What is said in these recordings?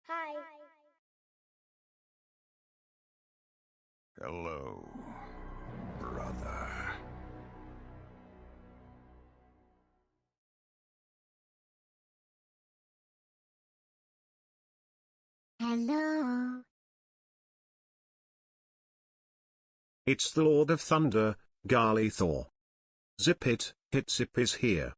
Hi. Hello, brother. Hello. It's the Lord of Thunder, Gali Thor. Zip it, hit zip is here.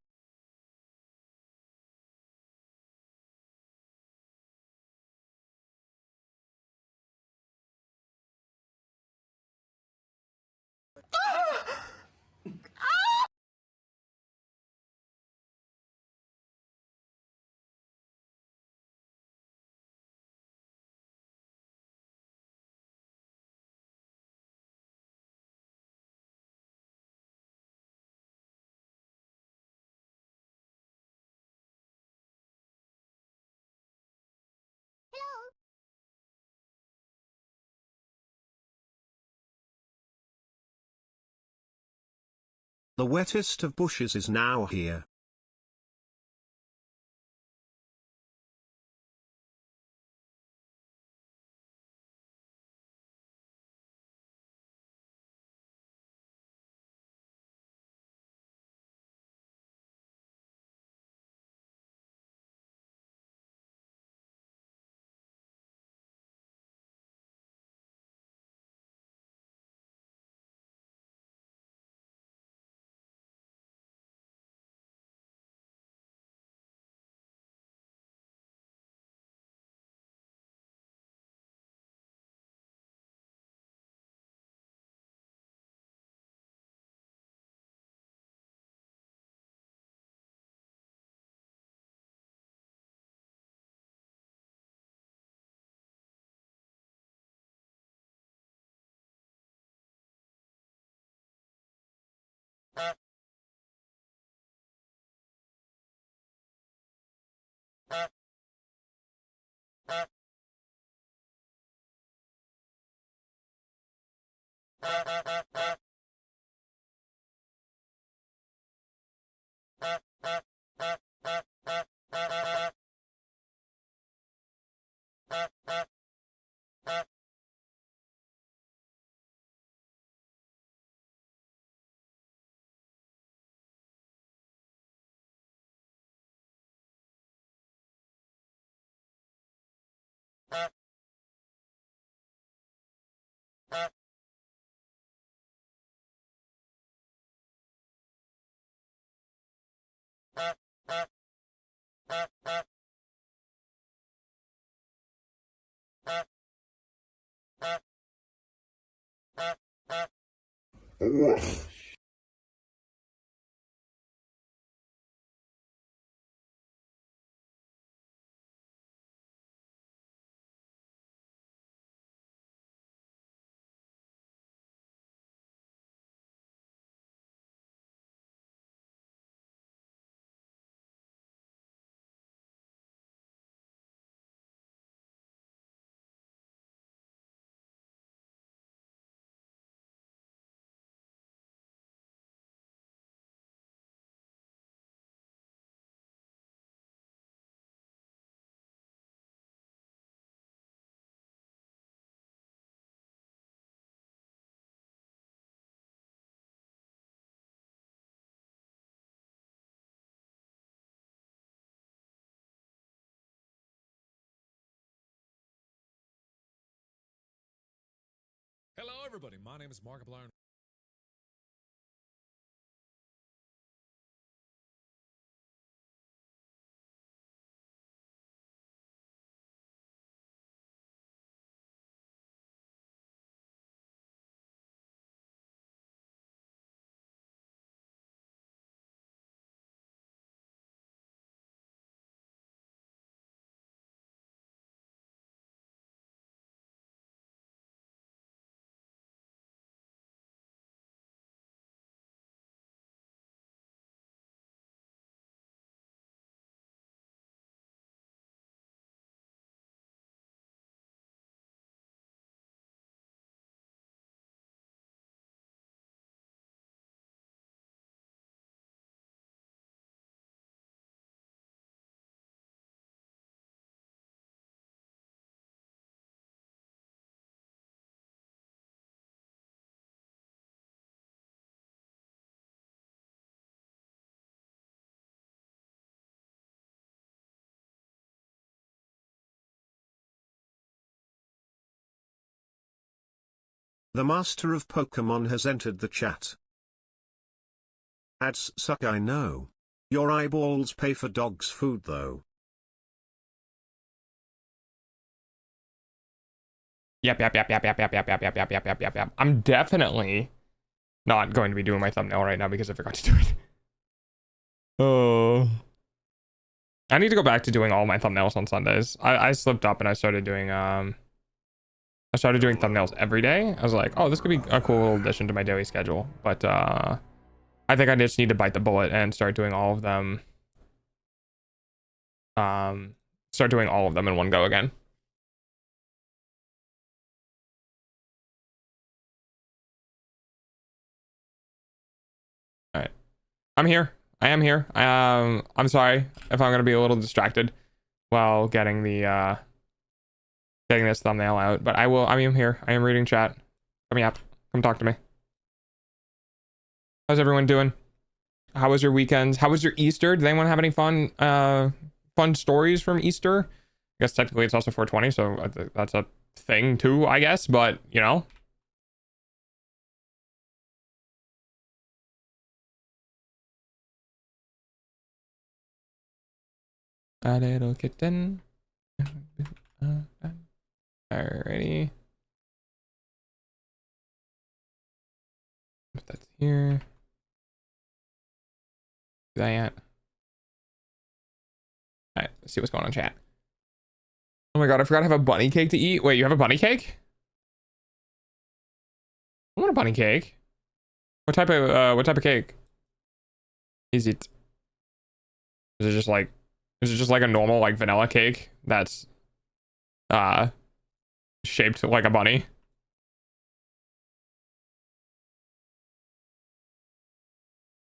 The wettest of bushes is now here. Hello, everybody. My name is Markiplier. The master of Pokemon has entered the chat. Ads suck, I know. Your eyeballs pay for dog's food though. Yep. I'm definitely not going to be doing my thumbnail right now because I forgot to do it. Oh. I need to go back to doing all my thumbnails on Sundays. I slipped up and I started doing thumbnails every day. I was like, oh, this could be a cool addition to my daily schedule. But I think I just need to bite the bullet and start doing all of them. Start doing all of them in one go again. All right, I'm here. I am here. I'm sorry if I'm gonna be a little distracted while getting the getting this thumbnail out, but I am here. I am reading chat. Come up. Come talk to me. How's everyone doing? How was your weekends? How was your Easter? Did anyone have any fun stories from Easter? I guess technically it's also 420, so that's a thing too, I guess, but you know. A little kitten. Alrighty. Put that here. That. Alright, let's see what's going on, chat. Oh my god, I forgot I have a bunny cake to eat. Wait, you have a bunny cake? I want a bunny cake. What type of cake is it? Is it just like a normal like vanilla cake that's shaped like a bunny?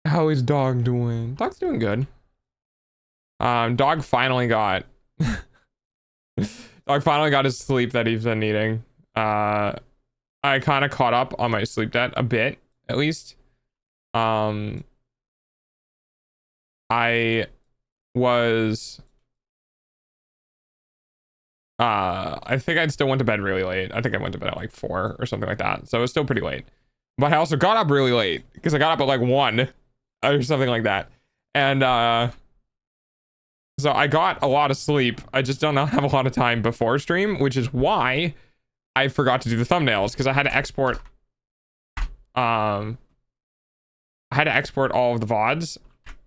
How is dog doing? Dog's doing good. Dog finally got dog finally got his sleep that he's been needing. I kind of caught up on my sleep debt a bit, at least. I was I think I still went to bed really late. I think I went to bed at like 4 or something like that, so it was still pretty late. But I also got up really late because I got up at like 1 or something like that, and so I got a lot of sleep. I just don't have a lot of time before stream, which is why I forgot to do the thumbnails, because I had to export all of the VODs,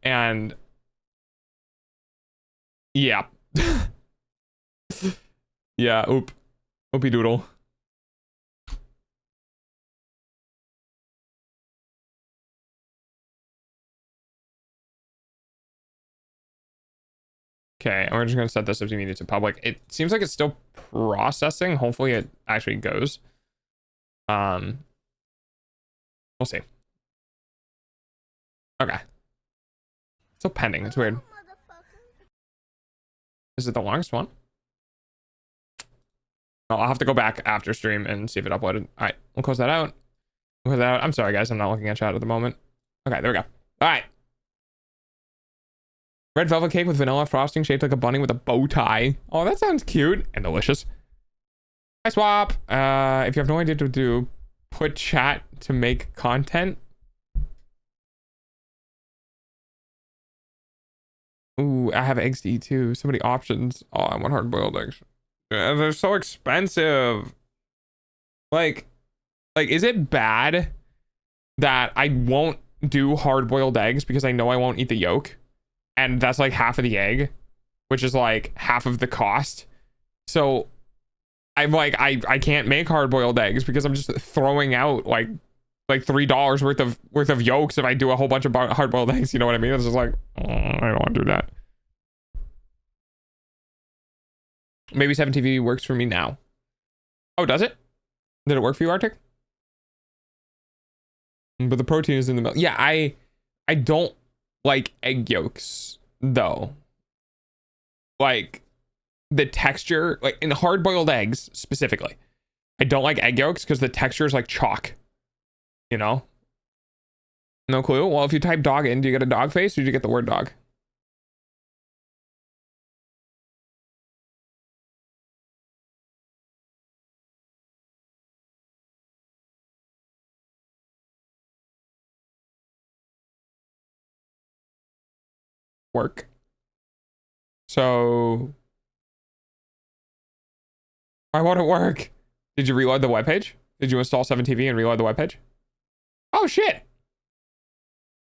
and yeah. Yeah, oopie doodle. Okay, and we're just gonna set this as immediate to public. It seems like it's still processing. Hopefully it actually goes. We'll see. Okay. Still pending. It's weird. Is it the longest one? Oh, I'll have to go back after stream and see if it uploaded. All right, we'll close that out. I'm sorry, guys. I'm not looking at chat at the moment. Okay, there we go. All right. Red velvet cake with vanilla frosting shaped like a bunny with a bow tie. Oh, that sounds cute and delicious. Hi, Swap. If you have no idea what to do, put chat to make content. Ooh, I have eggs to eat too. So many options. Oh, I want hard-boiled eggs. Yeah, they're so expensive. Like, is it bad that I won't do hard-boiled eggs because I know I won't eat the yolk? And that's like half of the egg, which is like half of the cost. So I'm like, I can't make hard-boiled eggs because I'm just throwing out like $3 worth of yolks if I do a whole bunch of hard-boiled eggs. You know what I mean? It's just like, oh, I don't want to do that. Maybe 7TV works for me now. Oh, does it? Did it work for you, Arctic? But the protein is in the milk. Yeah, I don't like egg yolks though. Like the texture, like in hard-boiled eggs specifically, I don't like egg yolks because the texture is like chalk. You know? No clue. Well, if you type dog in, do you get a dog face or do you get the word dog? work. So why won't it work? Did you reload the webpage? Did you install 7TV and reload the webpage? Oh shit.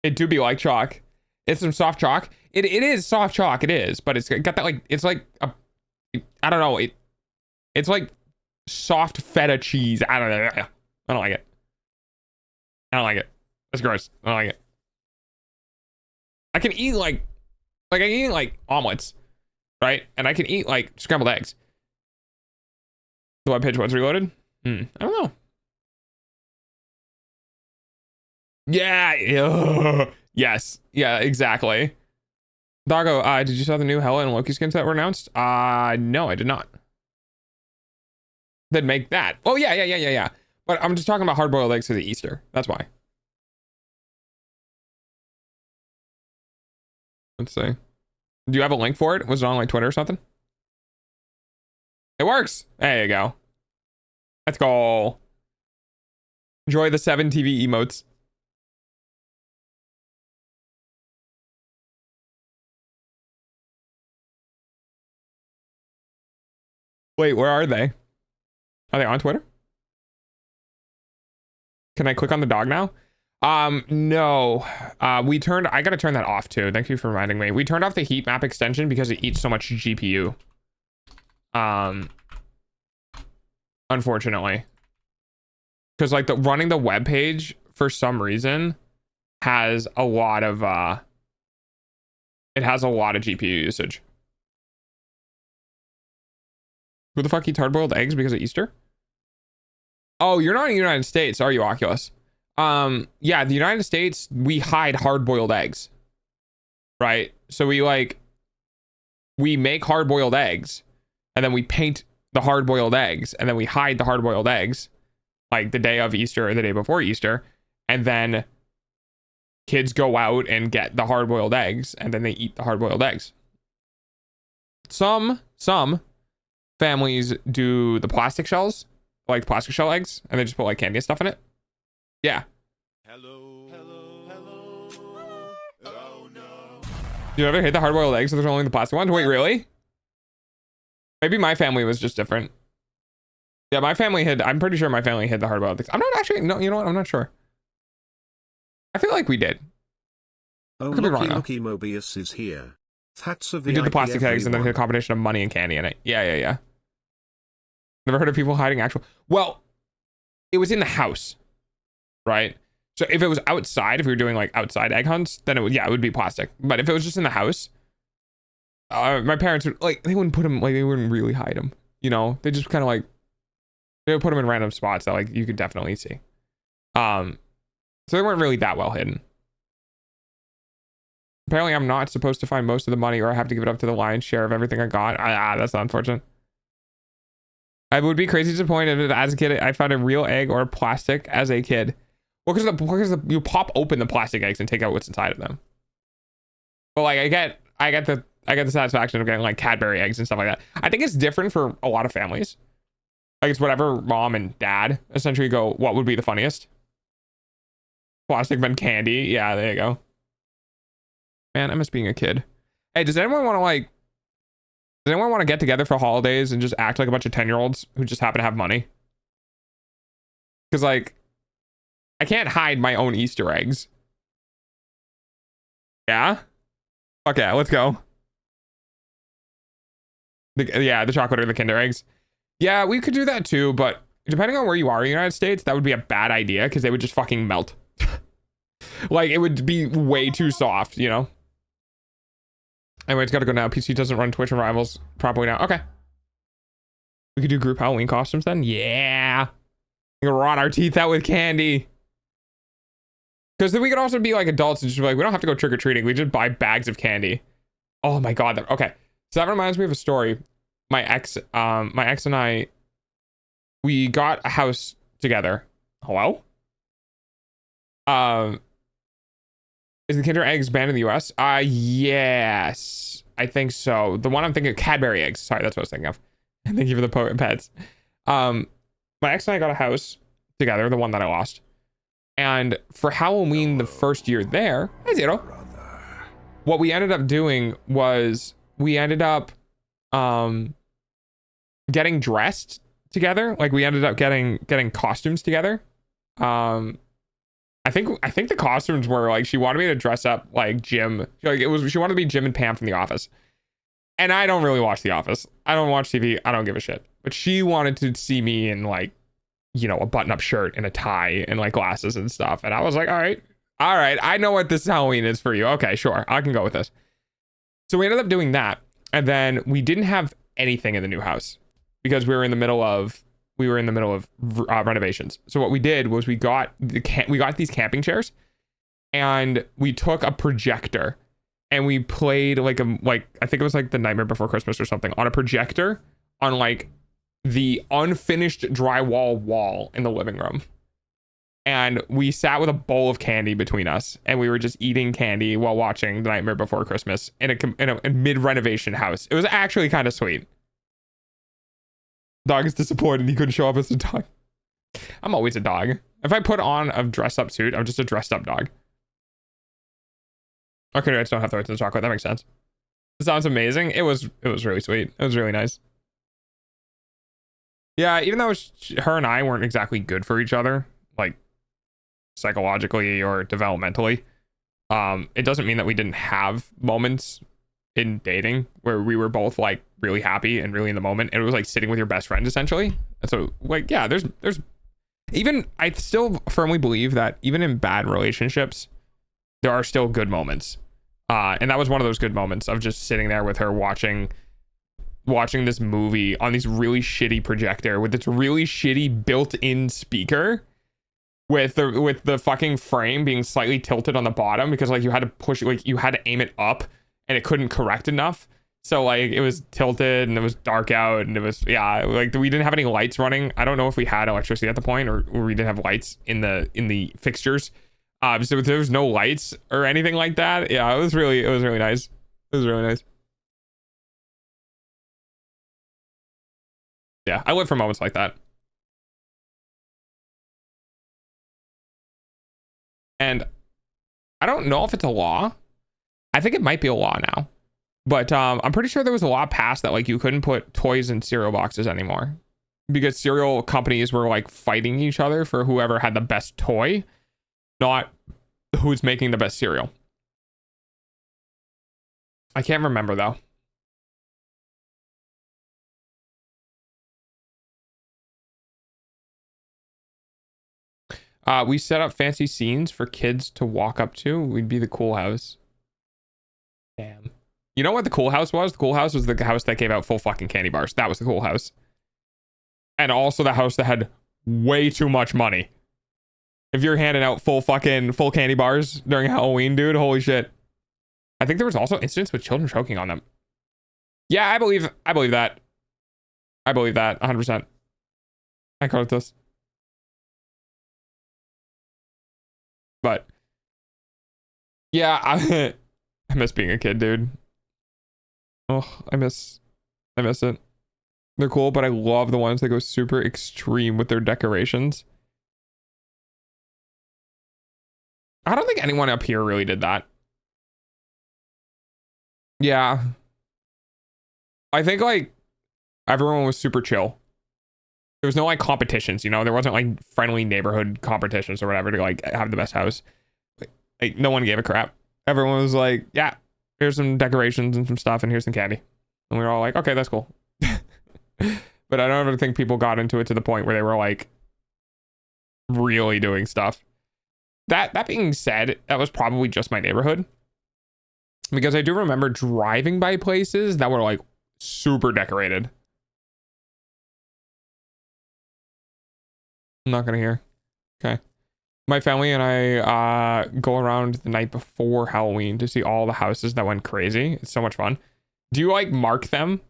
It do be like chalk. It's some soft chalk. It is soft chalk, it is, but it's got that like, it's like a, I don't know, it's like soft feta cheese. I don't know. I don't like it. I don't like it. That's gross. I don't like it. I can eat like I can eat like omelets, right? And I can eat like scrambled eggs. The webpage was reloaded? I don't know. Yeah. Yes. Yeah, exactly. Doggo, did you saw the new Hela and Loki skins that were announced? No, I did not. Then make that. Oh, yeah. But I'm just talking about hard-boiled eggs for the Easter. That's why. Let's see. Do you have a link for it? Was it on like Twitter or something? It works. There you go. Let's go. Enjoy the 7TV emotes. Wait, where are they? Are they on Twitter? Can I click on the dog now? No. I gotta turn that off too. Thank you for reminding me. We turned off the heat map extension because it eats so much GPU. Unfortunately. Because like running the web page for some reason has a lot of it has a lot of GPU usage. Who the fuck eats hard-boiled eggs because of Easter? Oh, you're not in the United States, are you, Oculus? Yeah, the United States, we hide hard-boiled eggs. Right? So we make hard-boiled eggs, and then we paint the hard-boiled eggs, and then we hide the hard-boiled eggs, like the day of Easter or the day before Easter, and then kids go out and get the hard-boiled eggs, and then they eat the hard-boiled eggs. Some families do the plastic shells, like plastic shell eggs, and they just put like candy and stuff in it. Yeah. Hello. Oh no. Do you ever hate the hard-boiled eggs so there's only the plastic ones? Wait, really? Maybe my family was just different. Yeah, my family I'm pretty sure my family hid the hard-boiled eggs. I'm not actually, no, you know what? I'm not sure. I feel like we did. Oh, Lucky Mobius is here. That's a We did the plastic eggs and then hit a combination of money and candy in it. Yeah. Never heard of people hiding actual. Well, it was in the house, right? So if it was outside, if we were doing like outside egg hunts, then it would be plastic. But if it was just in the house, my parents would they wouldn't put them, like they wouldn't really hide them. You know, they just kind of they would put them in random spots that like you could definitely see. So they weren't really that well hidden. Apparently I'm not supposed to find most of the money or I have to give it up to the lion's share of everything I got. That's unfortunate. I would be crazy disappointed if as a kid I found a real egg or plastic as a kid. Well, because you pop open the plastic eggs and take out what's inside of them. But like I get the satisfaction of getting like Cadbury eggs and stuff like that. I think it's different for a lot of families. Like it's whatever mom and dad essentially go, what would be the funniest? Plastic then candy. Yeah, there you go. Man, I miss being a kid. Hey, does anyone want to get together for holidays and just act like a bunch of 10-year-olds who just happen to have money? Because like, I can't hide my own Easter eggs. Yeah? Okay, let's go. The chocolate or the Kinder eggs. Yeah, we could do that too, but depending on where you are in the United States, that would be a bad idea because they would just fucking melt. Like, it would be way too soft, you know? Anyway, it's gotta go now. PC doesn't run Twitch and Rivals properly now. Okay. We could do group Halloween costumes then? Yeah. We can rot our teeth out with candy. Because then we could also be like adults and just be like, we don't have to go trick-or-treating. We just buy bags of candy. Oh my god. Okay. So that reminds me of a story. My ex and I, we got a house together. Hello? Is the Kinder eggs banned in the US? Yes, I think so. The one I'm thinking of, Cadbury eggs. Sorry, that's what I was thinking of. Thank you for the poet pets. My ex and I got a house together, the one that I lost. And for Halloween, the first year there, hey Zero. what we ended up doing was we ended up getting dressed together. Like we ended up getting costumes together. I think the costumes were like, she wanted me to dress up like Jim. Like she wanted to be Jim and Pam from The Office. And I don't really watch The Office. I don't watch TV. I don't give a shit. But she wanted to see me in like, you know, a button-up shirt and a tie and like glasses and stuff. And I was like, all right, I know what this Halloween is for you. Okay, sure, I can go with this. So we ended up doing that. And then we didn't have anything in the new house because we were in the middle of renovations. So what we did was we got these camping chairs and we took a projector and we played like I think it was like The Nightmare Before Christmas or something on a projector on like the unfinished drywall wall in the living room. And we sat with a bowl of candy between us and we were just eating candy while watching The Nightmare Before Christmas in a mid-renovation house. It was actually kind of sweet. Dog is disappointed he couldn't show up as a dog. I'm always a dog. If I put on a dressed-up suit, I'm just a dressed-up dog. Okay, I just don't have to wait to the chocolate. That makes sense. It sounds amazing. It was really sweet. It was really nice. Yeah, even though her and I weren't exactly good for each other, like psychologically or developmentally, it doesn't mean that we didn't have moments in dating where we were both like really happy and really in the moment. It was like sitting with your best friend essentially. And so like, yeah, there's even, I still firmly believe that even in bad relationships, there are still good moments. And that was one of those good moments of just sitting there with her watching this movie on this really shitty projector with its really shitty built-in speaker with the fucking frame being slightly tilted on the bottom because like you had to push, like you had to aim it up and it couldn't correct enough. So like it was tilted and it was dark out and it was, yeah, like we didn't have any lights running. I don't know if we had electricity at the point or we didn't have lights in the fixtures. So there was no lights or anything like that. Yeah, it was really nice. It was really nice. Yeah, I live for moments like that. And I don't know if it's a law. I think it might be a law now. But I'm pretty sure there was a law passed that like you couldn't put toys in cereal boxes anymore. Because cereal companies were like fighting each other for whoever had the best toy, not who's making the best cereal. I can't remember though. We set up fancy scenes for kids to walk up to. We'd be the cool house. Damn. You know what the cool house was? The cool house was the house that gave out full fucking candy bars. That was the cool house. And also the house that had way too much money. If you're handing out full candy bars during Halloween, dude, holy shit. I think there was also incidents with children choking on them. Yeah, I believe that. I believe that 100%. I call it this. But yeah, I miss being a kid, dude. Oh, I miss it. They're cool, but I love the ones that go super extreme with their decorations. I don't think anyone up here really did that. Yeah. I think like everyone was super chill. There was no like competitions, you know? There wasn't like friendly neighborhood competitions or whatever to like have the best house. Like no one gave a crap. Everyone was like, yeah, here's some decorations and some stuff and here's some candy. And we were all like, okay, that's cool. But I don't ever think people got into it to the point where they were like really doing stuff. That being said, that was probably just my neighborhood. Because I do remember driving by places that were like super decorated. I'm not gonna hear. Okay. My family and I go around the night before Halloween to see all the houses that went crazy. It's so much fun. Do you like mark them?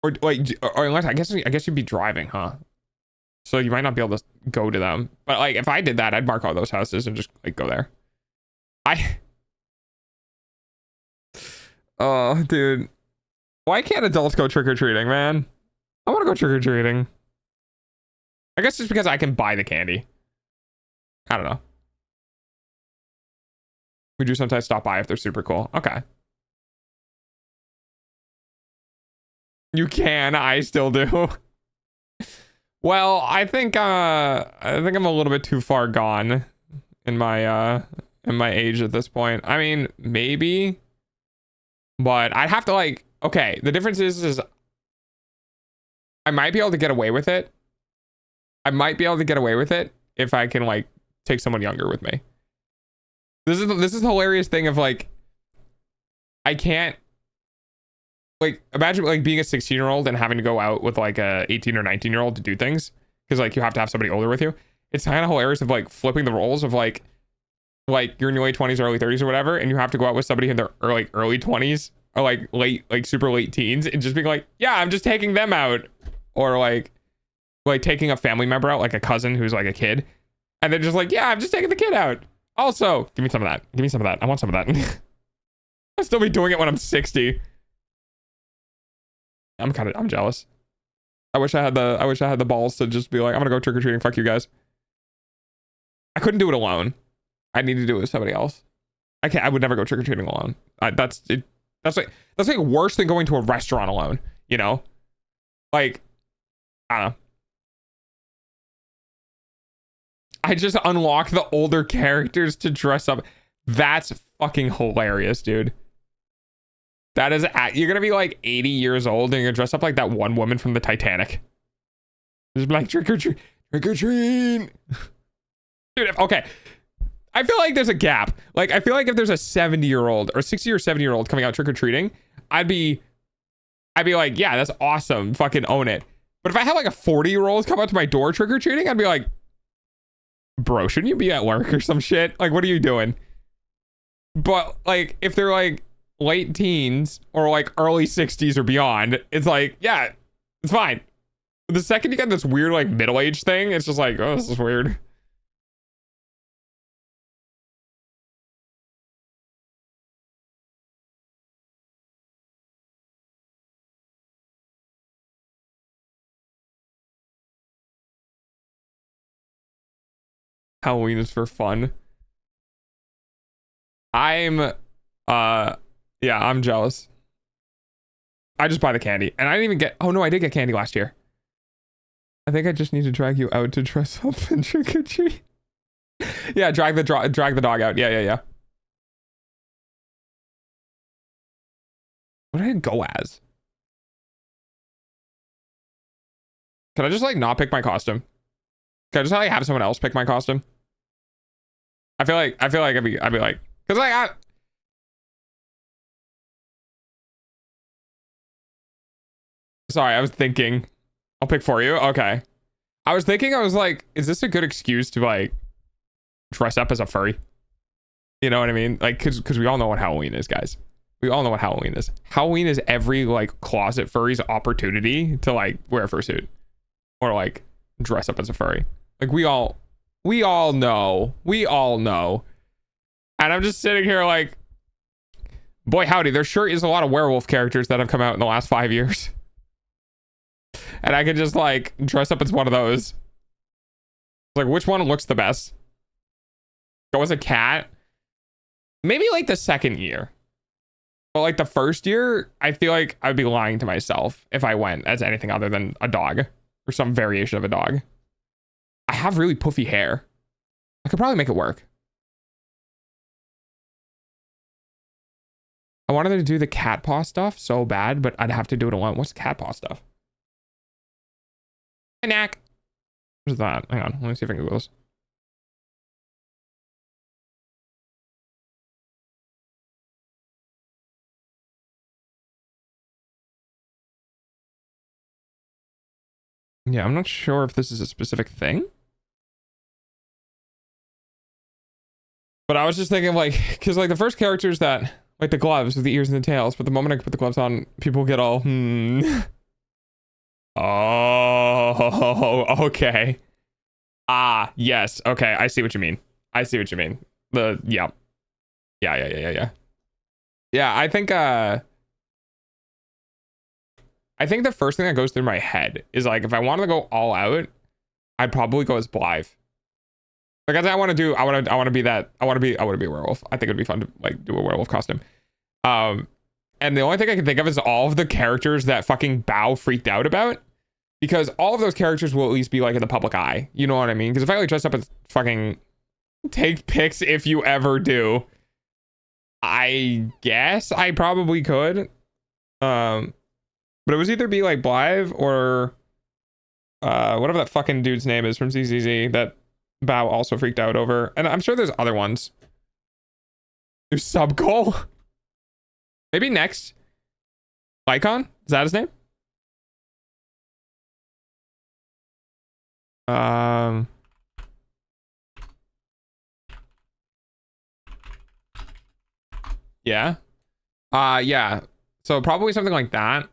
Or like, or unless I guess you'd be driving, huh? So you might not be able to go to them. But like if I did that, I'd mark all those houses and just like go there. Oh, dude. Why can't adults go trick-or-treating, man? I want to go trick-or-treating. I guess it's because I can buy the candy. I don't know. We do sometimes stop by if they're super cool. Okay. You can, I still do. Well, I think I'm a little bit too far gone in my age at this point. I mean, maybe, but I'd have to like, okay, the difference is I might be able to get away with it. I might be able to get away with it if I can like take someone younger with me. This is the hilarious thing of like, I can't like imagine like being a 16-year-old and having to go out with like a 18 or 19-year-old to do things because like you have to have somebody older with you. It's kind of hilarious of like flipping the roles of like you're in your late 20s or early 30s or whatever, and you have to go out with somebody in their early 20s or like late, like super late teens, and just being like, yeah, I'm just taking them out, or like taking a family member out, like a cousin who's like a kid, and they're just like, yeah, I'm just taking the kid out. Also, give me some of that. Give me some of that. I want some of that. I'll still be doing it when I'm 60. I'm jealous. I wish I had the balls to just be like, I'm gonna go trick or treating. Fuck you guys. I couldn't do it alone. I need to do it with somebody else. I would never go trick or treating alone. That's like worse than going to a restaurant alone. You know, like I don't know. I just unlock the older characters to dress up. That's fucking hilarious, dude. That is, you're gonna be like 80 years old and you're gonna dress up like that one woman from the Titanic. Just be like, trick or treat, trick or treat. Dude, okay. I feel like there's a gap. Like, I feel like if there's a 70-year-old or 60 or 70-year-old coming out trick or treating, I'd be like, yeah, that's awesome. Fucking own it. But if I have like a 40-year-old come out to my door trick or treating, I'd be like, bro, shouldn't you be at work or some shit? Like, what are you doing? But like, if they're like late teens or like early 60s or beyond, it's like, yeah, it's fine. But the second you get this weird like middle-aged thing, it's just like, oh, this is weird. Halloween is for fun. Yeah, I'm jealous. I just buy the candy. And I didn't even get, oh no, I did get candy last year. I think I just need to drag you out to dress up and trick or treat. Yeah, drag the dog out. Yeah. What did I go as? Can I just like not pick my costume? Can I just like have someone else pick my costume? I feel like I'd be like, cause like sorry, I was thinking. I'll pick for you. Okay. I was thinking, I was like, is this a good excuse to like dress up as a furry? You know what I mean? Like, cause we all know what Halloween is, guys. We all know what Halloween is. Halloween is every like closet furry's opportunity to like wear a fursuit or like dress up as a furry. Like we all know. And I'm just sitting here like, boy, howdy, there sure is a lot of werewolf characters that have come out in the last 5 years. And I could just like dress up as one of those. Like, which one looks the best? Go as a cat? Maybe like the second year. But like the first year, I feel like I'd be lying to myself if I went as anything other than a dog or some variation of a dog. I have really puffy hair. I could probably make it work. I wanted to do the cat paw stuff so bad, but I'd have to do it alone. What's cat paw stuff? Hey, Knack. What's that? Hang on. Let me see if I can Google this. Yeah, I'm not sure if this is a specific thing. But I was just thinking like, because like the first characters that, like the gloves with the ears and the tails, but the moment I put the gloves on, people get all, Oh, okay. Ah, yes. Okay, I see what you mean. Yeah. Yeah, I think the first thing that goes through my head is like, if I wanted to go all out, I'd probably go as Blythe. Like I want to be a werewolf. I think it'd be fun to like do a werewolf costume. And the only thing I can think of is all of the characters that fucking Bao freaked out about, because all of those characters will at least be like in the public eye. You know what I mean? Because if I like dress up as fucking take pics, if you ever do, I guess I probably could. But it was either be like Blythe or whatever that fucking dude's name is from ZZZ that Bao also freaked out over. And I'm sure there's other ones. There's Subgoal. Maybe next. Lycon? Is that his name? Yeah. Yeah. So probably something like that.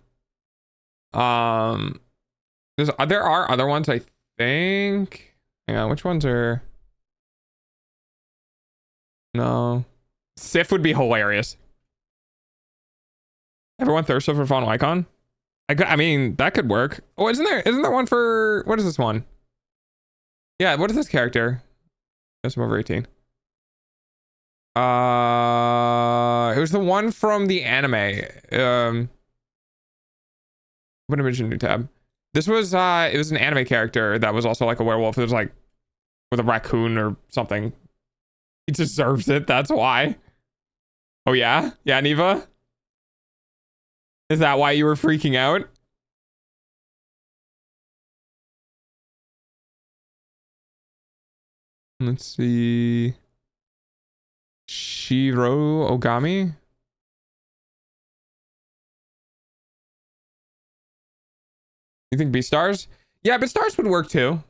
There are other ones, I think. Hang on, which ones are... No. Sif would be hilarious. Everyone thirsty for fun icon? I mean, that could work. Oh, isn't there one for... What is this one? Yeah, what is this character? Yes, I'm over 18. It was the one from the anime. I'm gonna mention a new tab. This was it was an anime character that was also like a werewolf. It was like with a raccoon or something. He deserves it, that's why. Oh yeah? Yeah, Neva? Is that why you were freaking out? Let's see. Shiro Ogami? You think Beastars? Yeah, Beastars would work too.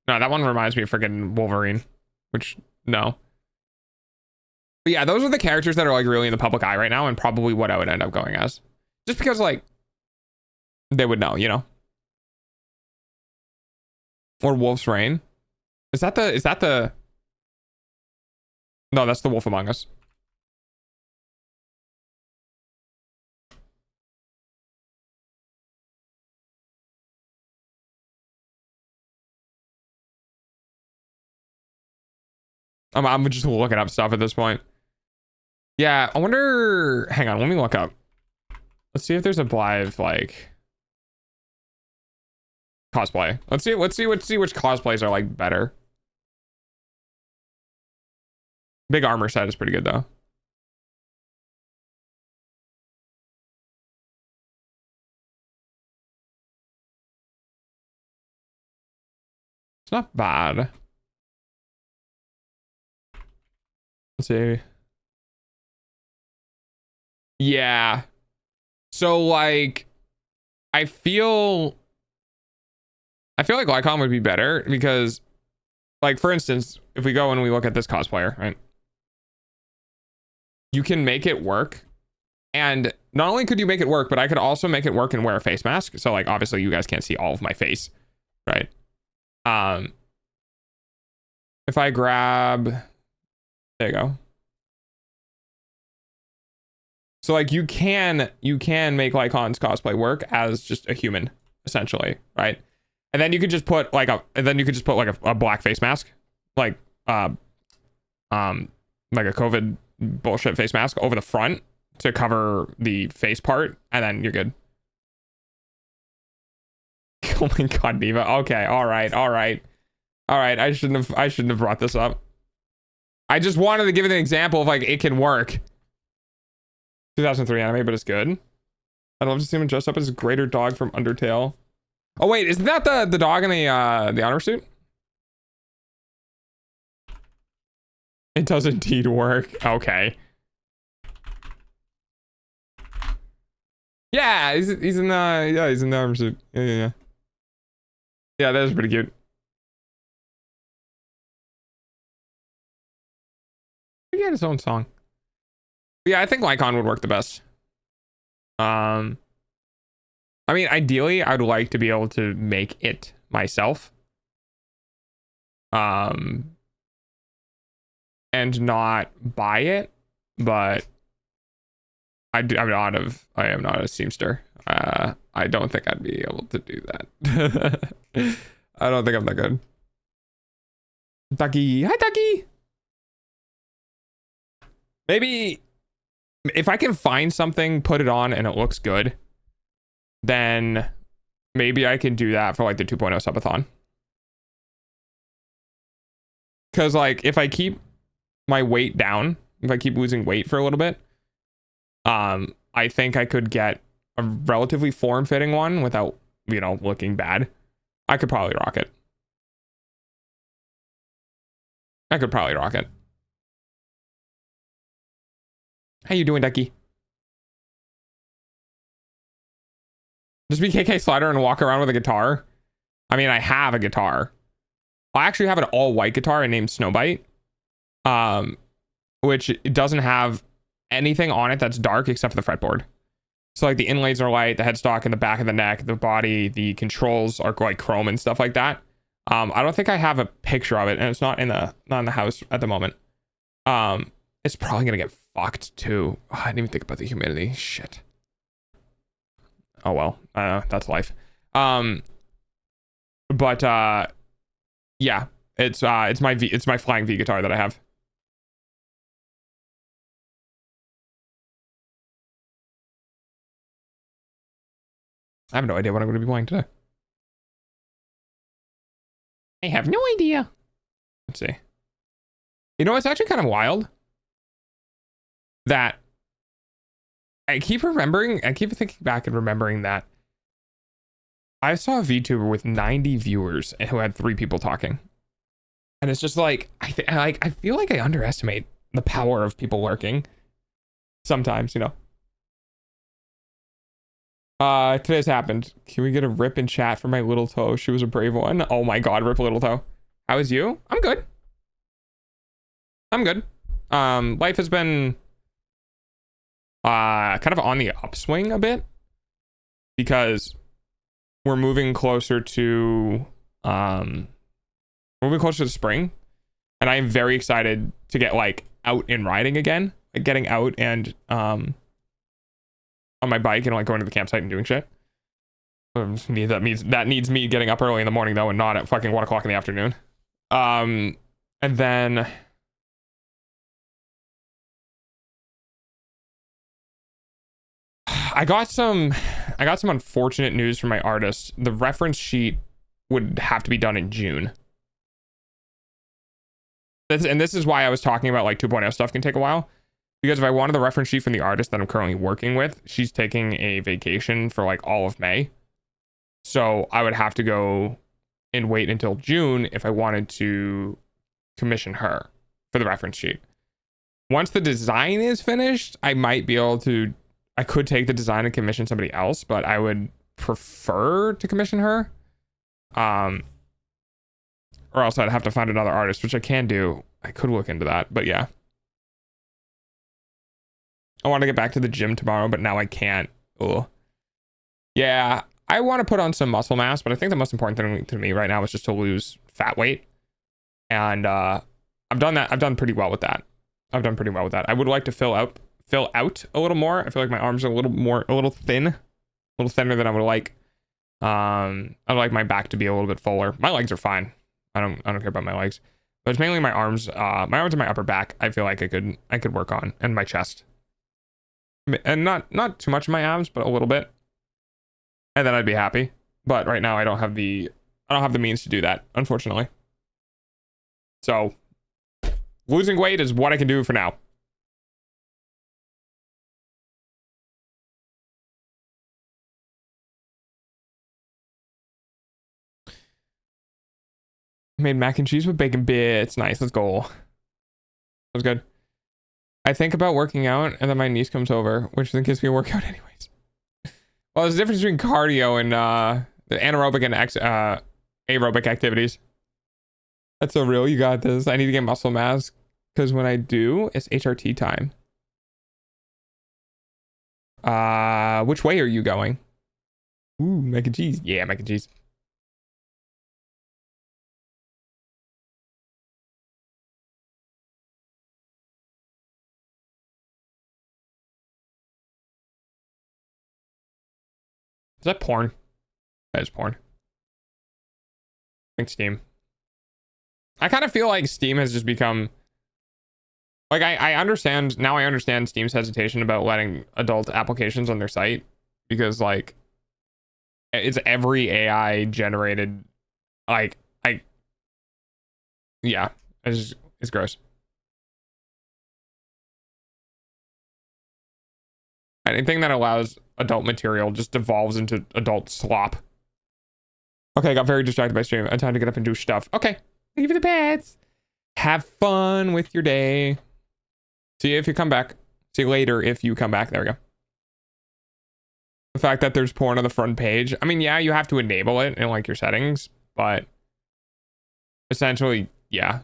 No, that one reminds me of freaking Wolverine, which no. But yeah, those are the characters that are like really in the public eye right now, and probably what I would end up going as, just because like they would know, you know. Or Wolf's Rain. Is that the? No, that's the Wolf Among Us. I'm just looking up stuff at this point. Yeah, I wonder. Hang on, let me look up. Let's see if there's a Blythe like cosplay. Let's see which cosplays are like better. Big armor set is pretty good though. It's not bad. Let's see. Yeah. So like I feel like Lycon would be better because like for instance, if we go and we look at this cosplayer, right? You can make it work. And not only could you make it work, but I could also make it work and wear a face mask. So like obviously you guys can't see all of my face, right? If I grab, there you go. So like you can make Lycon's cosplay work as just a human, essentially, right? And then you could just put like a black face mask, like a COVID bullshit face mask over the front to cover the face part, and then you're good. Oh my god, Diva. Okay, all right. I shouldn't have brought this up. I just wanted to give it an example of like it can work. 2003 anime, but it's good. I'd love to see him dressed up as Greater Dog from Undertale. Oh wait, isn't that the dog in the honor suit? It does indeed work. Okay. Yeah, he's in the armor suit. Yeah. Yeah, that is pretty cute. He had his own song. But yeah, I think Lycon would work the best. I mean, ideally, I'd like to be able to make it myself. And not buy it. but I am not a seamster. I don't think I'd be able to do that. I don't think I'm that good. Ducky, hi Ducky. Maybe if I can find something, put it on, and it looks good, then maybe I can do that for like the 2.0 subathon. Because like if I keep my weight down, if I keep losing weight for a little bit, I think I could get a relatively form-fitting one without, you know, looking bad. I could probably rock it. I could probably rock it. How you doing, Ducky? Just be KK Slider and walk around with a guitar. I mean, I have a guitar. I actually have an all-white guitar named Snowbite, which it doesn't have anything on it that's dark except for the fretboard. So like the inlays are light, the headstock and the back of the neck, the body, the controls are like chrome and stuff like that. I don't think I have a picture of it, and it's not in the house at the moment. It's probably gonna get fucked too. Oh, I didn't even think about the humidity. Shit. Oh well, that's life. But yeah, it's my flying V guitar that I have. I have no idea what I'm going to be playing today. I have no idea. Let's see. You know, it's actually kind of wild that I keep thinking back and remembering that I saw a VTuber with 90 viewers and who had 3 people talking. And it's just like, I feel like I underestimate the power of people lurking sometimes, you know. Today's happened. Can we get a rip in chat for my little toe? She was a brave one. Oh my god, rip little toe. How is you? I'm good. I'm good. Life has been kind of on the upswing a bit because we're moving closer to spring, and I am very excited to get like out and riding again, like getting out and on my bike and like going to the campsite and doing shit. That needs me getting up early in the morning though, and not at fucking 1 o'clock in the afternoon. And then I got some unfortunate news from my artist. The reference sheet would have to be done in June. This is why I was talking about like 2.0 stuff can take a while. Because if I wanted the reference sheet from the artist that I'm currently working with, she's taking a vacation for like all of May. So I would have to go and wait until June if I wanted to commission her for the reference sheet. Once the design is finished, I could take the design and commission somebody else, but I would prefer to commission her. Or else I'd have to find another artist, which I can do. I could look into that, but yeah. I want to get back to the gym tomorrow, but now I can't. Ugh. Yeah, I want to put on some muscle mass, but I think the most important thing to me right now is just to lose fat weight. And I've done that. I've done pretty well with that. I would like to fill out a little more. I feel like my arms are a little thin, a little thinner than I would like. I'd like my back to be a little bit fuller. My legs are fine. I don't care about my legs, but it's mainly my arms. My arms and my upper back. I feel like I could work on, and my chest. And not too much of my abs, but a little bit, and then I'd be happy. But right now I don't have the means to do that, unfortunately. So losing weight is what I can do for now. Made mac and cheese with bacon bits. Nice, let's go. That was good. I think about working out, and then my niece comes over, which then gives me a workout anyways. Well, there's a difference between cardio and the anaerobic and aerobic activities. That's so real. You got this. I need to get muscle mass, because when I do, it's HRT time. Which way are you going? Ooh, mac and cheese. Yeah, mac and cheese. that porn? That is porn. I think Steam. I kind of feel like Steam has just become like I understand now. I understand Steam's hesitation about letting adult applications on their site because like it's every AI generated like yeah, it's gross. Anything that allows adult material just devolves into adult slop. Okay, I got very distracted by stream. I had time to get up and do stuff. Okay, thank you for the pets. Have fun with your day. See you if you come back. See you later if you come back. There we go. The fact that there's porn on the front page. I mean, yeah, you have to enable it in like your settings, but essentially, yeah.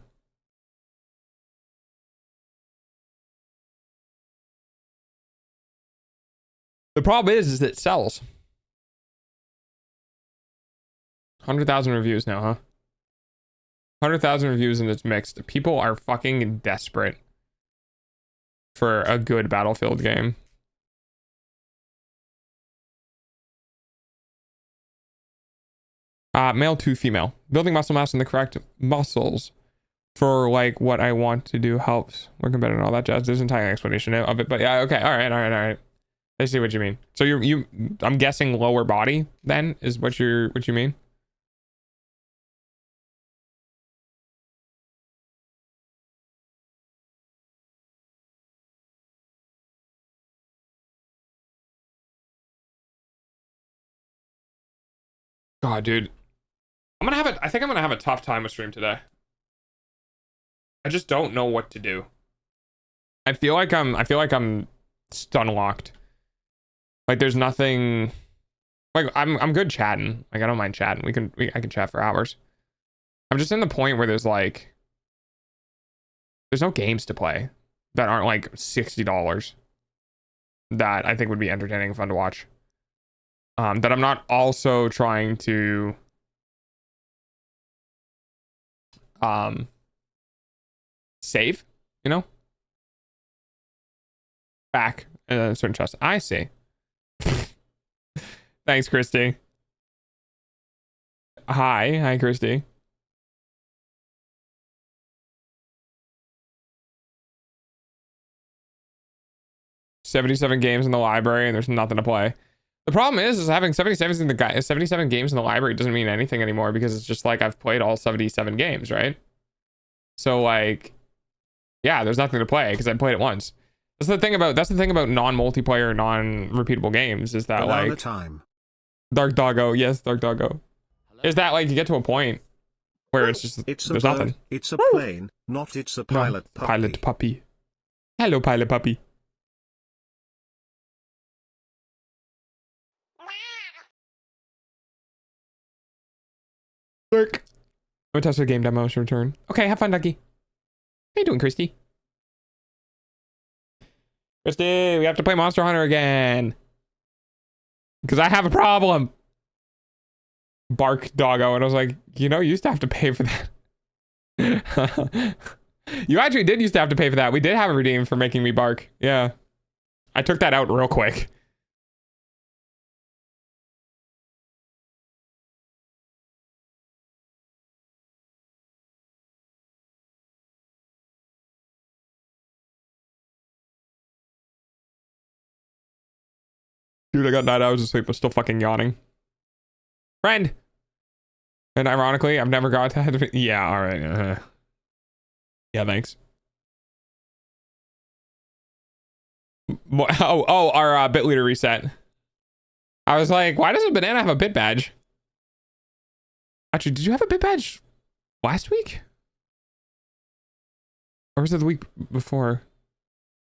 The problem is that it sells. 100,000 reviews now, huh? 100,000 reviews and it's mixed. People are fucking desperate for a good Battlefield game. Male to female. Building muscle mass in the correct muscles for like what I want to do helps. Working better and all that jazz. There's an entire explanation of it, but yeah, okay, all right. I see what you mean. So you I'm guessing lower body then is what you mean? God, dude. I think I'm gonna have a tough time with stream today. I just don't know what to do. I feel like I'm stun locked. Like there's nothing like I'm good chatting. Like I don't mind chatting. I can chat for hours. I'm just in the point where there's no games to play that aren't like $60 that I think would be entertaining and fun to watch. That I'm not also trying to save, you know? Back in a certain chest. I see. Thanks, Christy. Hi, Christy. $77 games in the library and there's nothing to play. The problem is having 77 games in the library doesn't mean anything anymore because it's just like I've played all 77 games, right? So like, yeah, there's nothing to play because I played it once. That's the thing about non-multiplayer, non-repeatable games is that like time. Dark Doggo, yes, Dark Doggo. Is that like you get to a point where it's just there's nothing. It's a plane, not it's a pilot puppy. Pilot puppy. Hello, pilot puppy. Lurk. I'm gonna test the game demo to return. Okay, have fun, Ducky. How you doing, Christy? Christy, we have to play Monster Hunter again. Because I have a problem. Bark Doggo. And I was like, you used to have to pay for that. You actually did used to have to pay for that. We did have a redeem for making me bark. Yeah. I took that out real quick. Dude, I got 9 hours of sleep. I'm still fucking yawning. Friend! And ironically, I've never got to... Yeah, alright. Yeah, thanks. Our bit leader reset. I was like, why doesn't Banana have a bit badge? Actually, did you have a bit badge last week? Or was it the week before?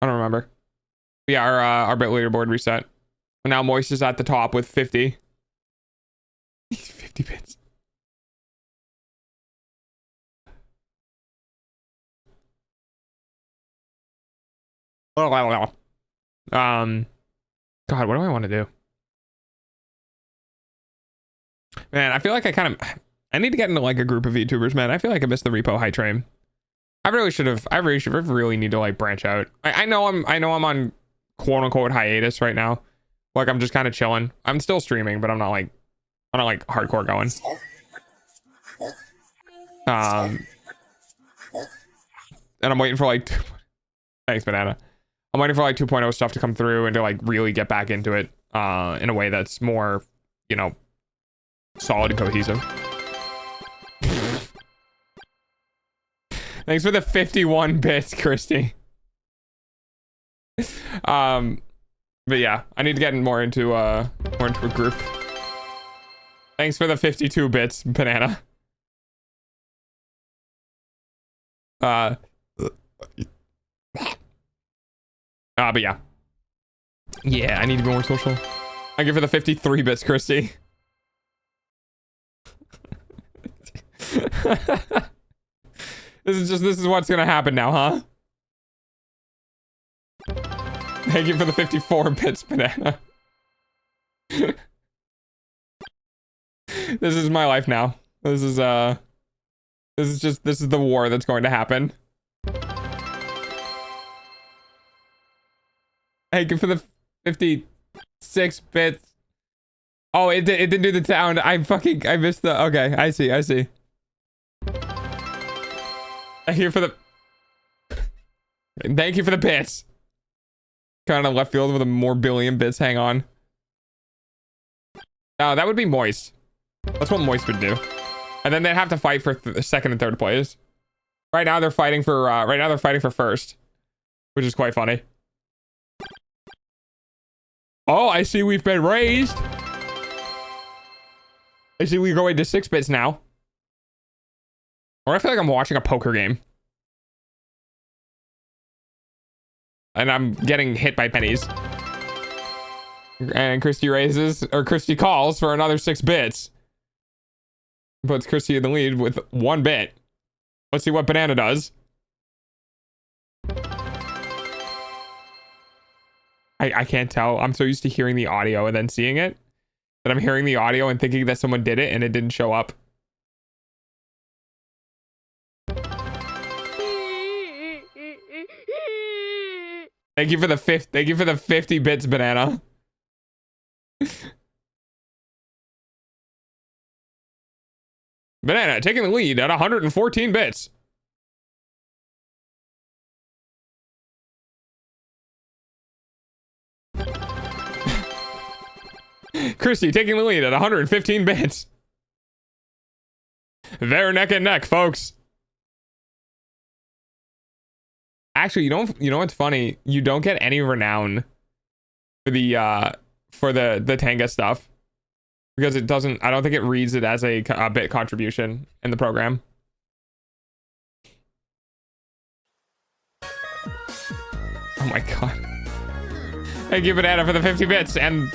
I don't remember. Yeah, our bit leaderboard reset. Now Moist is at the top with 50. 50 bits. God, what do I want to do? Man, I feel like I need to get into like a group of VTubers, man. I feel like I missed the repo hype train. I really need to like branch out. I know I'm on quote unquote hiatus right now, Like I'm just kind of chilling. I'm still streaming, but I'm not like hardcore going. And I'm waiting for like thanks, Banana. I'm waiting for like 2.0 stuff to come through and to like really get back into it in a way that's more, you know, solid and cohesive. Thanks for the 51 bits, Christy. But yeah, I need to get more into a group. Thanks for the 52 bits, Banana. But yeah. Yeah, I need to be more social. I give her the 53 bits, Christy. This is what's gonna happen now, huh? Thank you for the 54 bits, Banana. This is my life now. This is the war that's going to happen. Thank you for the 56 bits. Oh, it didn't do the sound. I missed the, okay, I see. Thank you for the bits. Kind of left field with a more billion bits. Hang on. Oh, that would be Moist. That's what Moist would do. And then they'd have to fight for second and third place. Right now they're fighting for first, which is quite funny. Oh, I see we've been raised. I see we're going to 6 bits now. Or I feel like I'm watching a poker game. And I'm getting hit by pennies. And Christy calls for another 6 bits. Puts Christy in the lead with 1 bit. Let's see what Banana does. I can't tell. I'm so used to hearing the audio and then seeing it that I'm hearing the audio and thinking that someone did it and it didn't show up. Thank you for the 50 bits, Banana. Banana taking the lead at 114 bits. Christy taking the lead at 115 bits. They're neck and neck, folks. Actually, you know what's funny? You don't get any renown for the Tenga stuff because it doesn't. I don't think it reads it as a bit contribution in the program. Oh my god! Thank you, Banana, for the 50 bits and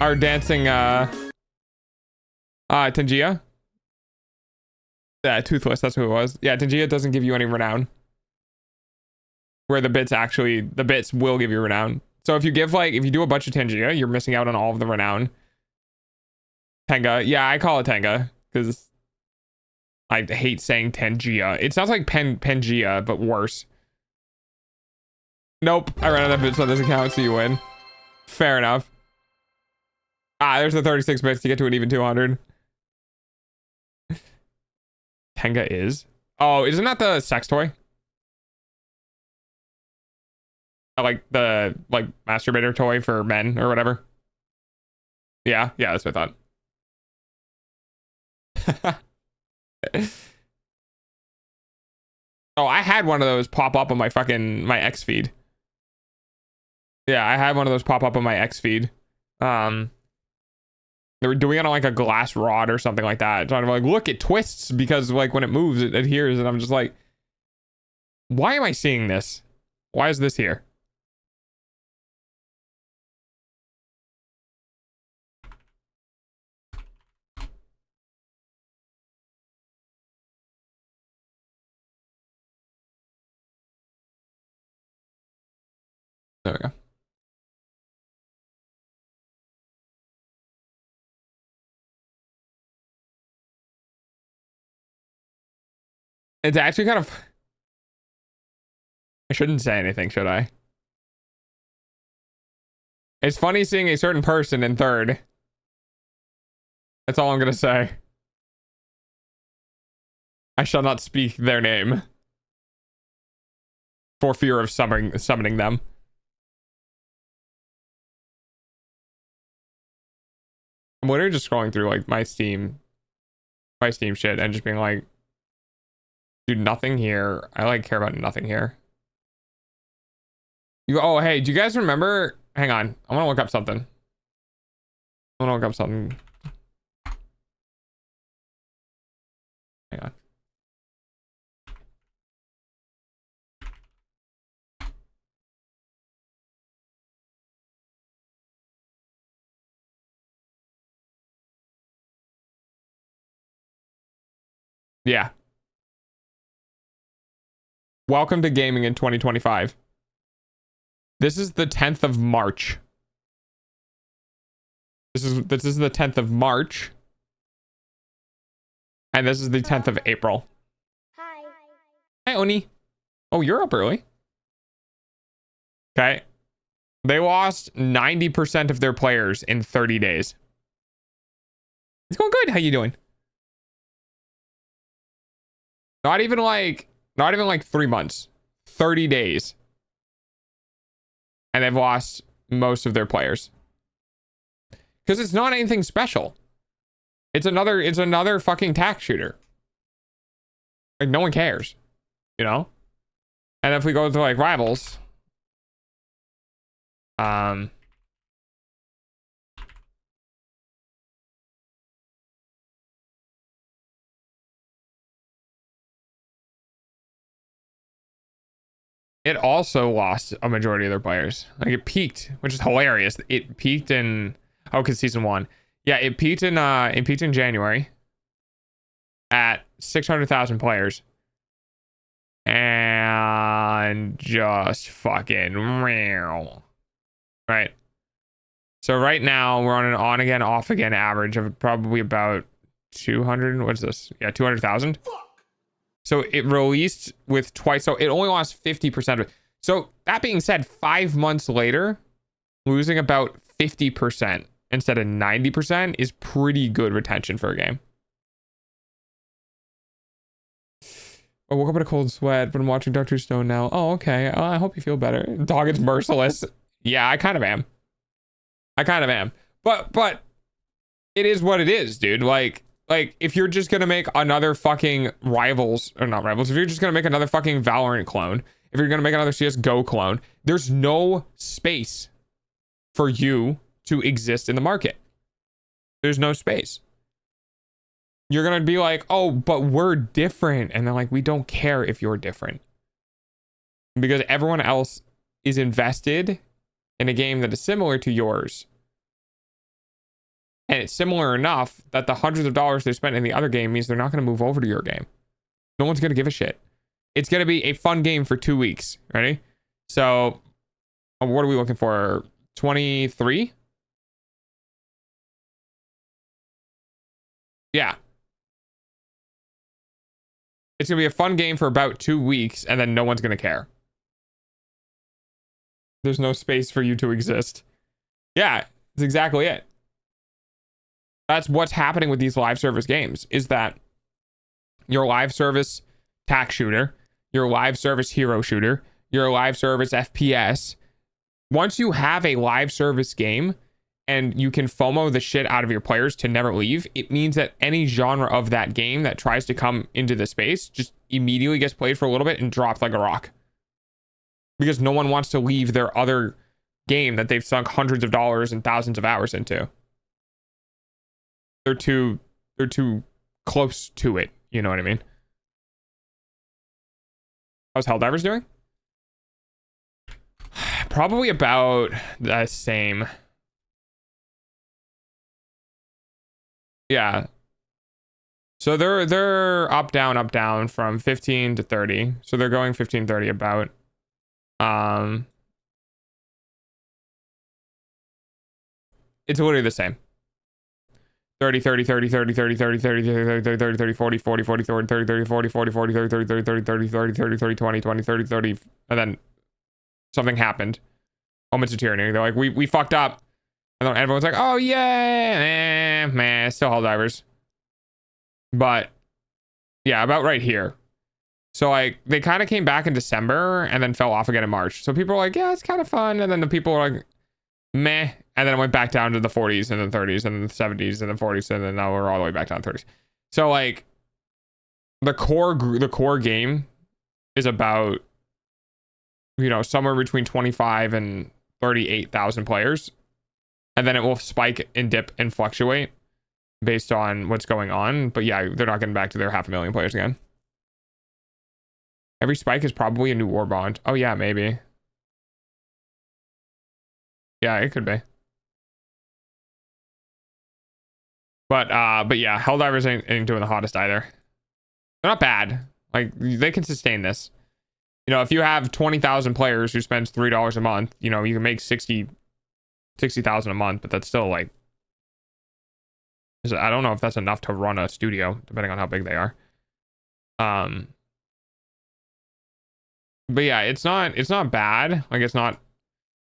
our dancing Tangia. Yeah, Toothless. That's who it was. Yeah, Tangia doesn't give you any renown. Where the bits will give you renown. So if you do a bunch of Tangia, you're missing out on all of the renown. Tenga. Yeah, I call it Tenga because I hate saying Tangia. It sounds like Pangea, but worse. Nope. I ran out of bits on this account, so you win. Fair enough. There's the 36 bits to get to an even 200. Tenga is? Oh, isn't that the sex toy? Like the masturbator toy for men or whatever. Yeah, that's what I thought. Oh, I had one of those pop up on my X feed. Yeah, I had one of those pop up on my X feed. They were doing it on like a glass rod or something like that. Trying to like, look, it twists because like when it moves, it adheres, and I'm just like, why am I seeing this? Why is this here? There we go. It's actually kind of... I shouldn't say anything, should I? It's funny seeing a certain person in third. That's all I'm gonna say. I shall not speak their name for fear of summoning them. I'm literally just scrolling through like my Steam shit and just being like, dude, nothing here. I like care about nothing here. Oh, hey, do you guys remember? Hang on, I want to look up something. Hang on. Yeah. Welcome to gaming in 2025. This is the 10th of March. This is the 10th of March. And this is the 10th of April. Hi. Hi, Oni. Oh, you're up early. Okay. They lost 90% of their players in 30 days. It's going good. How you doing? Not even like 3 months. 30 days. And they've lost most of their players. Because it's not anything special. It's another fucking tax shooter. Like, no one cares. You know? And if we go to like rivals, it also lost a majority of their players. Like, it peaked, which is hilarious. It peaked in because season 1. Yeah, it peaked in January at 600,000 players. And just fucking real. Right. So right now we're on an on again, off again average of probably about 200. What's this? Yeah, 200,000. So it released with twice. So it only lost 50% of it. So that being said, 5 months later, losing about 50% instead of 90% is pretty good retention for a game. I woke up in a cold sweat, but I'm watching Dr. Stone now. Oh, okay. I hope you feel better. Dog, it's merciless. Yeah, I kind of am. But it is what it is, dude. Like if you're just gonna make another fucking rivals, or not rivals, if you're just gonna make another fucking Valorant clone, if you're gonna make another CSGO clone, there's no space for you to exist in the market. There's no space. You're gonna be like, oh, but we're different. And they're like, we don't care if you're different. Because everyone else is invested in a game that is similar to yours. And it's similar enough that the hundreds of dollars they spent in the other game means they're not gonna move over to your game. No one's gonna give a shit. It's gonna be a fun game for 2 weeks. Ready? So, what are we looking for? 23? Yeah. It's going to be a fun game for about 2 weeks, and then no one's going to care. There's no space for you to exist. Yeah, that's exactly it. That's what's happening with these live service games, is that your live service tax shooter, your live service hero shooter, your live service FPS, once you have a live service game, and you can FOMO the shit out of your players to never leave, it means that any genre of that game that tries to come into the space just immediately gets played for a little bit and dropped like a rock. Because no one wants to leave their other game that they've sunk hundreds of dollars and thousands of hours into. They're too close to it, you know what I mean? How's Helldivers doing? Probably about the same. Yeah. So they're up down from 15 to 30. So they're going 15 30 about. It's literally the same. 30 30 30 30 30 30 30 30 30 30 30 40 40 40 30 30 40 40 40 30 30 30 30 30 30 30 30 20 20 30 30, and then something happened. moments of tyranny. They're like, we fucked up. And then everyone's like, oh yeah, man, still Helldivers. But yeah, about right here. So like they kind of came back in December and then fell off again in March. So people were like, yeah, it's kind of fun. And then the people were like, meh. And then it went back down to the 40s and the 30s and the 70s and the 40s. And then now we're all the way back down to 30s. So like the core game is about, you know, somewhere between 25 and 38,000 players. And then it will spike and dip and fluctuate based on what's going on. But yeah, they're not getting back to their 500,000 players again. Every spike is probably a new war bond. Oh yeah, maybe. Yeah, it could be. But yeah, Helldivers ain't doing the hottest either. They're not bad. Like they can sustain this. You know, if you have 20,000 players who spends $3 a month, you know, you can make 60,000 a month, but that's still like, I don't know if that's enough to run a studio, depending on how big they are. But yeah, it's not bad. Like it's not,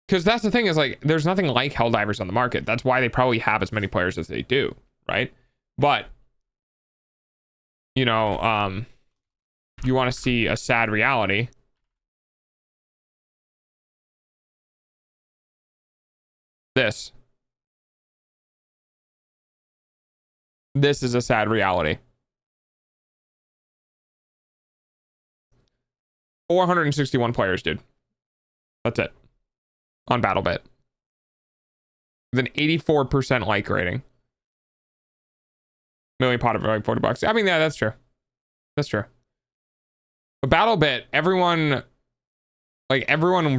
because that's the thing is like, there's nothing like Helldivers on the market. That's why they probably have as many players as they do, right? But you know, you want to see a sad reality. This is a sad reality. 461 players, dude. That's it. On BattleBit. With an 84% like rating. Million pot of like $40. I mean, yeah, that's true. That's true. But BattleBit, everyone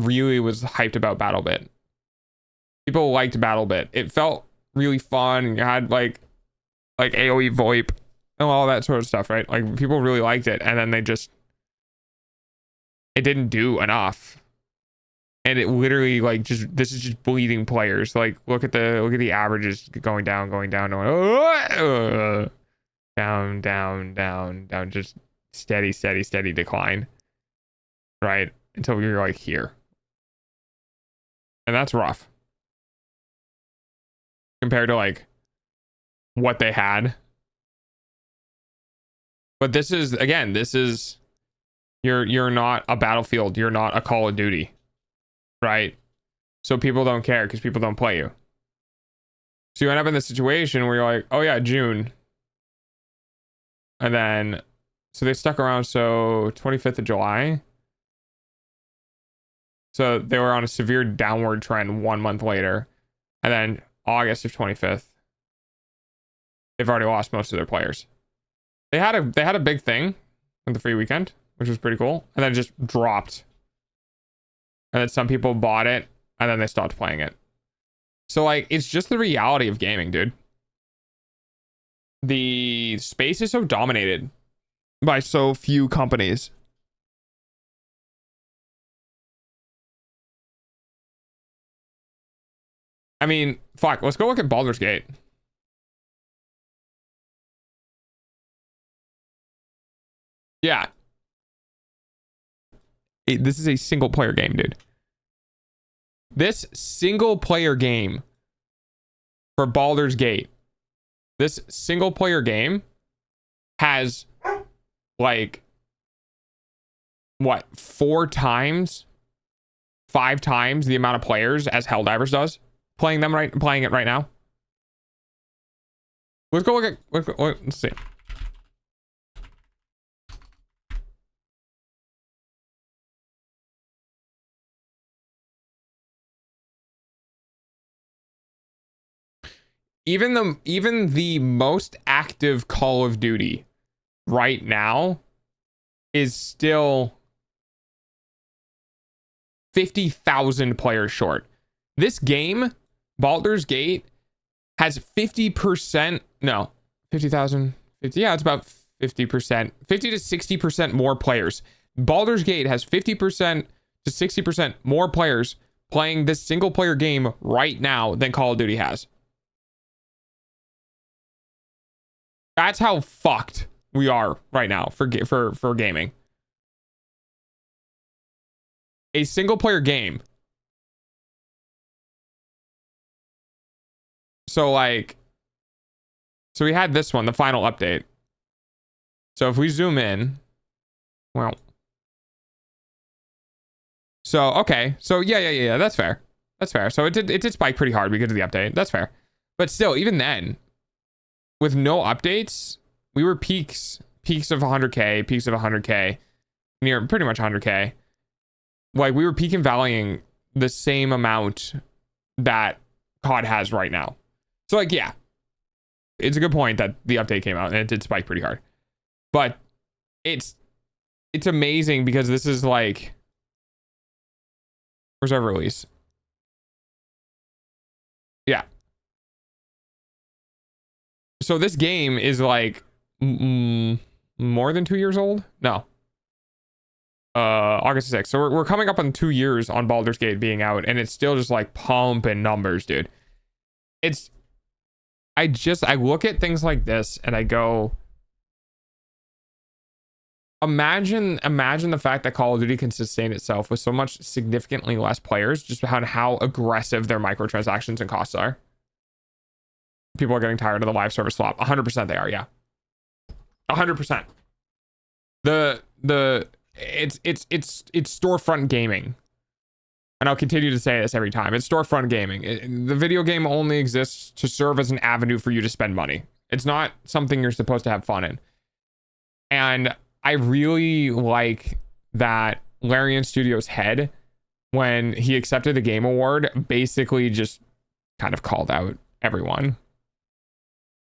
really was hyped about BattleBit. People liked BattleBit. It felt really fun. You had like AoE VoIP and all that sort of stuff, right? Like people really liked it, and then it didn't do enough. And it literally like this is just bleeding players. Like look at the averages going down, down, just steady decline. Right? Until you're like here. And that's rough. Compared to like what they had. But this is you're not a Battlefield, you're not a Call of Duty. Right? So people don't care because people don't play you. So you end up in this situation where you're like, oh yeah, June. And then so they stuck around, so 25th of July. So they were on a severe downward trend 1 month later. And then August of 25th, they've already lost most of their players. They had a big thing with the free weekend, which was pretty cool, and then it just dropped. And then some people bought it, and then they stopped playing it. So like, it's just the reality of gaming, dude. The space is so dominated by so few companies. I mean, fuck, let's go look at Baldur's Gate. Yeah. This is a single player game, dude. This single player game for Baldur's Gate. This single player game has like what, 4 times, 5 times the amount of players as Helldivers does. Playing it right now. Let's go look at, let's see. Even the most active Call of Duty right now is still 50,000 players short. This game, Baldur's Gate, has 50%, no, 50,000, 50, yeah, it's about 50%, 50 to 60% more players. Baldur's Gate has 50% to 60% more players playing this single player game right now than Call of Duty has. That's how fucked we are right now for gaming. A single player game So like, so we had this one, the final update. So if we zoom in, well, so okay, so yeah, that's fair. That's fair. So it did spike pretty hard because of the update. That's fair. But still, even then, with no updates, we were peaks of 100k, peaks of 100k, near pretty much 100k. Like we were peak and valleying the same amount that COD has right now. So like, yeah, it's a good point that the update came out and it did spike pretty hard. But it's amazing because this is like, where's our release? Yeah. So this game is like more than 2 years old? No. August 6th. So we're coming up on 2 years on Baldur's Gate being out, and it's still just like pumping numbers, dude. It's I look at things like this and I go, imagine the fact that Call of Duty can sustain itself with so much significantly less players, just on how aggressive their microtransactions and costs are. People are getting tired of the live service flop. 100% they are, yeah. 100%. It's storefront gaming. And I'll continue to say this every time. It's storefront gaming. The video game only exists to serve as an avenue for you to spend money. It's not something you're supposed to have fun in. And I really like that Larian Studios' head, when he accepted the Game Award, basically just kind of called out everyone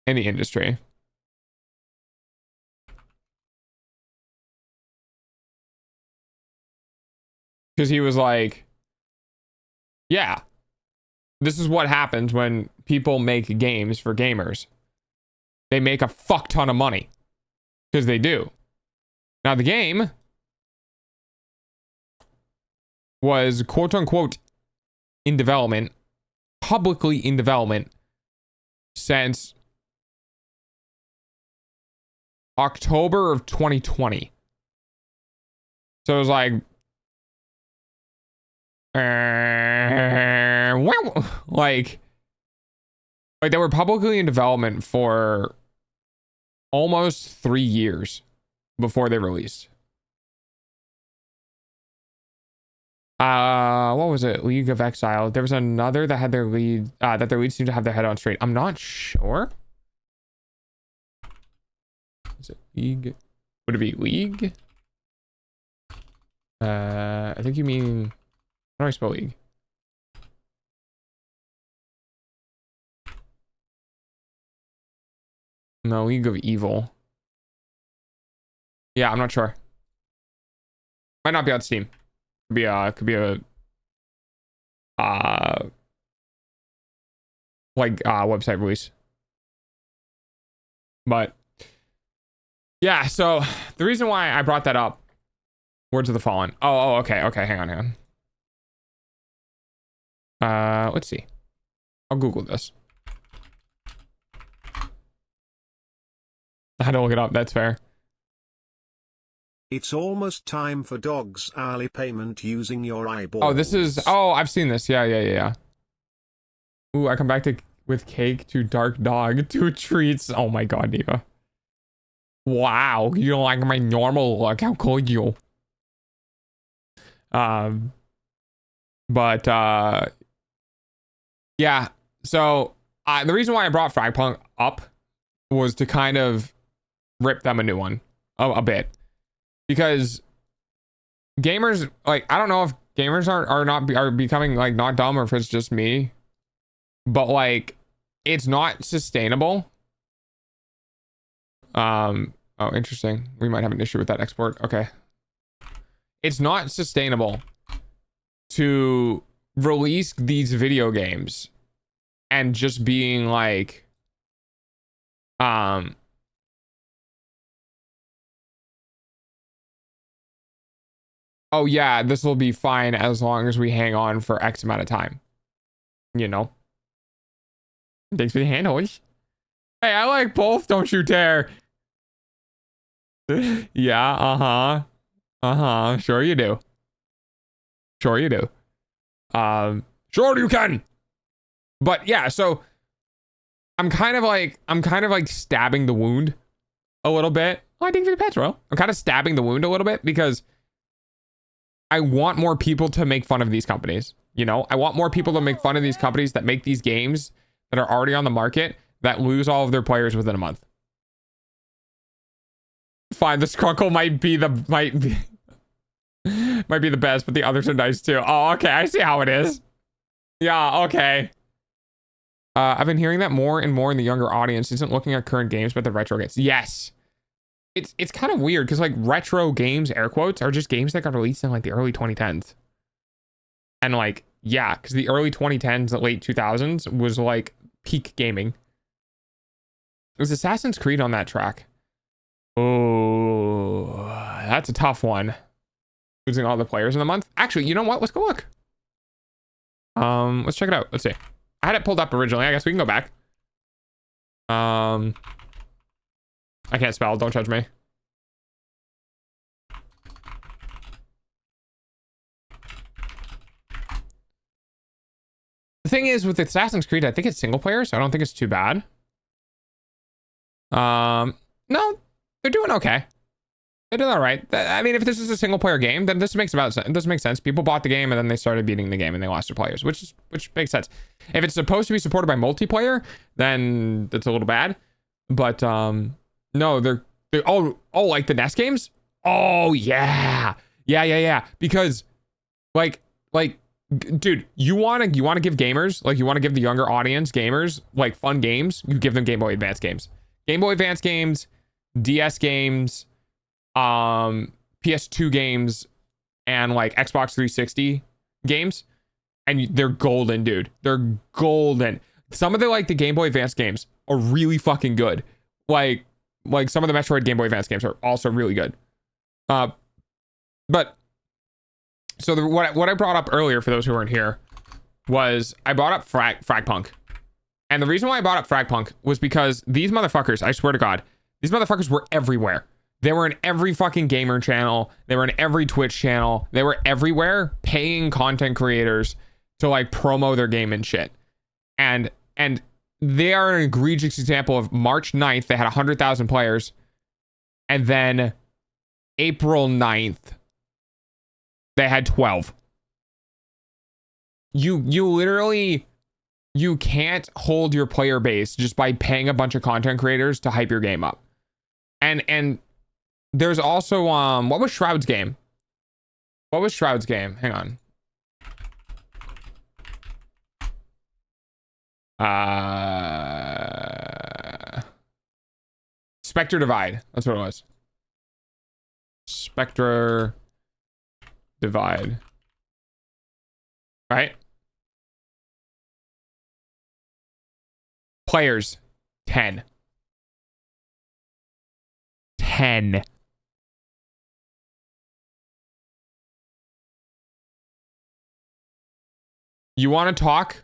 in the industry. Because he was like, yeah, this is what happens when people make games for gamers. They make a fuck ton of money. Because they do. Now, the game was quote unquote in development, publicly in development, since October of 2020. So it was like, like they were publicly in development for almost 3 years before they released. What was it? League of Exile. There was another that had their lead, that their lead seemed to have their head on straight. I'm not sure. Is it League? Would it be League? I think you mean, how do I spell League? No, League of Evil. Yeah, I'm not sure. Might not be on Steam. Could be a website release. But yeah, so the reason why I brought that up, Words of the Fallen. Oh, okay, hang on. Let's see. I'll Google this. I had to look it up, that's fair. It's almost time for DOGS hourly payment using your eyeballs. Oh, this is, oh, I've seen this. Yeah. Ooh, I come back with cake to Dark Dog, 2 treats. Oh my god, Diva. Wow, you don't like my normal look. How could you? Yeah, so the reason why I brought Fragpunk up was to kind of rip them a new one a bit, because gamers, like, I don't know if gamers are becoming like not dumb, or if it's just me, but like, it's not sustainable. Oh, interesting. We might have an issue with that export. Okay. It's not sustainable to release these video games and just being like, oh yeah, this will be fine as long as we hang on for X amount of time. You know? Thanks for the handles. Hey, I like both, don't you dare. Yeah, sure you do. Sure you can. But yeah, so I'm kind of like stabbing the wound a little bit. Oh, I think for the petrol. I'm kind of stabbing the wound a little bit because I want more people to make fun of these companies. You know, I want more people to make fun of these companies that make these games that are already on the market that lose all of their players within a month. Fine, the Skrunkle might be the best, but the others are nice too. Oh, okay, I see how it is. Yeah, okay. I've been hearing that more and more in the younger audience isn't looking at current games, but the retro games. Yes. It's kind of weird because like retro games, air quotes, are just games that got released in like the early 2010s. And like, yeah, because the early 2010s, the late 2000s was like peak gaming. Was Assassin's Creed on that track? Oh, that's a tough one. Losing all the players in the month. Actually, you know what? Let's go look. Let's check it out. Let's see. I had it pulled up originally. I guess we can go back. I can't spell. Don't judge me. The thing is with Assassin's Creed, I think it's single player, so I don't think it's too bad. No, they're doing okay. They're doing all right. I mean, if this is a single player game, then this makes about sense. It doesn't make sense. People bought the game and then they started beating the game and they lost their players, which makes sense. If it's supposed to be supported by multiplayer, then that's a little bad. But no, they're like the NES games. Oh yeah. Because like dude, you want to give gamers, like you want to give the younger audience gamers like fun games, you give them Game Boy Advance games. Game Boy Advance games, DS games, PS2 games, and like Xbox 360 games, and they're golden, dude. They're golden. Some of the Game Boy Advance games are really fucking good. Like some of the Metroid Game Boy Advance games are also really good. But so what I brought up earlier for those who weren't here was I brought up Fragpunk. And the reason why I brought up Fragpunk was because these motherfuckers, I swear to God, these motherfuckers were everywhere. They were in every fucking gamer channel. They were in every Twitch channel. They were everywhere paying content creators to like promo their game and shit. And they are an egregious example of March 9th, they had 100,000 players. And then April 9th, they had 12. You literally, you can't hold your player base just by paying a bunch of content creators to hype your game up. And there's also what was Shroud's game? Hang on. Spectre Divide. That's what it was. Spectre Divide. Right? Players 10. You want to talk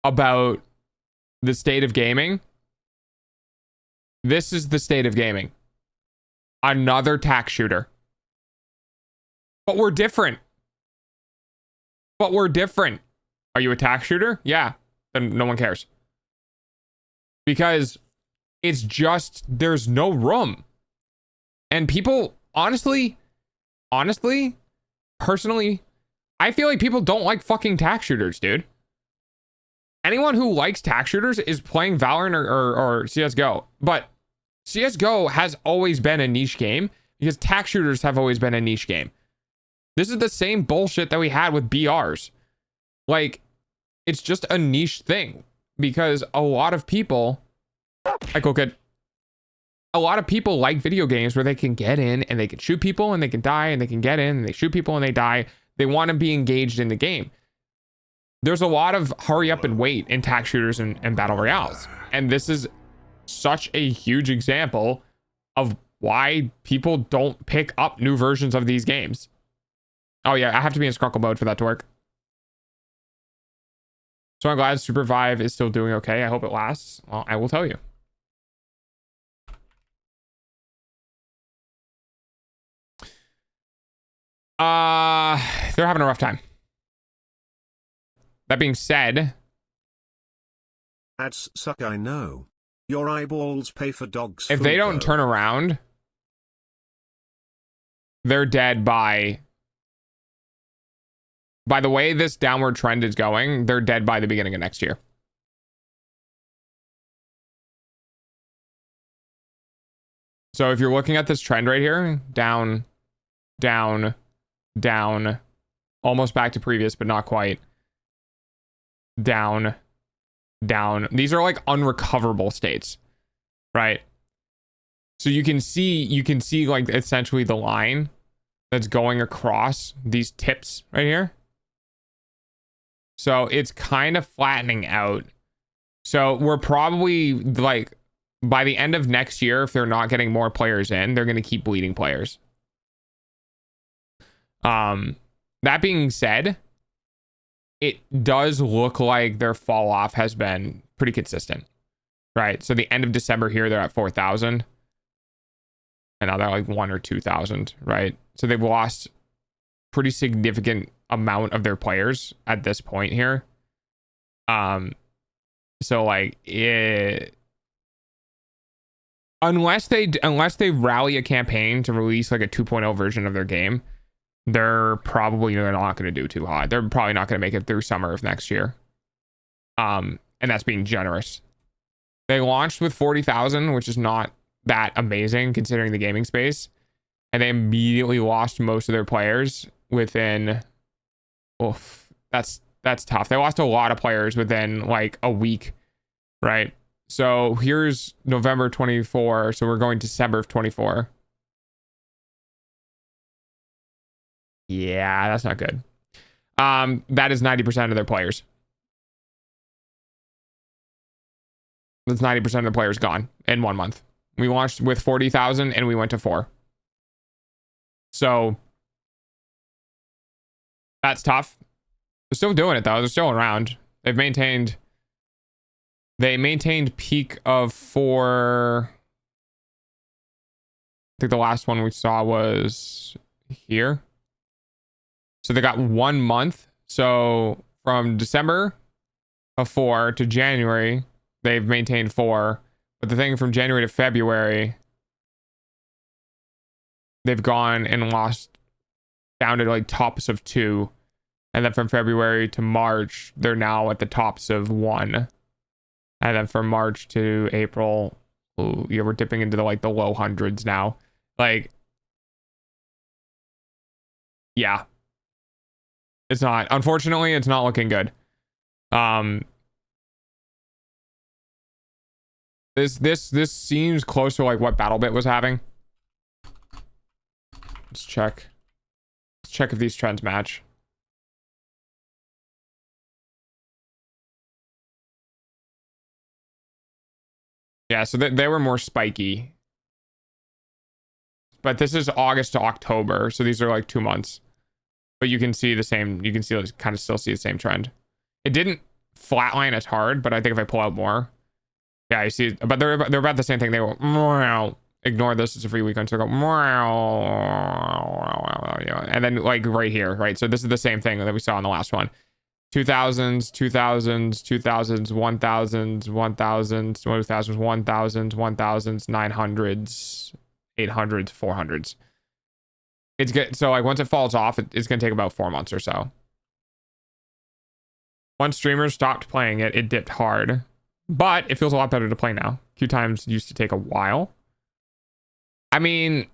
about the state of gaming? This is the state of gaming. Another tax shooter. But we're different. Are you a tax shooter? Yeah. Then no one cares. Because it's just, there's no room. And people, honestly, personally, I feel like people don't like fucking tax shooters, dude. Anyone who likes tax shooters is playing Valorant or CSGO. But CSGO has always been a niche game because tax shooters have always been a niche game. This is the same bullshit that we had with BRs. Like, it's just a niche thing because a lot of people, a lot of people like video games where they can get in and they can shoot people and they can die, and they can get in and they shoot people and they die. They want to be engaged in the game. There's a lot of hurry up and wait in tax shooters and battle royales. And this is such a huge example of why people don't pick up new versions of these games. Oh yeah, I have to be in Skrunkle mode for that to work. So I'm glad Supervive is still doing okay. I hope it lasts. Well, I will tell you. They're having a rough time. That being said, Ads suck, I know. Your eyeballs pay for dogs. If they don't turn around, they're dead by the way this downward trend is going, they're dead by the beginning of next year. So if you're looking at this trend right here, down, down, down, almost back to previous, but not quite. Down, down. These are like unrecoverable states, right? So you can see like essentially the line that's going across these tips right here. So it's kind of flattening out. So we're probably like by the end of next year, if they're not getting more players in, they're going to keep bleeding players. That being said, it does look like their fall off has been pretty consistent, right? So the end of December here, they're at 4,000. And now they're like 1,000 or 2,000, right? So they've lost pretty significant amount of their players at this point here. So like unless they rally a campaign to release like a 2.0 version of their game, they're probably not going to do too hot. They're probably not going to make it through summer of next year. And that's being generous. They launched with 40,000, which is not that amazing considering the gaming space, and they immediately lost most of their players within that's tough. They lost a lot of players within like a week, right? So here's November 24, so we're going to December of 24. Yeah, that's not good. That is 90% of their players. That's 90% of the players gone in 1 month. We launched with 40,000 and we went to 4. So that's tough. They're still doing it though. They're still around. They maintained peak of 4. I think the last one we saw was here. So they got 1 month. So from December of 4 to January, they've maintained 4. But the thing from January to February, they've gone and lost down to like tops of 2. And then from February to March, they're now at the tops of 1. And then from March to April, yeah, we're dipping into the like the low hundreds now. Like, yeah. It's not, unfortunately, it's not looking good. This seems close to like what BattleBit was having. Let's check. Let's check if these trends match. Yeah, so they were more spiky. But this is August to October, so these are like 2 months. But you can see the same, you can see, kind of still see the same trend. It didn't flatline as hard, but I think if I pull out more, yeah, you see, but they're about the same thing. They will ignore this, it's a free weekend, so go, and then like right here, right? So this is the same thing that we saw in the last one. 2000s, 2000s, 2000s, 1000s, 1000s, 2000s, 1000s, 1000s, 900s, 800s, 400s. It's good. So like once it falls off, it's going to take about 4 months or so. Once streamers stopped playing it, it dipped hard. But it feels a lot better to play now. Queue times used to take a while. I mean,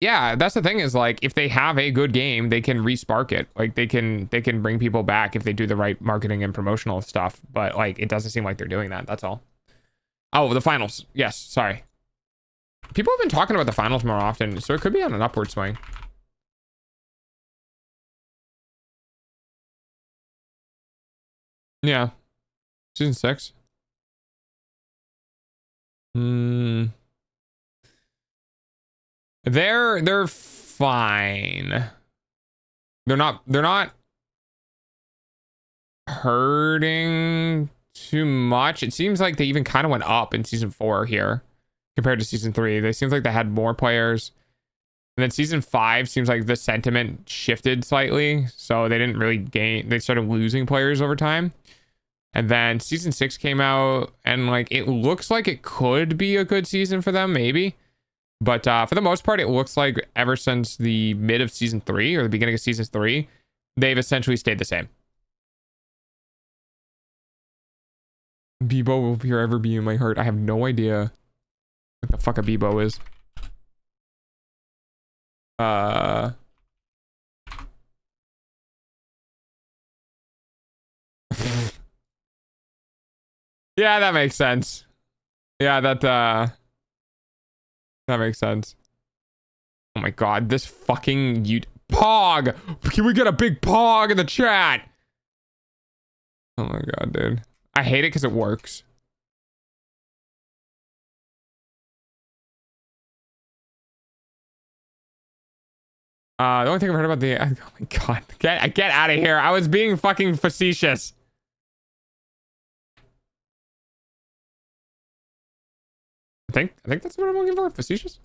yeah, that's the thing is like if they have a good game, they can respark it. Like they can bring people back if they do the right marketing and promotional stuff. But like it doesn't seem like they're doing that. That's all. Oh, the finals. Yes, sorry. People have been talking about the finals more often, so it could be on an upward swing. Yeah. Season 6. They're fine. They're not hurting too much. It seems like they even kind of went up in season 4 here compared to season 3. They seems like they had more players. And then season 5 seems like the sentiment shifted slightly, so they didn't really gain. They started losing players over time. And then season 6 came out, and like it looks like it could be a good season for them, maybe. But for the most part, it looks like ever since the mid of season 3 or the beginning of season 3, they've essentially stayed the same. Bebo will forever be in my heart. I have no idea what the fuck a Bebo is. Yeah, that makes sense. Yeah, that makes sense. Oh my god, this fucking Pog! Can we get a big Pog in the chat? Oh my god, dude. I hate it because it works. The only thing I've heard about the... Oh my god. Get out of here. I was being fucking facetious. I think that's what I'm looking for. Facetious?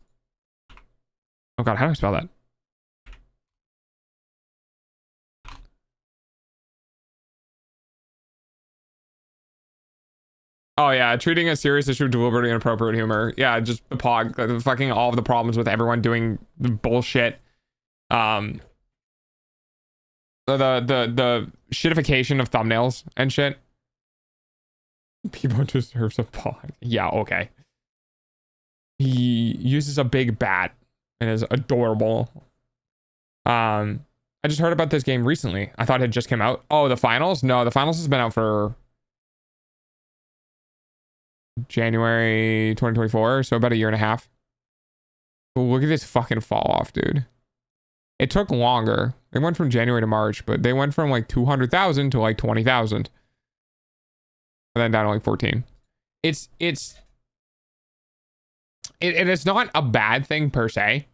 Oh god, how do I spell that? Oh yeah, treating a serious issue with deliberately inappropriate humor. Yeah, just the Pog, the fucking all of the problems with everyone doing the bullshit. The shitification of thumbnails and shit. People deserves a Pog. Yeah, okay. He uses a big bat and is adorable. I just heard about this game recently. I thought it just came out. Oh, the finals? No, the finals has been out for January 2024, so about a year and a half. But look at this fucking fall off, dude. It took longer. They went from January to March, but they went from like 200,000 to like 20,000. And then down to like 14. It's not a bad thing per se,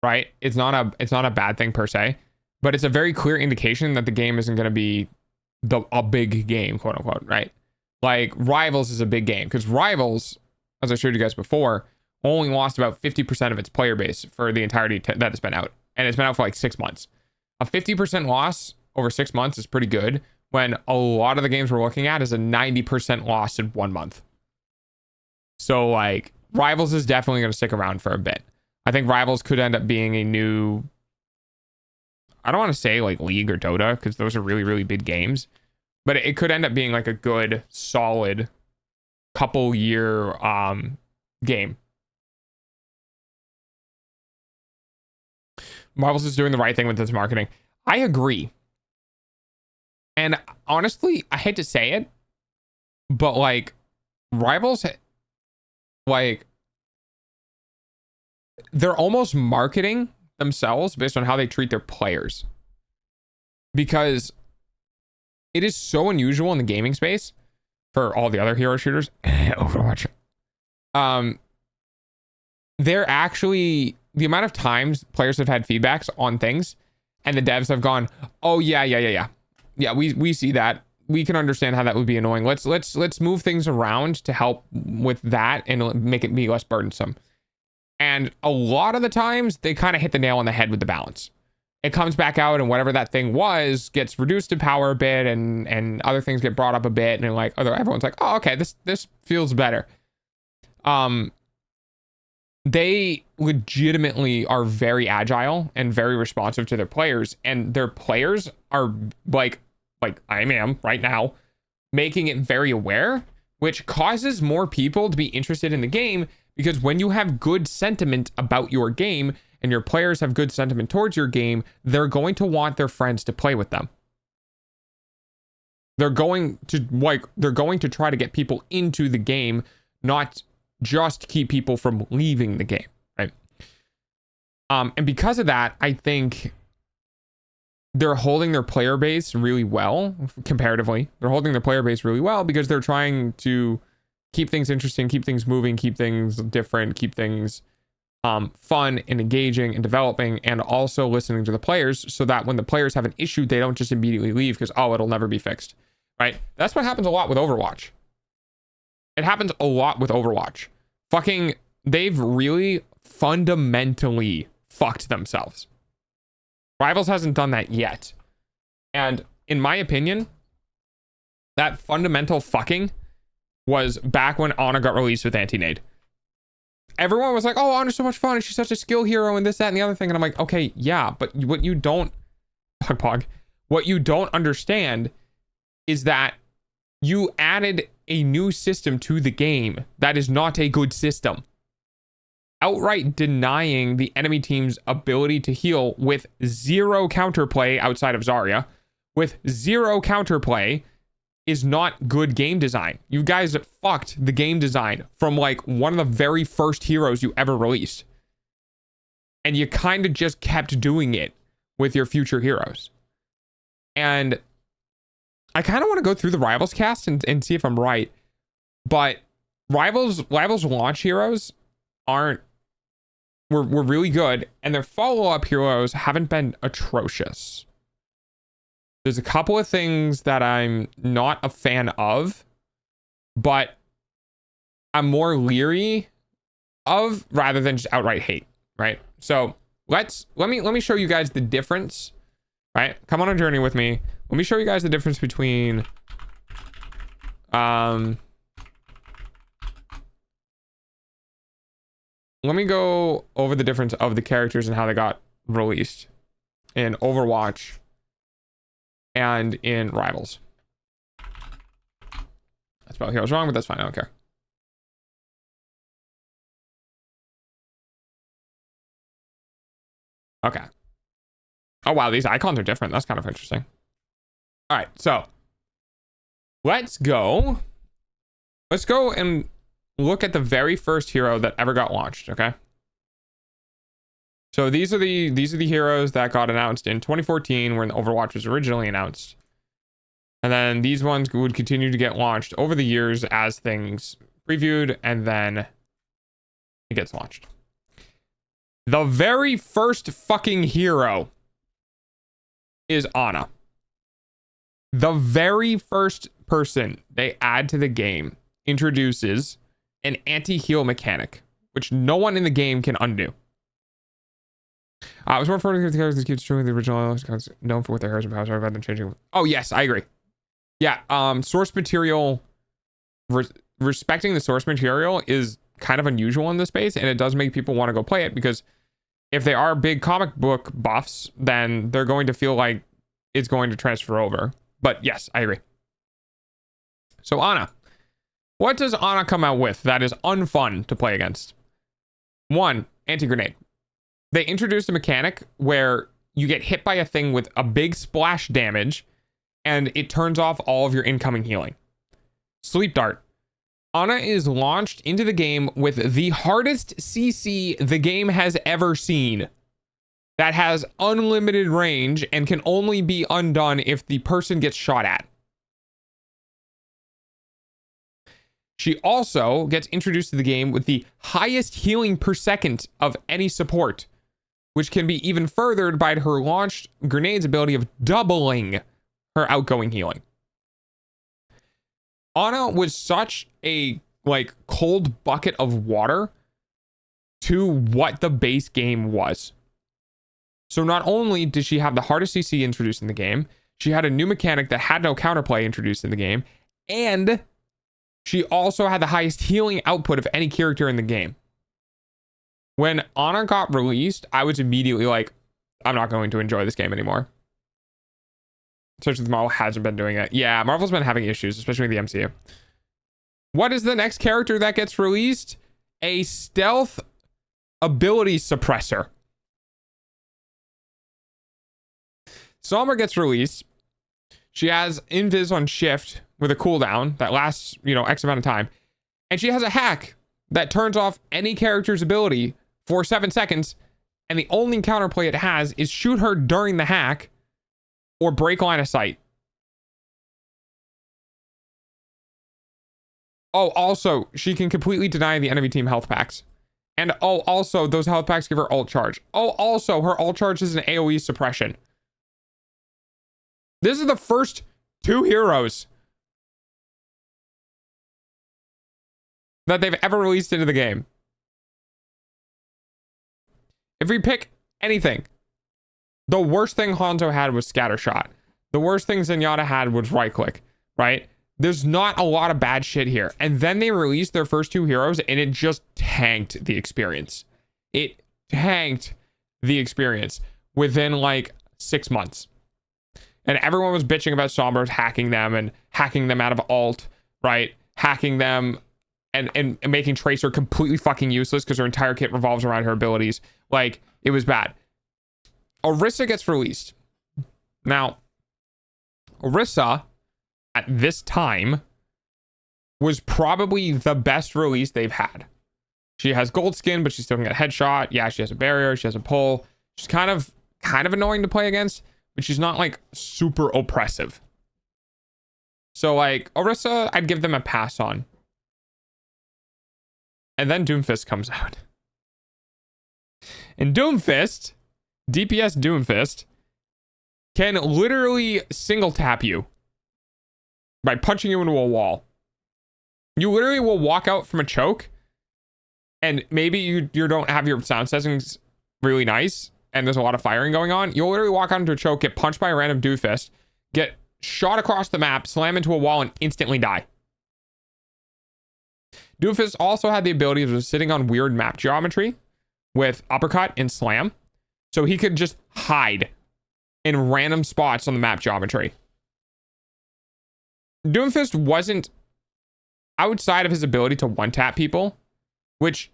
right? It's not a bad thing per se, but it's a very clear indication that the game isn't going to be a big game, quote unquote, right? Like Rivals is a big game because Rivals, as I showed you guys before, only lost about 50% of its player base for the entirety that it's been out, and it's been out for like 6 months. A 50% loss over 6 months is pretty good when a lot of the games we're looking at is a 90% loss in 1 month. So like Rivals is definitely going to stick around for a bit. I think Rivals could end up being a new, I don't want to say like League or Dota because those are really, really big games, but it could end up being like a good, solid couple year game. Marvel's is doing the right thing with its marketing. I agree. And honestly, I hate to say it, but like Rivals, like they're almost marketing themselves based on how they treat their players, because it is so unusual in the gaming space for all the other hero shooters. Overwatch. They're actually, the amount of times players have had feedbacks on things and the devs have gone, oh yeah, we see that, we can understand how that would be annoying, let's move things around to help with that and make it be less burdensome. And a lot of the times they kind of hit the nail on the head with the balance. It comes back out and whatever that thing was gets reduced in power a bit, and other things get brought up a bit, and like everyone's like, oh okay, this feels better. They legitimately are very agile and very responsive to their players, and their players are like I am right now, making it very aware, which causes more people to be interested in the game, because when you have good sentiment about your game and your players have good sentiment towards your game, they're going to want their friends to play with them. They're going to try to get people into the game, not just keep people from leaving the game, right? And because of that, I think they're holding their player base really well, comparatively. They're holding their player base really well because they're trying to keep things interesting, keep things moving, keep things different, keep things fun and engaging and developing, and also listening to the players so that when the players have an issue, they don't just immediately leave because, oh, it'll never be fixed, right? That's what happens a lot with Overwatch. It happens a lot with Overwatch. Fucking, they've really fundamentally fucked themselves. Rivals hasn't done that yet. And in my opinion, that fundamental fucking was back when Ana got released with anti-nade. Everyone was like, oh, Ana's so much fun, and she's such a skill hero, and this, that, and the other thing. And I'm like, okay, yeah, but what you don't what you don't understand is that you added a new system to the game that is not a good system. Outright denying the enemy team's ability to heal with zero counterplay outside of Zarya, with zero counterplay, is not good game design. You guys fucked the game design from like one of the very first heroes you ever released. And you kind of just kept doing it with your future heroes. And I kind of want to go through the Rivals cast and see if I'm right. But Rivals launch heroes were really good, and their follow-up heroes haven't been atrocious. There's a couple of things that I'm not a fan of, but I'm more leery of rather than just outright hate, right? So let me show you guys the difference, right? Come on a journey with me. Let me show you guys the difference between let me go over the difference of the characters and how they got released in Overwatch and in Rivals. That's about heroes wrong, but that's fine. I don't care. Okay. Oh, wow. These icons are different. That's kind of interesting. All right. So let's go and look at the very first hero that ever got launched. Okay. So these are the heroes that got announced in 2014 when Overwatch was originally announced. And then these ones would continue to get launched over the years as things previewed, and then it gets launched. The very first fucking hero is Ana. The very first person they add to the game introduces an anti-heal mechanic, which no one in the game can undo. I was more for the characters keep destroying the original known for what their heroes and powers are rather than changing. Oh yes, I agree. Yeah, source material, respecting the source material is kind of unusual in this space, and it does make people want to go play it, because if they are big comic book buffs, then they're going to feel like it's going to transfer over. But yes, I agree. So Ana, what does Ana come out with that is unfun to play against? One, anti-grenade. They introduced a mechanic where you get hit by a thing with a big splash damage and it turns off all of your incoming healing. Sleep Dart. Ana is launched into the game with the hardest CC the game has ever seen. That has unlimited range and can only be undone if the person gets shot at. She also gets introduced to the game with the highest healing per second of any support, which can be even furthered by her launched grenade's ability of doubling her outgoing healing. Ana was such a cold bucket of water to what the base game was. So not only did she have the hardest CC introduced in the game, she had a new mechanic that had no counterplay introduced in the game, and she also had the highest healing output of any character in the game. When Ana got released, I was immediately like, I'm not going to enjoy this game anymore. Especially Marvel hasn't been doing it. Yeah, Marvel's been having issues, especially with the MCU. What is the next character that gets released? A stealth ability suppressor. Sombra gets released. She has invis on shift with a cooldown that lasts, X amount of time. And she has a hack that turns off any character's ability for 7 seconds. And the only counterplay it has is shoot her during the hack or break line of sight. Oh, also, she can completely deny the enemy team health packs. And oh, also, those health packs give her ult charge. Oh, also, her ult charge is an AoE suppression. This is the first 2 heroes that they've ever released into the game. If we pick anything, the worst thing Hanzo had was Scattershot. The worst thing Zenyatta had was right click, right? There's not a lot of bad shit here. And then they released their first two heroes and it just tanked the experience. It tanked the experience within like 6 months. And everyone was bitching about Sombras hacking them and hacking them out of alt, right? Hacking them and making Tracer completely fucking useless because her entire kit revolves around her abilities. Like, it was bad. Orisa gets released. Now, Orisa, at this time, was probably the best release they've had. She has gold skin, but she still can get headshot. Yeah, she has a barrier. She has a pull. She's kind of annoying to play against, but she's not like super oppressive. So like Orisa, I'd give them a pass on. And then Doomfist comes out. And Doomfist, DPS Doomfist, can literally single tap you by punching you into a wall. You literally will walk out from a choke, and maybe you don't have your sound settings really nice, and there's a lot of firing going on. You'll literally walk out into a choke, get punched by a random Doomfist, get shot across the map, slam into a wall, and instantly die. Doomfist also had the ability of sitting on weird map geometry with uppercut and slam, so he could just hide in random spots on the map geometry. Doomfist wasn't, outside of his ability to one-tap people, which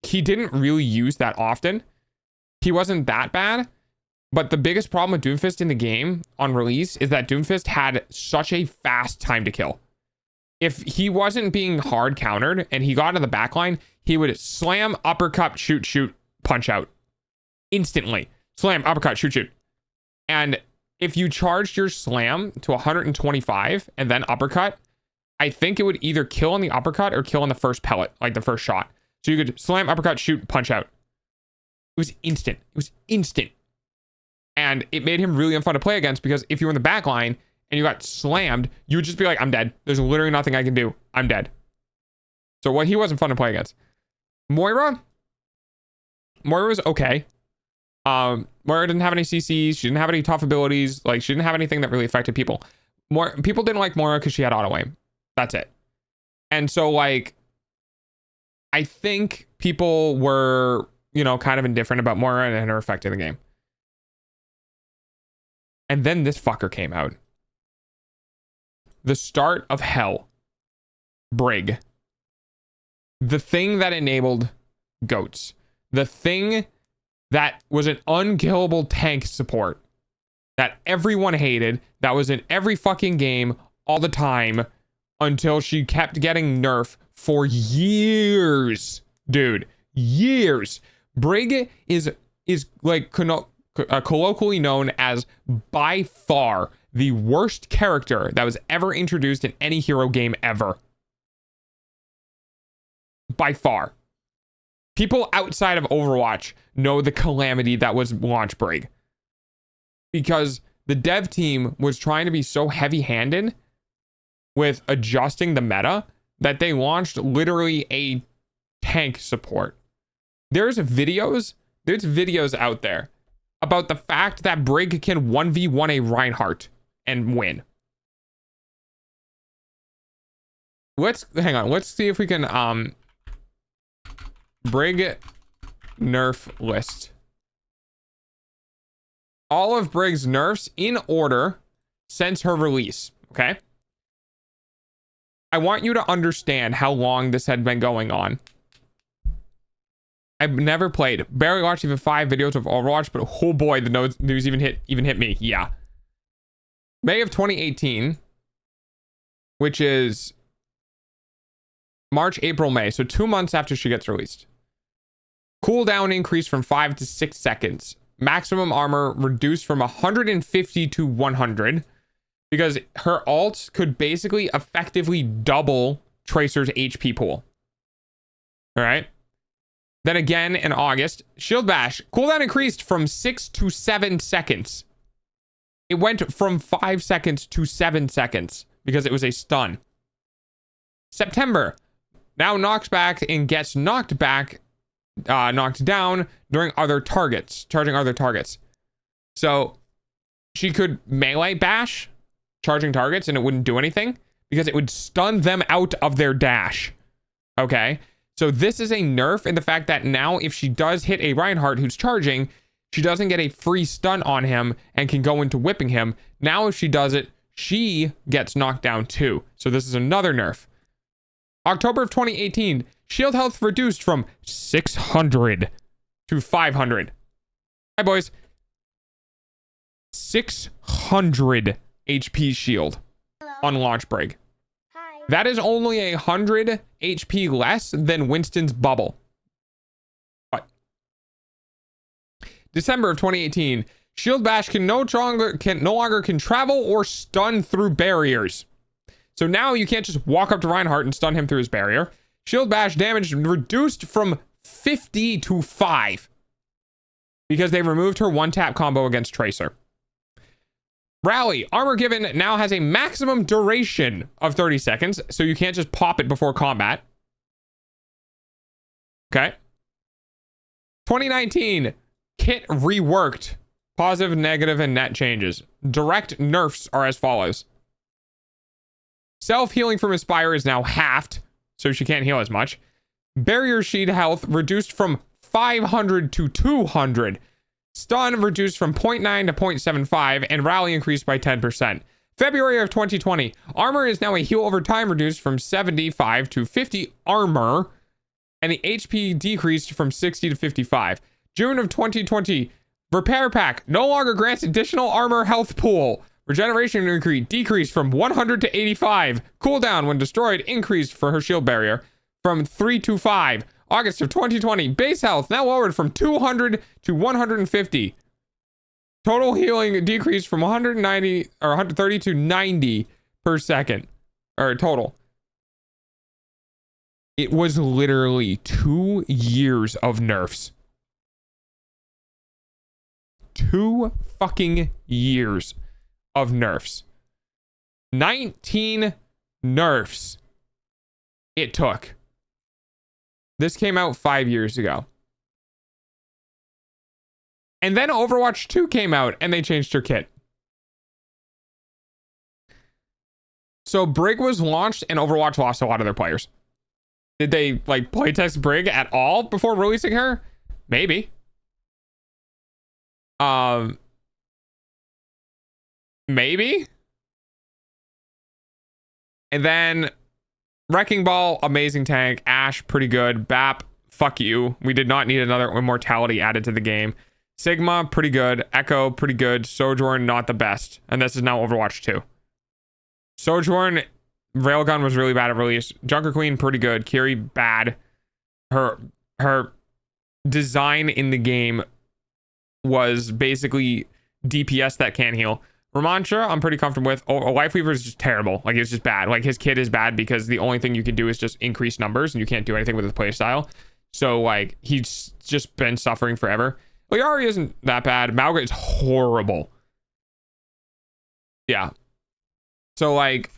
he didn't really use that often, he wasn't that bad. But the biggest problem with Doomfist in the game on release is that Doomfist had such a fast time to kill. If he wasn't being hard countered and he got into the backline, he would slam, uppercut, shoot, punch out. Instantly. Slam, uppercut, shoot. And if you charged your slam to 125 and then uppercut, I think it would either kill on the uppercut or kill on the first pellet, like the first shot. So you could slam, uppercut, shoot, punch out. It was instant. And it made him really unfun to play against because if you were in the back line and you got slammed, you would just be like, I'm dead. There's literally nothing I can do. I'm dead. So he wasn't fun to play against. Moira was okay. Moira didn't have any CCs. She didn't have any tough abilities. Like, she didn't have anything that really affected people. People didn't like Moira because she had auto aim. That's it. And so, like, I think people were, kind of indifferent about Moira and her effect in the game. And then this fucker came out. The start of hell. Brig. The thing that enabled goats. The thing that was an unkillable tank support. That everyone hated. That was in every fucking game all the time. Until she kept getting nerfed for years. Dude. Years. Brig is like colloquially known as by far the worst character that was ever introduced in any hero game ever. By far. People outside of Overwatch know the calamity that was launch Brig. Because the dev team was trying to be so heavy-handed with adjusting the meta that they launched literally a tank support. There's videos out there about the fact that Brig can 1v1 a Reinhardt and win. Hang on, let's see if we can Brig nerf list. All of Brig's nerfs in order since her release, okay? I want you to understand how long this had been going on. I've never played, barely watched even 5 videos of Overwatch, but oh boy, the news even hit me. Yeah. May of 2018, which is March, April, May. So 2 months after she gets released. Cooldown increased from 5 to 6 seconds. Maximum armor reduced from 150 to 100 because her ult could basically effectively double Tracer's HP pool. All right. Then again in August, Shield Bash. Cooldown increased from 6 to 7 seconds. It went from 5 seconds to 7 seconds because it was a stun. September. Now knocks back and gets knocked down during other targets, charging other targets. So she could melee bash charging targets and it wouldn't do anything. because it would stun them out of their dash. Okay, so this is a nerf in the fact that now if she does hit a Reinhardt who's charging, she doesn't get a free stun on him and can go into whipping him. Now if she does it, she gets knocked down too. So this is another nerf. October of 2018, shield health reduced from 600 to 500. Hi, boys. 600 HP shield on launch break. Hi. That is only 100 HP less than Winston's bubble. What? December of 2018, shield bash can no longer travel or stun through barriers. So now you can't just walk up to Reinhardt and stun him through his barrier. Shield bash damage reduced from 50 to 5 because they removed her one-tap combo against Tracer. Rally, armor given now has a maximum duration of 30 seconds, so you can't just pop it before combat. Okay. 2019, kit reworked. Positive, negative, and net changes. Direct nerfs are as follows. Self-healing from Aspire is now halved, so she can't heal as much. Barrier sheet health reduced from 500 to 200. Stun reduced from 0.9 to 0.75, and rally increased by 10%. February of 2020, armor is now a heal over time reduced from 75 to 50 armor, and the HP decreased from 60 to 55. June of 2020, repair pack no longer grants additional armor health pool. Regeneration decreased from 100 to 85. Cooldown when destroyed increased for her shield barrier from 3 to 5. August of 2020, base health now lowered from 200 to 150. Total healing decreased from 190 or 130 to 90 per second, or total. It was literally 2 years of nerfs. 2 fucking years of nerfs. 19 nerfs it took. This came out 5 years ago. And then Overwatch 2 came out and they changed her kit. So Brig was launched and Overwatch lost a lot of their players. Did they like playtest Brig at all before releasing her? Maybe. Maybe. And then Wrecking Ball, amazing tank. Ashe, pretty good. BAP, fuck you. We did not need another immortality added to the game. Sigma, pretty good. Echo, pretty good. Sojourn, not the best. And this is now Overwatch 2. Sojourn, Railgun was really bad at release. Junker Queen, pretty good. Kiri, bad. Her design in the game was basically DPS that can't heal. Ramantra, I'm pretty comfortable with. Lifeweaver is just terrible. Like, it's just bad. Like, his kit is bad because the only thing you can do is just increase numbers and you can't do anything with his playstyle. So, like, he's just been suffering forever. Liari isn't that bad. Mauga is horrible. Yeah. So, like,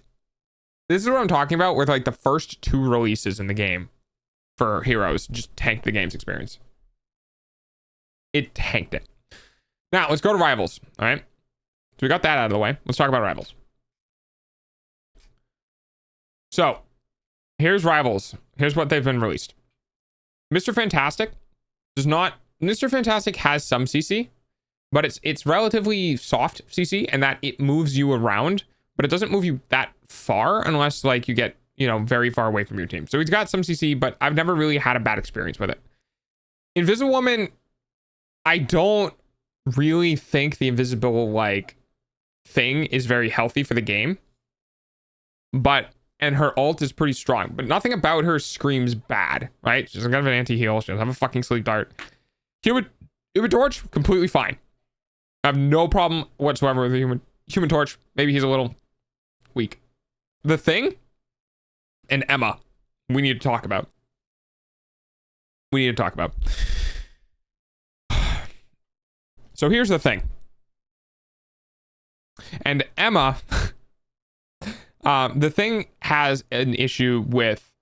this is what I'm talking about with, like, the first 2 releases in the game for heroes just tanked the game's experience. It tanked it. Now, let's go to Rivals, all right? So we got that out of the way. Let's talk about Rivals. So, here's Rivals. Here's what they've been released. Mr. Fantastic does not... Mr. Fantastic has some CC, but it's relatively soft CC, and that it moves you around, but it doesn't move you that far unless, like, you get, you know, very far away from your team. So he's got some CC, but I've never really had a bad experience with it. Invisible Woman, I don't really think the invisible, like, thing is very healthy for the game, and her ult is pretty strong, but nothing about her screams bad, right? She doesn't have an anti-heal. She doesn't have a fucking sleep dart. Human Torch, completely fine. I have no problem whatsoever with the human Torch. Maybe he's a little weak. The Thing and Emma, we need to talk about. So here's the Thing. And Emma, the Thing has an issue with...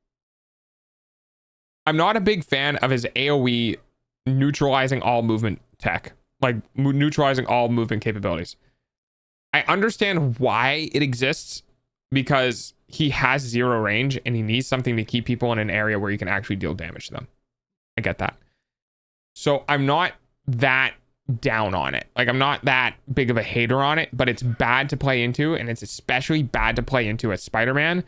I'm not a big fan of his AoE neutralizing all movement tech. Like, neutralizing all movement capabilities. I understand why it exists, because he has 0 range and he needs something to keep people in an area where you can actually deal damage to them. I get that. So I'm not that down on it. Like, I'm not that big of a hater on it, but it's bad to play into, and it's especially bad to play into as Spider-Man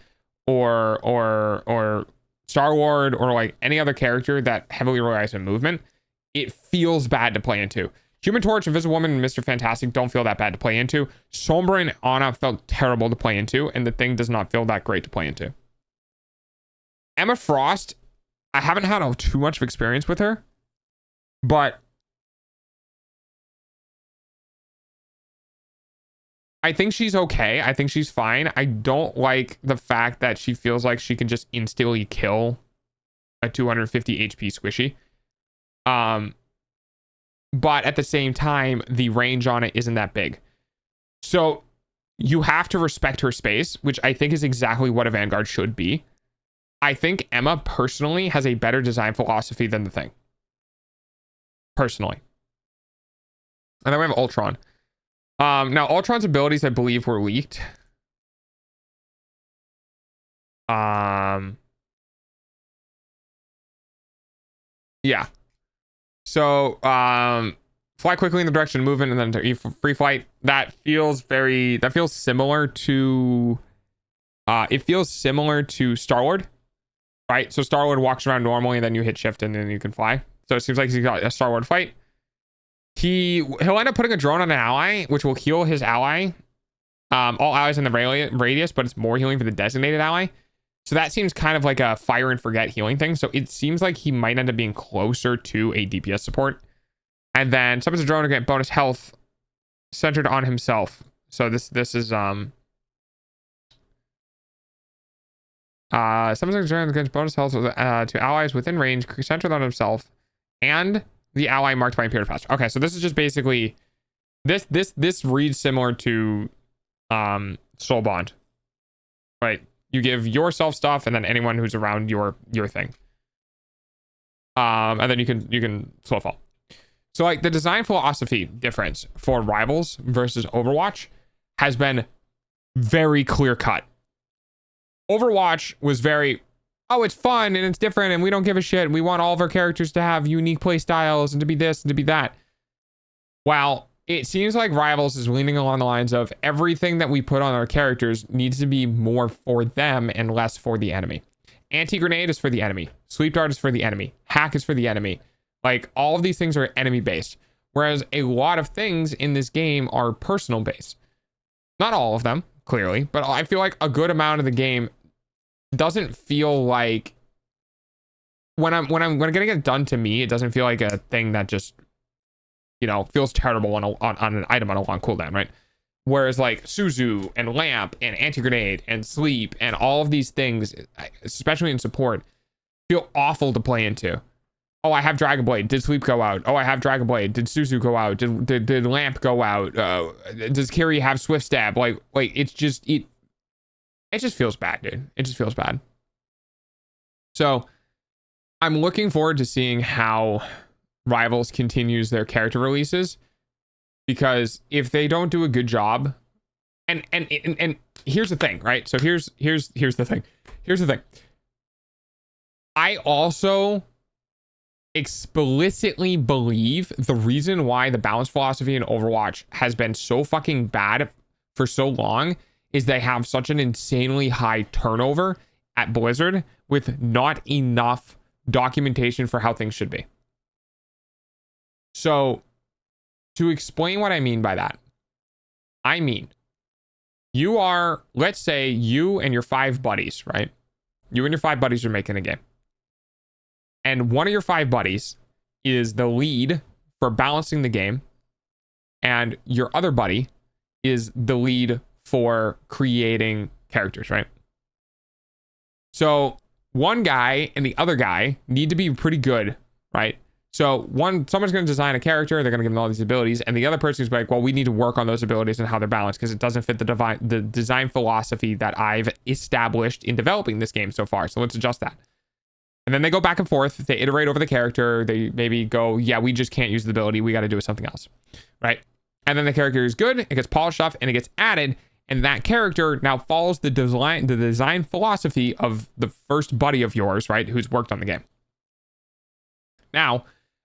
or Star-Lord or like any other character that heavily relies on movement. It feels bad to play into. Human Torch, Invisible Woman, and Mr. Fantastic don't feel that bad to play into. Sombra and Anna felt terrible to play into, and the Thing does not feel that great to play into. Emma Frost, I haven't had too much of experience with her, but I think she's okay. I think she's fine. I don't like the fact that she feels like she can just instantly kill a 250 HP squishy. But at the same time, the range on it isn't that big. So you have to respect her space, which I think is exactly what a Vanguard should be. I think Emma personally has a better design philosophy than the Thing. Personally. And then we have Ultron. Now Ultron's abilities, I believe, were leaked. Yeah. So, fly quickly in the direction of movement and then free flight. That feels similar to, it feels similar to Star-Lord, right? So Star-Lord walks around normally and then you hit shift and then you can fly. So it seems like he's got a Star-Lord fight. He'll end up putting a drone on an ally, which will heal his ally. All allies in the radius, but it's more healing for the designated ally. So that seems kind of like a fire and forget healing thing. So it seems like he might end up being closer to a DPS support. And then summons a drone to get bonus health centered on himself. So this is summons a drone to get bonus health to allies within range centered on himself and the ally marked by Imperial Faster. Okay, so this is just basically this reads similar to Soul Bond. Right? You give yourself stuff and then anyone who's around your thing. And then you can slow fall. So like the design philosophy difference for Rivals versus Overwatch has been very clear cut. Overwatch was very, oh, it's fun and it's different and we don't give a shit and we want all of our characters to have unique play styles and to be this and to be that. While it seems like Rivals is leaning along the lines of everything that we put on our characters needs to be more for them and less for the enemy. Anti-grenade is for the enemy. Sweep dart is for the enemy. Hack is for the enemy. Like, all of these things are enemy based. Whereas a lot of things in this game are personal based. Not all of them, clearly, but I feel like a good amount of the game doesn't feel like when getting it done to me, it doesn't feel like a thing that just, you know, feels terrible on an item on a long cooldown, right? Whereas like Suzu and Lamp and Anti-Grenade and Sleep and all of these things, especially in support, feel awful to play into. Oh, I have Dragon Blade. Did Sleep go out? Oh, I have Dragon Blade. Did Suzu go out? Did Lamp go out? Does Kiri have Swift Stab? Like it's just it just feels bad, dude. It just feels bad. So I'm looking forward to seeing how Rivals continues their character releases, because if they don't do a good job, and here's the thing, right? So here's the thing. Here's the thing. I also explicitly believe the reason why the balance philosophy in Overwatch has been so fucking bad for so long is they have such an insanely high turnover at Blizzard with not enough documentation for how things should be. So to explain what I mean by that, I mean, you are, let's say you and your 5 buddies, right? You and your 5 buddies are making a game. And one of your 5 buddies is the lead for balancing the game. And your other buddy is the lead for creating characters, right? So one guy and the other guy need to be pretty good, right? So someone's going to design a character, they're going to give them all these abilities, and the other person's like, well, we need to work on those abilities and how they're balanced because it doesn't fit the design philosophy that I've established in developing this game so far. So let's adjust that. And then they go back and forth, they iterate over the character, they maybe go, yeah, we just can't use the ability, we got to do something else, right? And then the character is good, it gets polished off, and it gets added, And that character now follows the design philosophy of the first buddy of yours, right? Who's worked on the game. Now,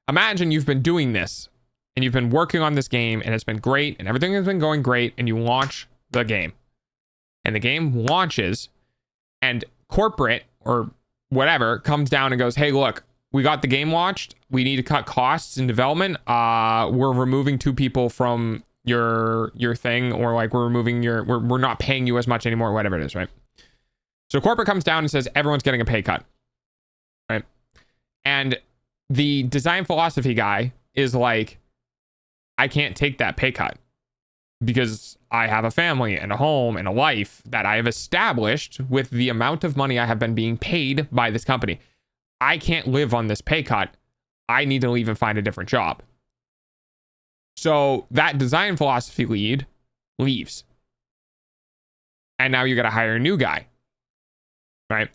imagine you've been doing this and you've been working on this game and it's been great and everything has been going great, and you launch the game. And the game launches and corporate or whatever comes down and goes, hey, look, we got the game launched. We need to cut costs in development. We're removing 2 people from your thing, or like we're removing we're not paying you as much anymore, whatever it is, right? So corporate comes down and says everyone's getting a pay cut, right? And the design philosophy guy is like, I can't take that pay cut because I have a family and a home and a life that I have established with the amount of money I have been being paid by this company. I can't live on this pay cut. I need to leave and find a different job. So that design philosophy lead leaves. And now you got to hire a new guy, right?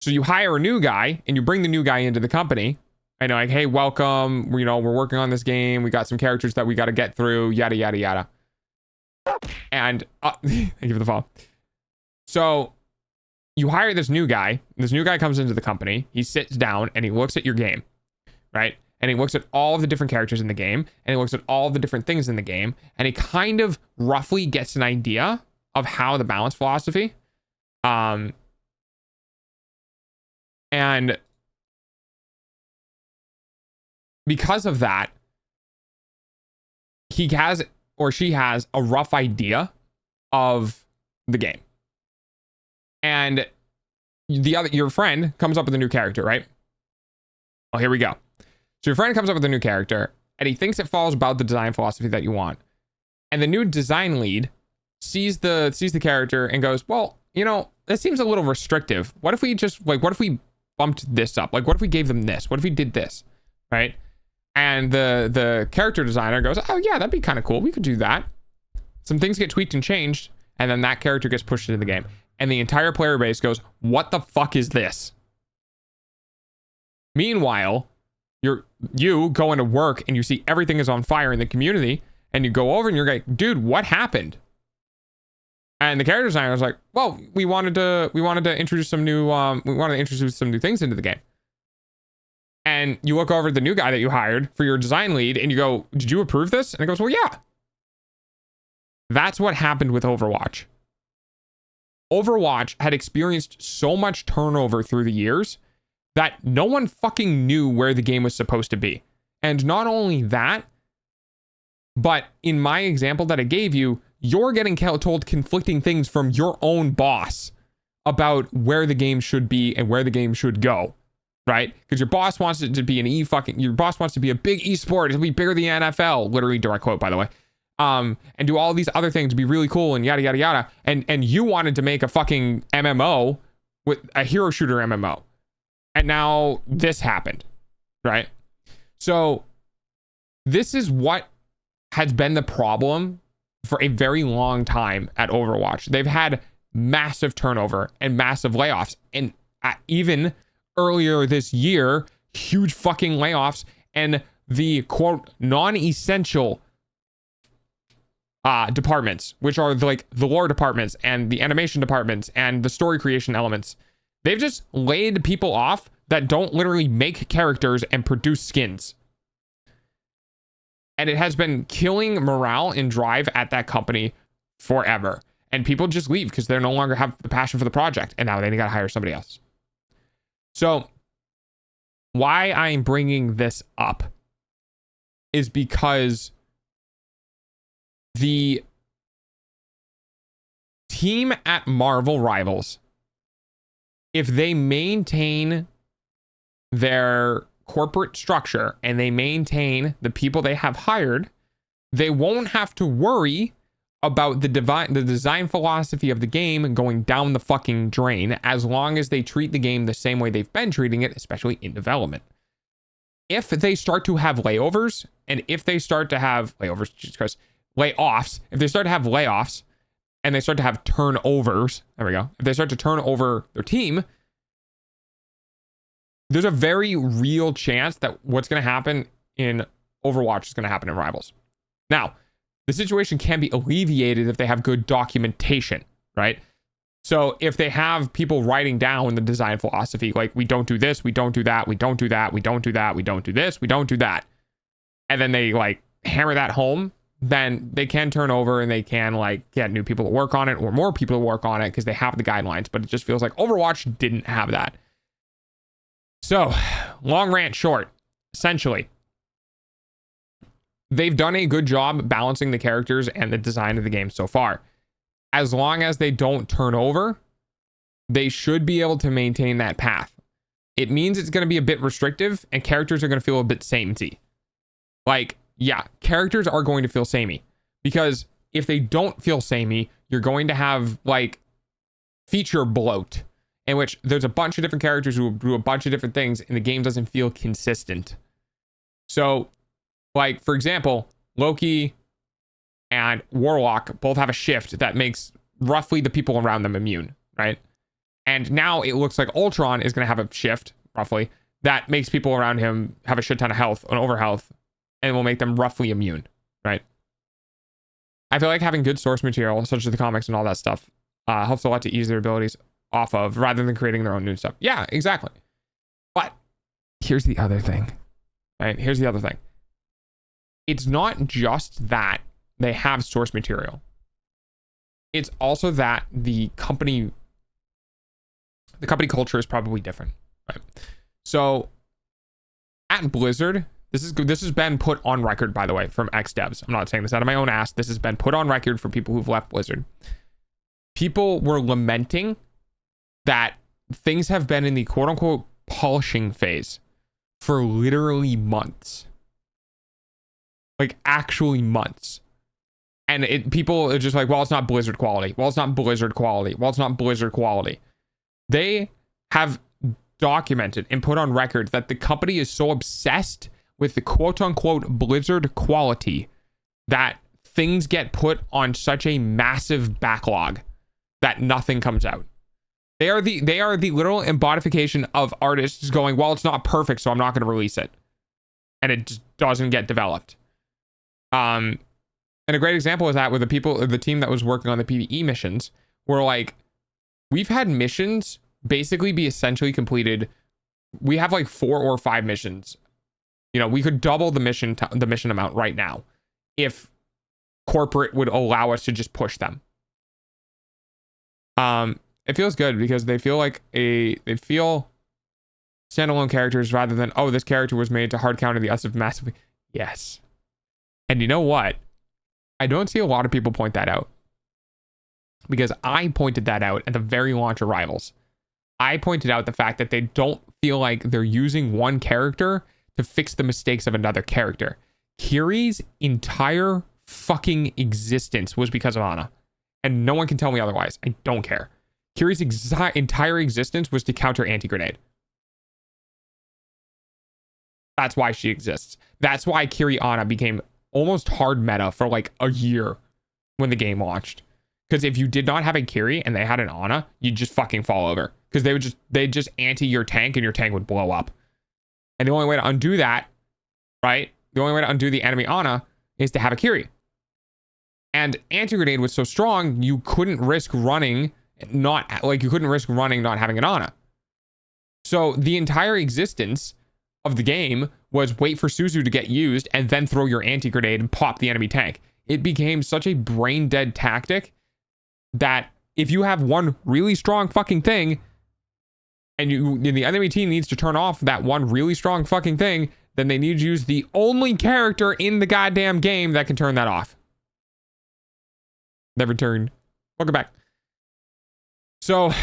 So you hire a new guy and you bring the new guy into the company and you're like, hey, welcome. We're working on this game. We got some characters that we got to get through, yada, yada, yada. And thank you for the follow. So you hire this new guy. This new guy comes into the company. He sits down and he looks at your game, right? And he looks at all of the different characters in the game, and he looks at all the different things in the game, and he kind of roughly gets an idea of how the balance philosophy. And because of that, he has or she has a rough idea of the game. And your friend comes up with a new character, right? Oh, here we go. So your friend comes up with a new character and he thinks it follows about the design philosophy that you want. And the new design lead sees the character and goes, well, that seems a little restrictive. What if we just what if we bumped this up? Like, what if we gave them this? What if we did this? Right? And the character designer goes, oh yeah, that'd be kind of cool. We could do that. Some things get tweaked and changed, and then that character gets pushed into the game. And the entire player base goes, what the fuck is this? Meanwhile, you go into work and you see everything is on fire in the community, and you go over and you're like, dude, what happened? And the character designer was like, well, we wanted to introduce some new things into the game. And you look over at the new guy that you hired for your design lead and you go, did you approve this? And it goes, well, yeah. That's what happened with Overwatch. Overwatch had experienced so much turnover through the years that no one fucking knew where the game was supposed to be. And not only that, but in my example that I gave you, you're getting told conflicting things from your own boss about where the game should be and where the game should go, right? Because your boss wants it to be your boss wants to be a big esport. It'll be bigger than the NFL, literally direct quote, by the way. And do all these other things, be really cool and yada, yada, yada. And you wanted to make a fucking MMO with a hero shooter MMO. And now this happened, right? So this is what has been the problem for a very long time at Overwatch. They've had massive turnover and massive layoffs. And even earlier this year, huge fucking layoffs, and the quote non-essential departments, which are like the lore departments and the animation departments and the story creation elements. They've just laid people off that don't literally make characters and produce skins. And it has been killing morale and drive at that company forever. And people just leave because they no longer have the passion for the project. And now they got to hire somebody else. So why I'm bringing this up is because the team at Marvel Rivals, if they maintain their corporate structure and they maintain the people they have hired, they won't have to worry about the design philosophy of the game going down the fucking drain, as long as they treat the game the same way they've been treating it, especially in development. If they start to have layovers, and if they start to have layoffs, if they start to have layoffs and they start to have turnovers, there we go. If they start to turn over their team, there's a very real chance that what's going to happen in Overwatch is going to happen in Rivals. Now, the situation can be alleviated if they have good documentation, right? So if they have people writing down the design philosophy, like we don't do this, we don't do that, we don't do that, we don't do that, we don't do this, we don't do that, and then they like hammer that home, then they can turn over and they can like get new people to work on it or more people to work on it because they have the guidelines. But it just feels like Overwatch didn't have that. So long rant short, essentially, they've done a good job balancing the characters and the design of the game so far. As long as they don't turn over, they should be able to maintain that path. It means it's going to be a bit restrictive and characters are going to feel a bit samey. Like, yeah, characters are going to feel samey because if they don't feel samey, you're going to have like feature bloat in which there's a bunch of different characters who do a bunch of different things and the game doesn't feel consistent. So, like, for example, Loki and Warlock both have a shift that makes roughly the people around them immune, right? And now it looks like Ultron is going to have a shift, roughly, that makes people around him have a shit ton of health, an overhealth, and will make them roughly immune, right? I feel like having good source material, such as the comics and all that stuff, helps a lot to ease their abilities off of, rather than creating their own new stuff. Yeah, exactly. But here's the other thing, right? Here's the other thing. It's not just that they have source material. It's also that the company culture is probably different, right? So at Blizzard, this has been put on record, by the way, from ex-devs. I'm not saying this out of my own ass. This has been put on record for people who've left Blizzard. People were lamenting that things have been in the quote-unquote polishing phase for literally months. Like actually months. And people are just like, well, it's not Blizzard quality. Well, it's not Blizzard quality. Well, it's not Blizzard quality. They have documented and put on record that the company is so obsessed with the quote-unquote Blizzard quality that things get put on such a massive backlog that nothing comes out. They are the literal embodification of artists going, well, it's not perfect, so I'm not going to release it. And it just doesn't get developed. And a great example is that with the team that was working on the PvE missions, were like, we've had missions basically be essentially completed. We have like 4 or 5 missions. You know, we could double the mission amount right now if corporate would allow us to just push them. It feels good because they feel like they feel standalone characters rather than, oh, this character was made to hard counter the us of massively. Yes. And you know what? I don't see a lot of people point that out. Because I pointed that out at the very launch of Rivals. I pointed out the fact that they don't feel like they're using one character to fix the mistakes of another character. Kiri's entire fucking existence was because of Ana. And no one can tell me otherwise. I don't care. Kiri's entire existence was to counter anti-grenade. That's why she exists. That's why Kiri Ana became almost hard meta for like a year when the game launched. Because if you did not have a Kiri and they had an Ana, you'd just fucking fall over. Because they'd just anti your tank and your tank would blow up. And the only way to undo that, right? The only way to undo the enemy Ana is to have a Kiri. And anti-grenade was so strong, you couldn't risk running not having an Ana. So the entire existence of the game was wait for Suzu to get used and then throw your anti-grenade and pop the enemy tank. It became such a brain dead tactic that if you have one really strong fucking thing and the enemy team needs to turn off that one really strong fucking thing, then they need to use the only character in the goddamn game that can turn that off. Never turned. Welcome back. So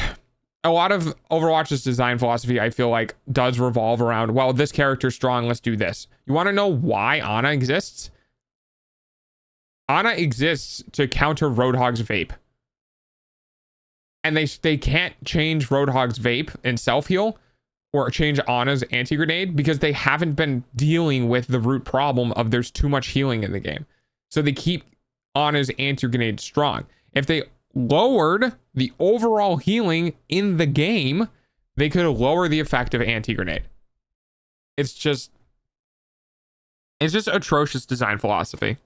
a lot of Overwatch's design philosophy, I feel like, does revolve around, well, this character's strong, let's do this. You want to know why Ana exists? Ana exists to counter Roadhog's vape. And they can't change Roadhog's vape and self-heal or change Ana's anti-grenade because they haven't been dealing with the root problem of there's too much healing in the game. So they keep Ana's anti-grenade strong. If they lowered the overall healing in the game, they could lower the effect of anti-grenade. It's just atrocious design philosophy.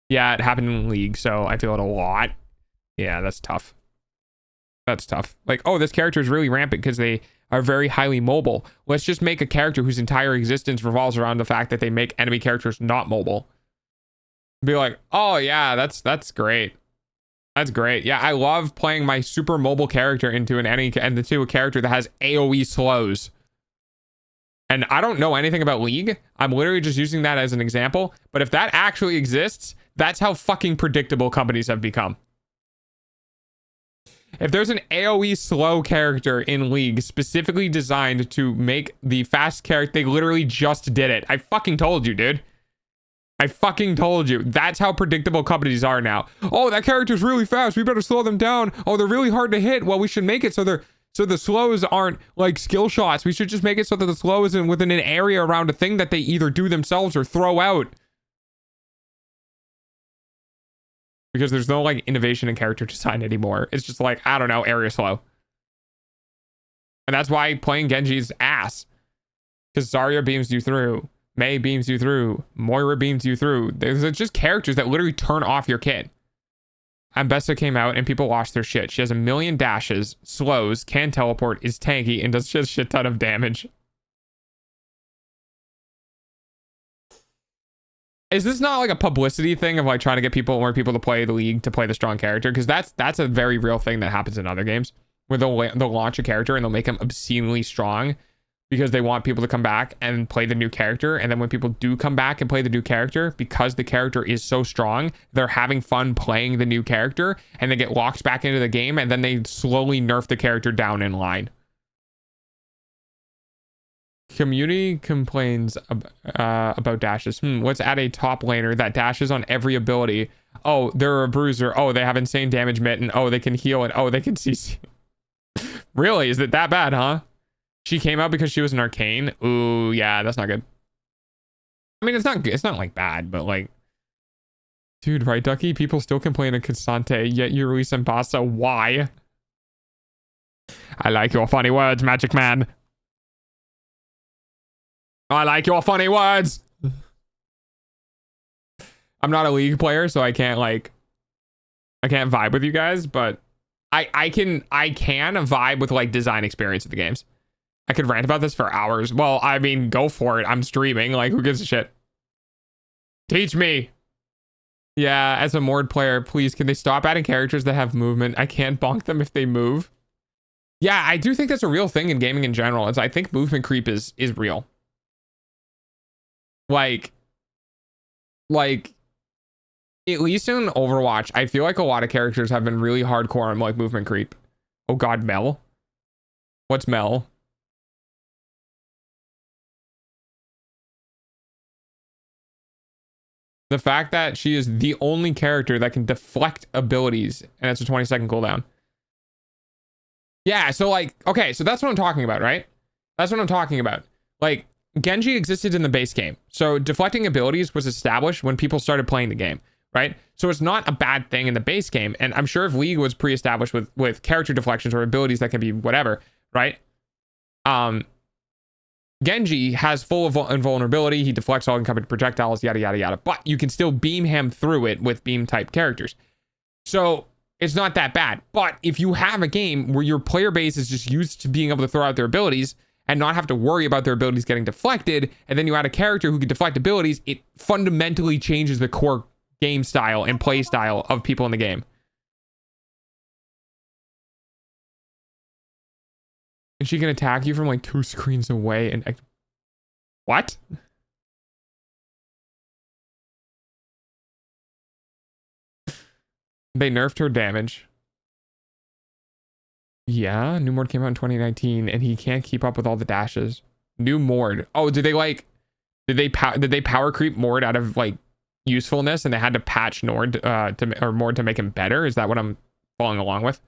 Yeah, it happened in League, so I feel it a lot. Yeah, that's tough. That's tough. Like, oh, this character is really rampant because they are very highly mobile. Let's just make a character whose entire existence revolves around the fact that they make enemy characters not mobile. Be like, oh yeah, that's great. That's great. Yeah, I love playing my super mobile character into a character that has AoE slows. And I don't know anything about League. I'm literally just using that as an example. But if that actually exists, that's how fucking predictable companies have become. If there's an AoE slow character in League specifically designed to make the fast character, they literally just did it. I fucking told you, dude. I fucking told you. That's how predictable companies are now. Oh, that character's really fast. We better slow them down. Oh, they're really hard to hit. Well, we should make it so the slows aren't like skill shots. We should just make it so that the slow isn't within an area around a thing that they either do themselves or throw out. Because there's no like innovation in character design anymore. It's just like, I don't know, area slow. And that's why playing Genji is ass. Because Zarya beams you through. Mei beams you through. Moira beams you through. There's just characters that literally turn off your kid. Ambessa came out and people lost their shit. She has 1 million dashes, slows, can teleport, is tanky, and does just a shit ton of damage. Is this not like a publicity thing of like trying to get more people to play the League to play the strong character? Because that's a very real thing that happens in other games where they'll launch a character and they'll make him obscenely strong because they want people to come back and play the new character. And then when people do come back and play the new character, because the character is so strong, they're having fun playing the new character and they get locked back into the game and then they slowly nerf the character down in line. Community complains about dashes. Let's add a top laner that dashes on every ability. Oh, they're a bruiser. Oh, they have insane damage mitten. Oh, they can heal it. Oh, they can CC. Really? Is it that bad, huh? She came out because she was an arcane. Ooh, yeah, that's not good. I mean, it's not like bad, but like, dude, right, Ducky? People still complain of Cassante, yet you release Ambassa. Why? I like your funny words, Magic Man. I like your funny words. I'm not a League player, so I can't vibe with you guys, but I can vibe with like design experience of the games. I could rant about this for hours. Well, I mean, go for it. I'm streaming. Like, who gives a shit? Teach me. Yeah, as a Mord player, please, can they stop adding characters that have movement? I can't bonk them if they move. Yeah, I do think that's a real thing in gaming in general. I think movement creep is real. Like, at least in Overwatch, I feel like a lot of characters have been really hardcore on like movement creep. Oh God, Mel. What's Mel? The fact that she is the only character that can deflect abilities and it's a 20-second cooldown. Yeah, so like, okay, so that's what I'm talking about, right? That's what I'm talking about. Like, Genji existed in the base game. So deflecting abilities was established when people started playing the game, right? So it's not a bad thing in the base game. And I'm sure if League was pre-established with character deflections or abilities that can be whatever, right? Genji has full invulnerability. He deflects all incoming projectiles, yada, yada, yada. But you can still beam him through it with beam type characters. So it's not that bad. But if you have a game where your player base is just used to being able to throw out their abilities and not have to worry about their abilities getting deflected, and then you add a character who can deflect abilities, it fundamentally changes the core game style and play style of people in the game. And she can attack you from like 2 screens away and... What? They nerfed her damage. Yeah, new Mord came out in 2019 and he can't keep up with all the dashes. New Mord. Oh, did they power creep Mord out of like usefulness and they had to patch Mord to make him better? Is that what I'm following along with?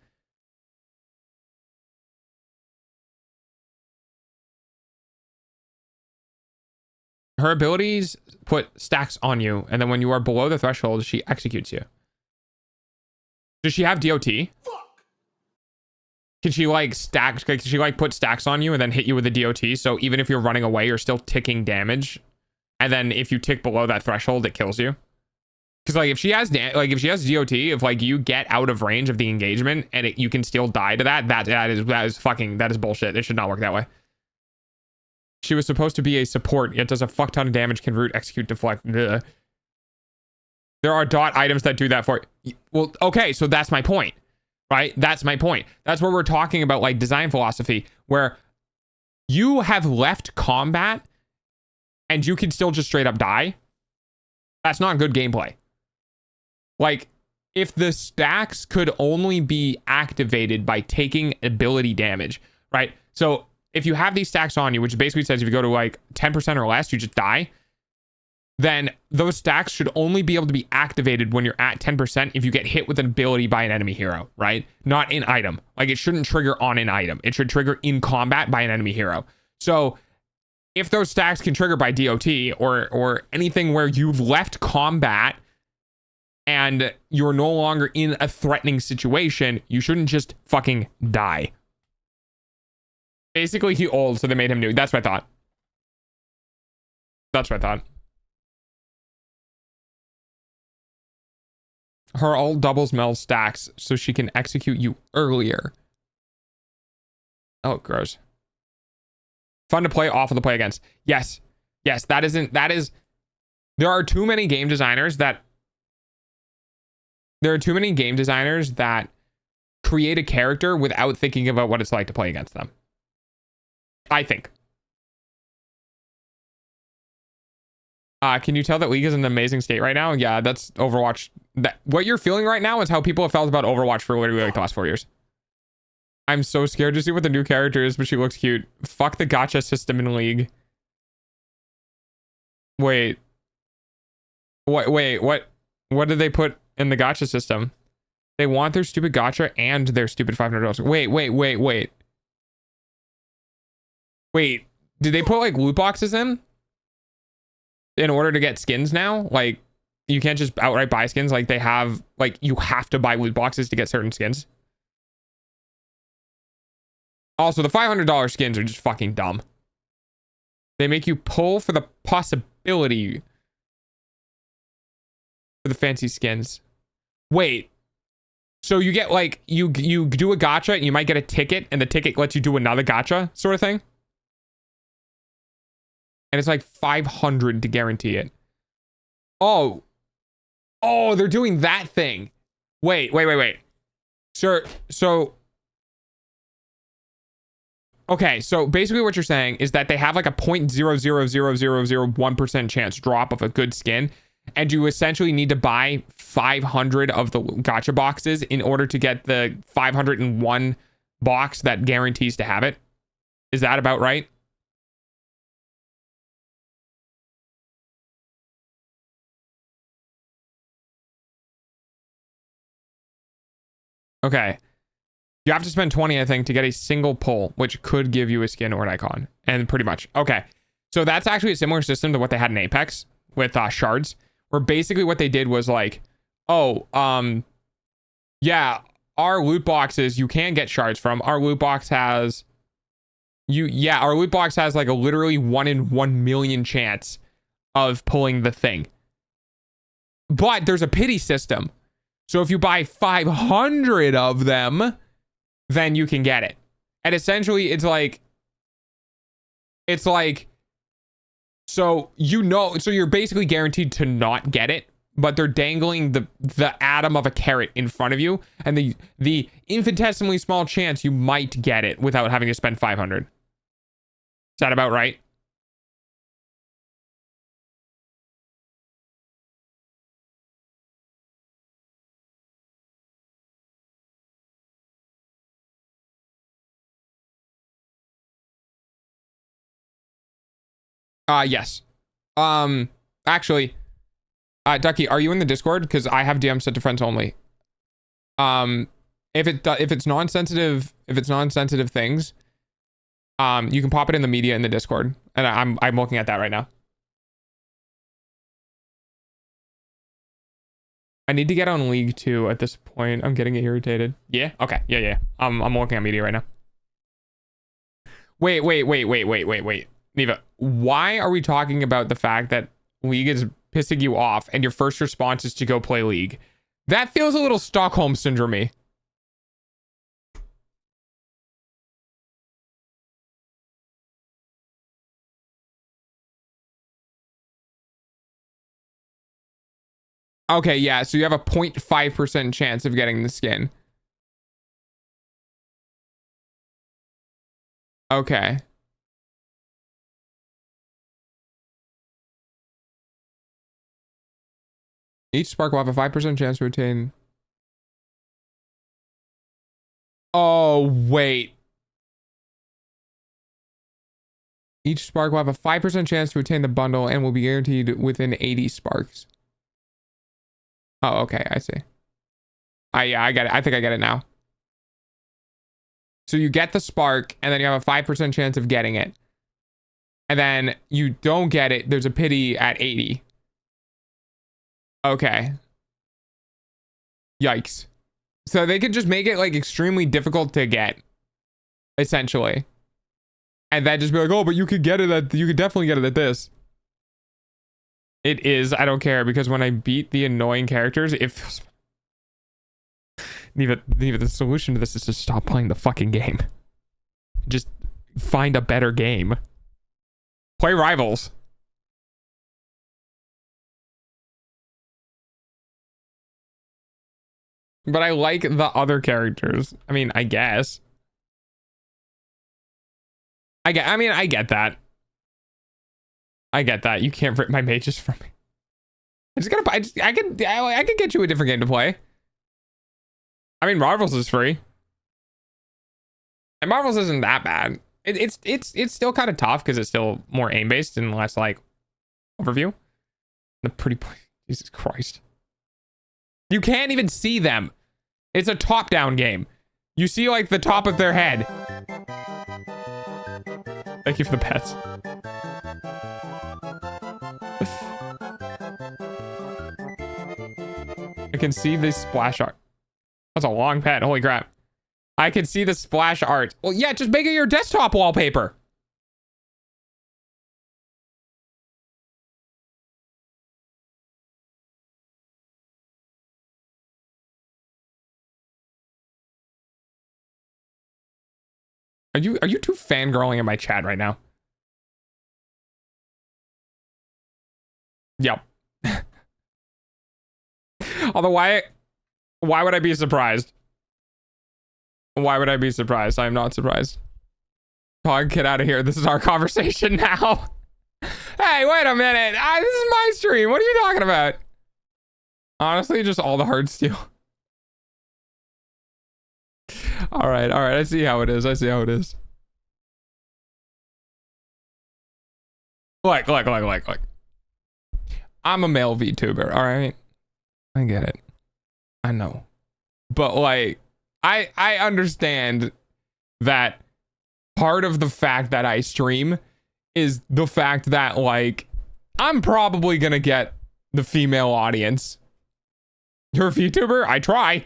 Her abilities put stacks on you, and then when you are below the threshold, she executes you. Does she have DOT? Fuck. Can she like stack? Can she like put stacks on you and then hit you with a DOT? So even if you're running away, you're still ticking damage, and then if you tick below that threshold, it kills you. Because like if she has DOT, if like you get out of range of the engagement and you can still die to that is bullshit. It should not work that way. She was supposed to be a support, yet does a fuck ton of damage, can root, execute, deflect. Ugh. There are dot items that do that for you. Well, okay, so that's my point, right? That's my point. That's where we're talking about like design philosophy, where you have left combat and you can still just straight up die. That's not good gameplay. Like, if the stacks could only be activated by taking ability damage, right? So if you have these stacks on you, which basically says if you go to like 10% or less, you just die, then those stacks should only be able to be activated when you're at 10% if you get hit with an ability by an enemy hero, right? Not in item. Like, it shouldn't trigger on an item. It should trigger in combat by an enemy hero. So if those stacks can trigger by DOT or anything where you've left combat and you're no longer in a threatening situation, you shouldn't just fucking die. Basically, he old, so they made him new. That's what I thought. That's what I thought. Her ult doubles Mel stacks so she can execute you earlier. Oh, gross. Fun to play, awful to play against. Yes. Yes, that is... There are too many game designers that create a character without thinking about what it's like to play against them. I think. Can you tell that League is in an amazing state right now? Yeah, that's Overwatch. What you're feeling right now is how people have felt about Overwatch for literally like the last 4 years. I'm so scared to see what the new character is, but she looks cute. Fuck the gacha system in League. Wait. What did they put in the gacha system? They want their stupid gacha and their stupid $500. Wait, did they put like loot boxes in order to get skins now? Like, you can't just outright buy skins. Like, they have, like, you have to buy loot boxes to get certain skins. Also, the $500 skins are just fucking dumb. They make you pull for the possibility for the fancy skins. Wait. So you get like, you do a gacha and you might get a ticket and the ticket lets you do another gacha sort of thing. And it's like 500 to guarantee it. Oh, they're doing that thing. Wait. Sure. So, okay. So basically what you're saying is that they have like a 0.00001% chance drop of a good skin. And you essentially need to buy 500 of the gacha boxes in order to get the 501 box that guarantees to have it. Is that about right? Okay. You have to spend 20, I think, to get a single pull, which could give you a skin or an icon. And pretty much. Okay. So that's actually a similar system to what they had in Apex with shards. Where basically what they did was like, yeah, our loot boxes you can get shards from. Our loot box has our loot box has like a literally 1 in 1 million chance of pulling the thing. But there's a pity system. So if you buy 500 of them, then you can get it. And essentially it's like so so you're basically guaranteed to not get it, but they're dangling the atom of a carrot in front of you and the infinitesimally small chance you might get it without having to spend 500. Is that about right? Yes. Actually, Ducky, are you in the Discord? Because I have DM set to friends only. If it's non-sensitive things, you can pop it in the media in the Discord, and I'm looking at that right now. I need to get on League 2 at this point. I'm getting irritated. Yeah. Okay. Yeah. I'm looking at media right now. Wait. Neva, why are we talking about the fact that League is pissing you off and your first response is to go play League. That feels a little Stockholm syndrome-y. Okay, yeah, so you have a 0.5% chance of getting the skin. Okay. Each spark will have a 5% chance to attain. Oh, wait. Each spark will have a 5% chance to attain the bundle and will be guaranteed within 80 sparks. Oh, okay, I see. Yeah, I get it. I think I get it now. So you get the spark, and then you have a 5% chance of getting it. And then you don't get it, there's a pity at 80. Okay. Yikes. So they could just make it like extremely difficult to get, essentially. And then just be like, oh, but you could get it at, you could definitely get it at this. It is, I don't care, because when I beat the annoying characters, it feels... Neva, the solution to this is to stop playing the fucking game. Just find a better game. Play Rivals. But I like the other characters. I mean, I guess. I get that. I get that. You can't rip my mages from me. I can get you a different game to play. I mean, Marvels is free. And Marvels isn't that bad. It's still kind of tough because it's still more aim-based and less like overview. The pretty Jesus Christ. You can't even see them. It's a top-down game. You see like the top of their head. Thank you for the pets. I can see the splash art. That's a long pet. Holy crap. I can see the splash art. Well, yeah, just make it your desktop wallpaper. Are you two fangirling in my chat right now? Yep. Although why would I be surprised? Why would I be surprised? I am not surprised. Dog, get out of here. This is our conversation now. Hey, wait a minute. This is my stream. What are you talking about? Honestly, just all the hard steel. All right. I see how it is. Look. I'm a male VTuber, all right? I get it. I know. But like, I understand that part of the fact that I stream is the fact that like, I'm probably gonna get the female audience. You're a VTuber? I try.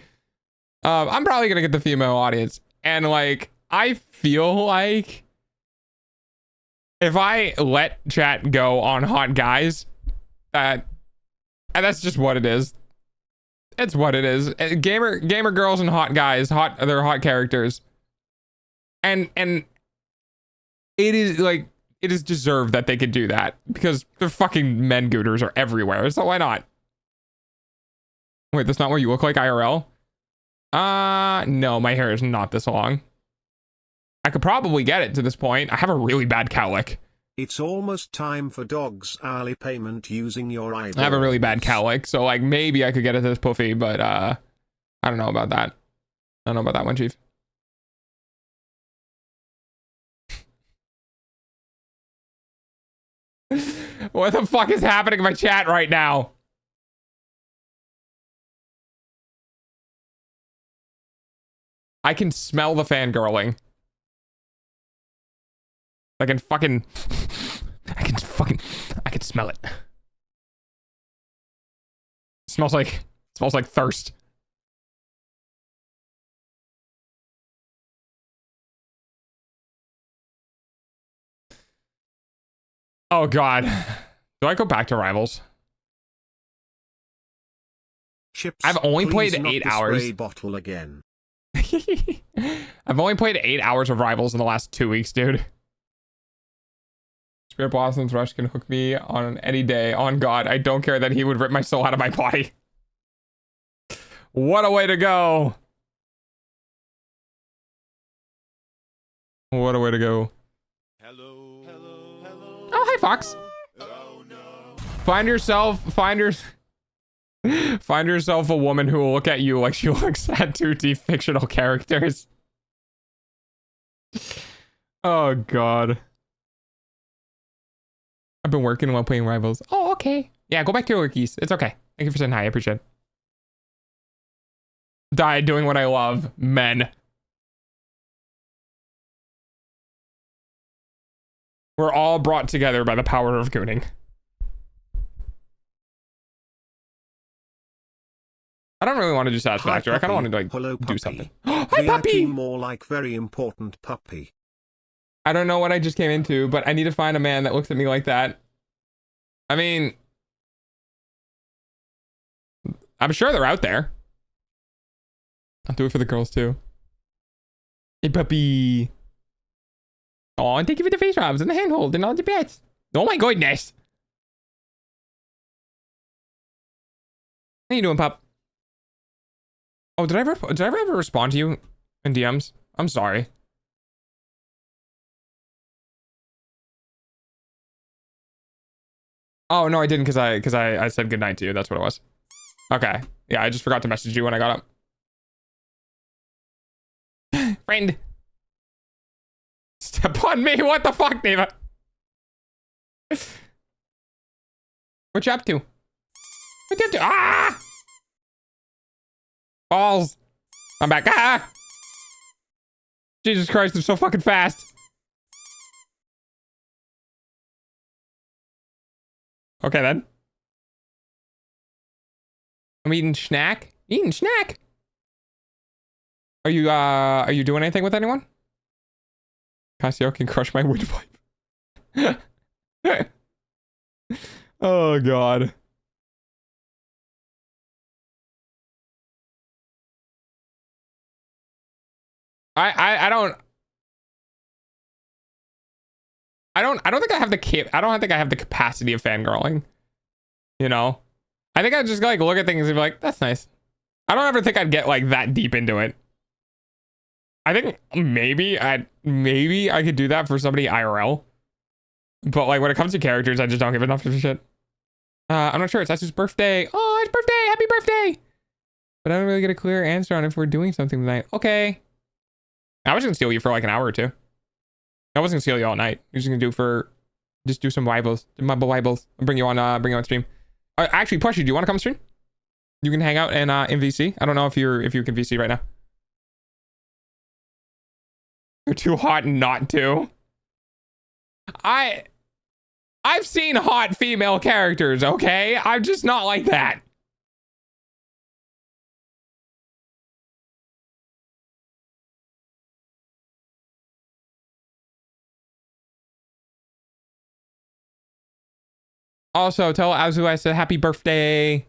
I'm probably gonna get the female audience. And like, I feel like if I let chat go on hot guys, and that's just what it is. It's what it is. Gamer girls and hot guys, they're hot characters. And it is like, it is deserved that they could do that because the fucking men gooters are everywhere. So why not? Wait, that's not what you look like IRL? No, my hair is not this long. I could probably get it to this point. I have a really bad cowlick. It's almost time for dogs hourly payment using your eyebrows. I have a really bad cowlick, so like maybe I could get it to this puffy, but I don't know about that. I don't know about that one, Chief. What the fuck is happening in my chat right now? I can smell the fangirling. I can smell it. Smells like thirst. Oh God. Do I go back to Rivals? Chips, I've only please played not 8 the hours. spray bottle again. I've only played 8 hours of Rivals in the last 2 weeks, dude. Spirit Blossom's Rush can hook me on any day. On God, I don't care that he would rip my soul out of my body. What a way to go. What a way to go. Hello. Hello. Hello. Oh, hi, Fox. Oh no. Find yourself a woman who will look at you like she looks at 2D fictional characters. Oh, God. I've been working while playing Rivals. Oh, okay. Yeah, go back to your workies. It's okay. Thank you for saying hi. I appreciate it. Die doing what I love. Men. We're all brought together by the power of gooning. I don't really want to do Satisfactory. I kind of want to like Hello, do puppy. something. Hi, VIP puppy! more like very important puppy. I don't know what I just came into, but I need to find a man that looks at me like that. I mean, I'm sure they're out there. I'll do it for the girls too. Hey, puppy. Oh, and thank you for the face rubs and the handhold and all the pets. Oh my goodness. How you doing, pup? Oh, did I ever respond to you in DMs? I'm sorry. Oh no, I didn't because I said goodnight to you. That's what it was. Okay. Yeah, I just forgot to message you when I got up. Friend. Step on me. What the fuck, Neva? What you up to? What you up to? Ah! Balls. I'm back. Ah! Jesus Christ, they're so fucking fast. Okay then. I'm eating snack. Eating snack. Are you doing anything with anyone? Cassio can crush my windpipe. Oh God. I don't think I have the capacity of fangirling. You know? I think I'd just like look at things and be like, that's nice. I don't ever think I'd get like that deep into it. I think maybe I could do that for somebody IRL. But like when it comes to characters, I just don't give enough of a shit. I'm not sure. It's Asu's birthday. Oh, it's birthday! Happy birthday! But I don't really get a clear answer on if we're doing something tonight. Okay. I was gonna steal you for like an hour or two. I wasn't gonna steal you all night. You're just gonna do some rivals, mumble rivals. I'll bring you on stream. Actually, Plushy, do you want to come stream? You can hang out in VC. I don't know if you can VC right now. You're too hot not to. I've seen hot female characters, okay? I'm just not like that. Also, tell Azu I said happy birthday.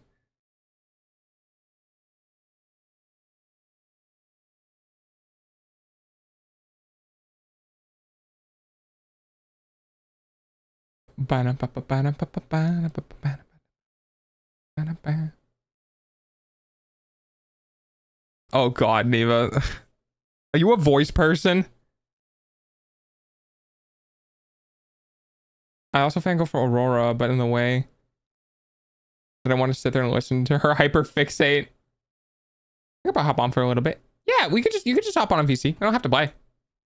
Oh God, Neva. Are you a voice person? I also fangirl for Aurora, but in the way that I want to sit there and listen to her hyperfixate. I could hop on for a little bit. Yeah, you could just hop on VC. I don't have to play.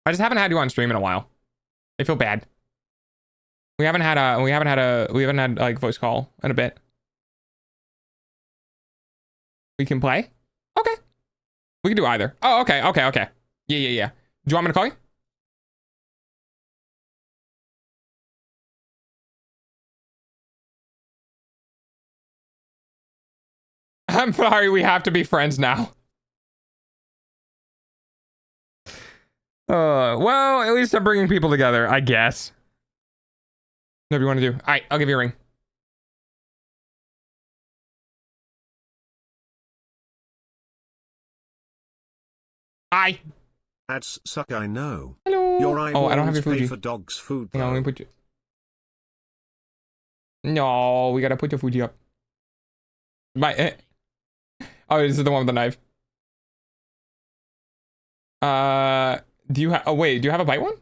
I just haven't had you on stream in a while. I feel bad. We haven't had like voice call in a bit. We can play? Okay. We can do either. Oh, okay. Yeah. Do you want me to call you? I'm sorry, we have to be friends now. Well, at least I'm bringing people together, I guess. Whatever you want to do. All right, I'll give you a ring. Hi. Ads suck, I know. Hello. Your Oh, I don't have your eyeballs pay Fuji. for dogs' food, Hang on, let me though. put you. No, we gotta put your Fuji up. Oh, this is the one with the knife. Do you have? Oh wait, do you have a bite one?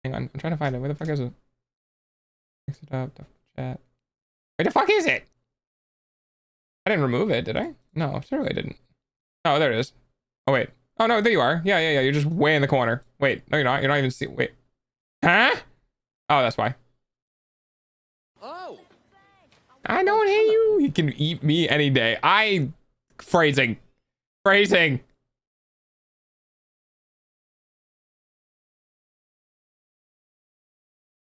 Hang on, I'm trying to find it. Where the fuck is it? Mix it up. Chat. Where the fuck is it? I didn't remove it, did I? No, certainly I didn't. Oh, there it is. Oh wait. Oh no, there you are. Yeah. You're just way in the corner. Wait, no, you're not. You're not even seeing. Wait. Huh? Oh, that's why. Oh. I don't hate you. You can eat me any day. Phrasing.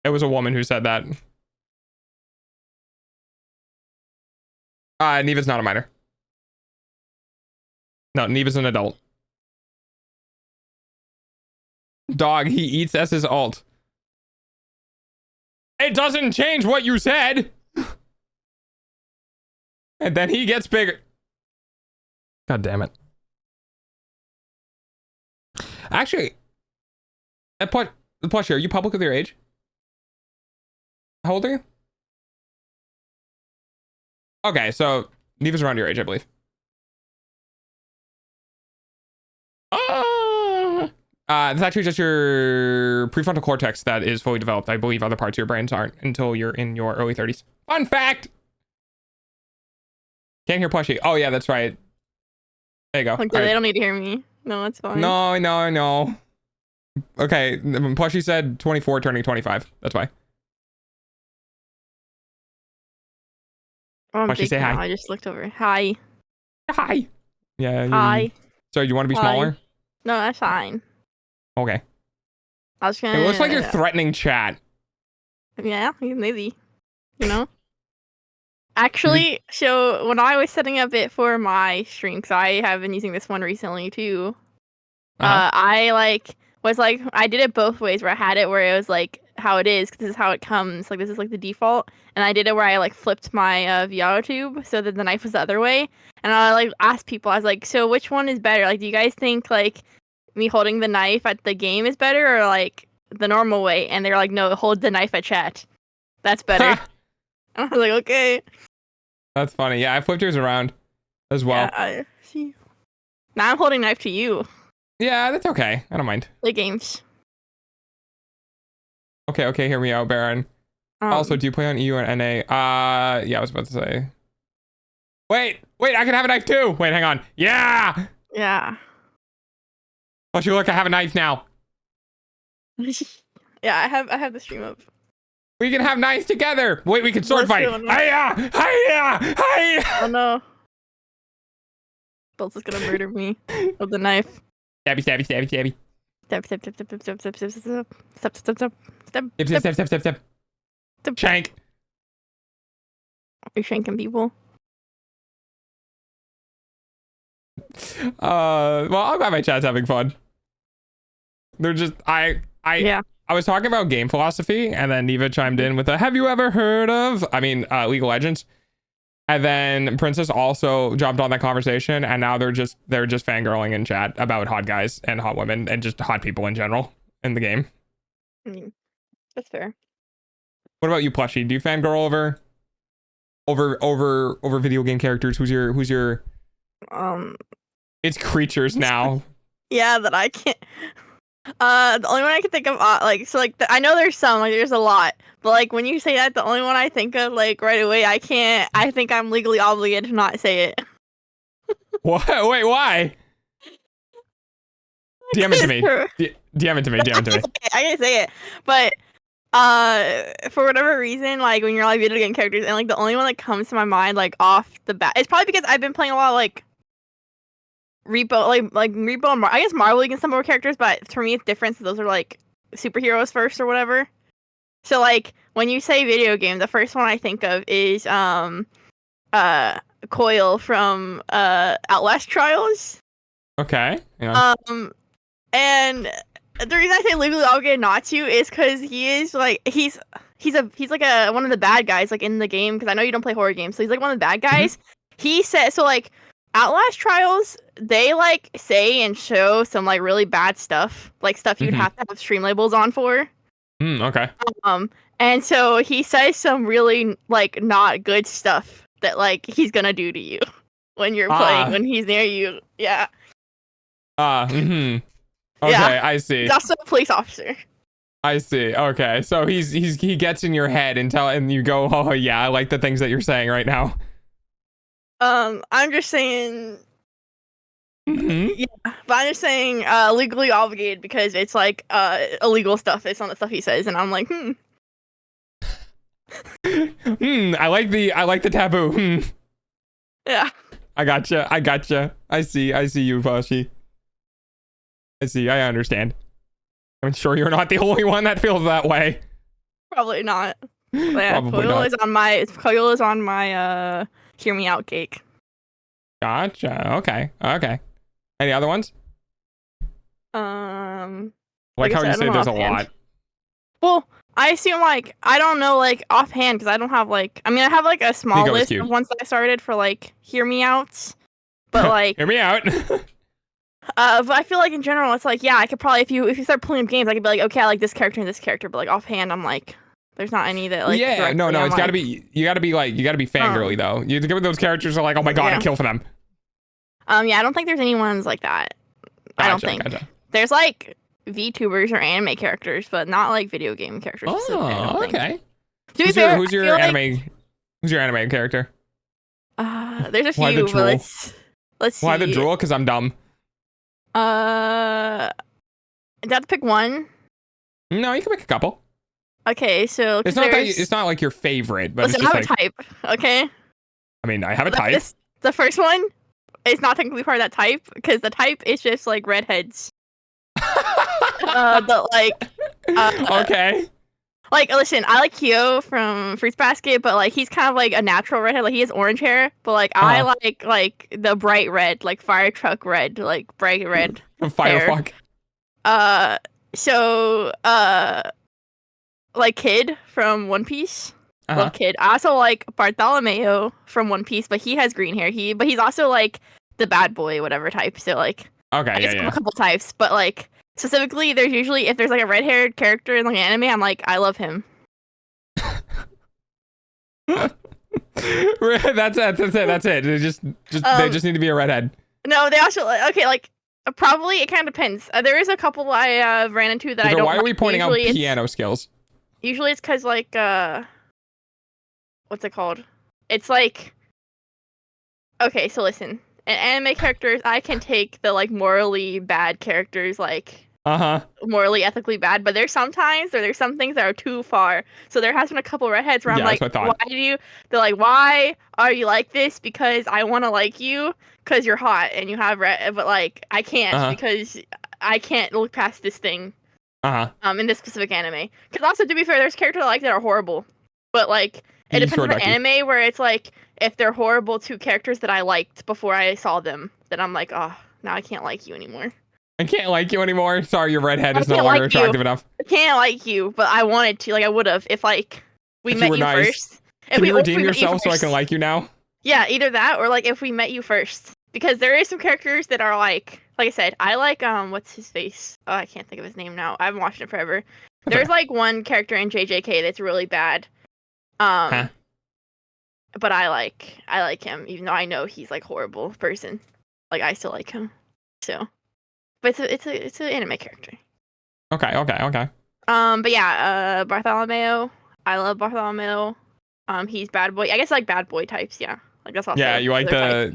It was a woman who said that. Neva's not a minor. No, Neva's an adult. Dog, he eats as his alt. It doesn't change what you said. And then he gets bigger. God damn it. Actually, Plushy, are you public with your age? How old are you? Okay, so Neva's around your age, I believe. It's actually just your prefrontal cortex that is fully developed. I believe other parts of your brains aren't until you're in your early 30s. Fun fact! Can't hear Plushy. Oh, yeah, that's right. There you go. Okay, they don't need to hear me. No, it's fine. No. Okay, Plushy said 24 turning 25. That's why. Oh, Plushy, say hi. I just looked over. Hi. Hi. Yeah. Hi. So you want to be Hi. smaller? No, that's fine. Okay. I was gonna. It looks like you're threatening chat. Yeah, maybe. You know. Actually, so when I was setting up it for my stream, because I have been using this one recently too. I I did it both ways, where I had it where it was like how it is, because this is how it comes. Like this is like the default, and I did it where I like flipped my VOD tube so that the knife was the other way, and I like asked people, I was like, so which one is better? Like, do you guys think like me holding the knife at the game is better, or like the normal way? And they're like, no, hold the knife at chat. That's better. I was like, okay. That's funny. Yeah, I flipped yours around as well. Yeah, I see. Now I'm holding knife to you. Yeah, that's okay. I don't mind. The games. Okay, hear me out, Baron. Also, do you play on EU and NA? Yeah, I was about to say. Wait, I can have a knife too. Wait, hang on. Yeah. Yeah. Plus, you look, I have a knife now. Yeah, I have the stream up. We can have knives together. Wait, we can sword fight. Hiya! Oh no. Bill's is gonna murder me with the knife. Stabby. Step. Shank. You're shanking people. Well, I'm glad my chat's having fun. They're just Yeah. I was talking about game philosophy, and then Neva chimed in with a "Have you ever heard of?" League of Legends. And then Princess also jumped on that conversation, and now they're just fangirling in chat about hot guys and hot women and just hot people in general in the game. I mean, that's fair. What about you, Plushy? Do you fangirl over video game characters? Who's your It's creatures now. Yeah, that I can't. The only one I can think of, I know there's some, like, there's a lot, but, like, when you say that, the only one I think of, like, right away, I think I'm legally obligated to not say it. What? Wait, why? DM it to me. DM it to me. I can say it, but, for whatever reason, like, when you're, like, video game characters, and, like, the only one that comes to my mind, like, off the bat, it's probably because I've been playing a lot of, like, Repo, like Repo and I guess Marvel League and some more characters, but for me it's different. So those are like superheroes first or whatever. So like when you say video game, the first one I think of is Coil from Outlast Trials. Okay. Yeah. And the reason I say legally obligated not to is because he is like he's like one of the bad guys like in the game, because I know you don't play horror games, so he's like one of the bad guys. he said so like Outlast Trials, they like say and show some like really bad stuff, like stuff you'd have to have stream labels on for. Okay. And so he says some really like not good stuff that like he's gonna do to you when you're playing when he's near you. Yeah. Okay, Yeah. I see. He's also a police officer. I see. Okay, so he gets in your head and you go, oh yeah, I like the things that you're saying right now. I'm just saying. Yeah, but I'm just saying legally obligated because it's like illegal stuff. It's not the stuff he says, and I'm like, I like the taboo. Yeah. I gotcha. I see you, Plushy. I understand. I'm sure you're not the only one that feels that way. Probably not. But yeah, Coil is on my hear me out cake. Gotcha. Okay. Any other ones? Like how you say there's a lot. Well, I assume like I don't know like offhand because I don't have like I have like a small list of ones that I started for like hear me outs, but like hear me out. But I feel like in general it's like yeah I could probably if you start pulling up games I could be like okay I like this character and this character, but like offhand I'm like there's not any that like yeah no it's gotta be you gotta be fangirly though. You have to give those characters are like oh my god I kill for them. Yeah I don't think there's any ones like that. I don't think there's like VTubers or anime characters, but not like video game characters. Oh, okay. Who's your anime character? There's a few, but let's see. Why the drool? Because I'm dumb. Do I have to pick one? No, you can pick a couple. Okay, so it's not like your favorite, but listen, it's just I have a type. Okay. I mean, I have a type. The first one is not technically part of that type because the type is just like redheads. But like okay, like listen I like Kyo from Fruits Basket, but like he's kind of like a natural redhead, like he has orange hair, but like I like the bright red, like fire truck red, like bright red firefuck. So like Kid from One Piece. Love Kid. I also like Bartholomew from One Piece, but he has green hair. But he's also like the bad boy whatever type, so like okay a couple types, but like specifically there's usually if there's like a red-haired character in like an anime I'm like I love him. That's it. They just need to be a redhead. No, they also like probably it kind of depends. There is a couple I ran into that I don't. Why are we pointing out piano skills? Usually it's because like what's it called? It's like okay, so listen. In anime characters, I can take the like morally bad characters, like morally ethically bad, but there's some things that are too far. So there has been a couple redheads where I'm like, they're like, why are you like this? Because I want to like you because you're hot and you have red, but like I can't because I can't look past this thing. In this specific anime. Because also to be fair, there's characters I like that are horrible, but like it depends on the anime where it's like if they're horrible to characters that I liked before I saw them, then I'm like, oh, now I can't like you anymore. I can't like you anymore? Sorry, your redhead is no longer attractive enough. I can't like you, but I wanted to. Like, I would have if, like, we met you first. Can you redeem yourself so I can like you now? Yeah, either that or, like, if we met you first. Because there is some characters that are, like I said, I like, what's his face? Oh, I can't think of his name now. I haven't watched it forever. There's, like, one character in JJK that's really bad. But I like him, even though I know he's like horrible person. Like I still like him. So, but it's an anime character. Okay. But yeah, Bartholomew. I love Bartholomew. He's bad boy. I guess like bad boy types. Yeah, like that's also. Yeah, you like the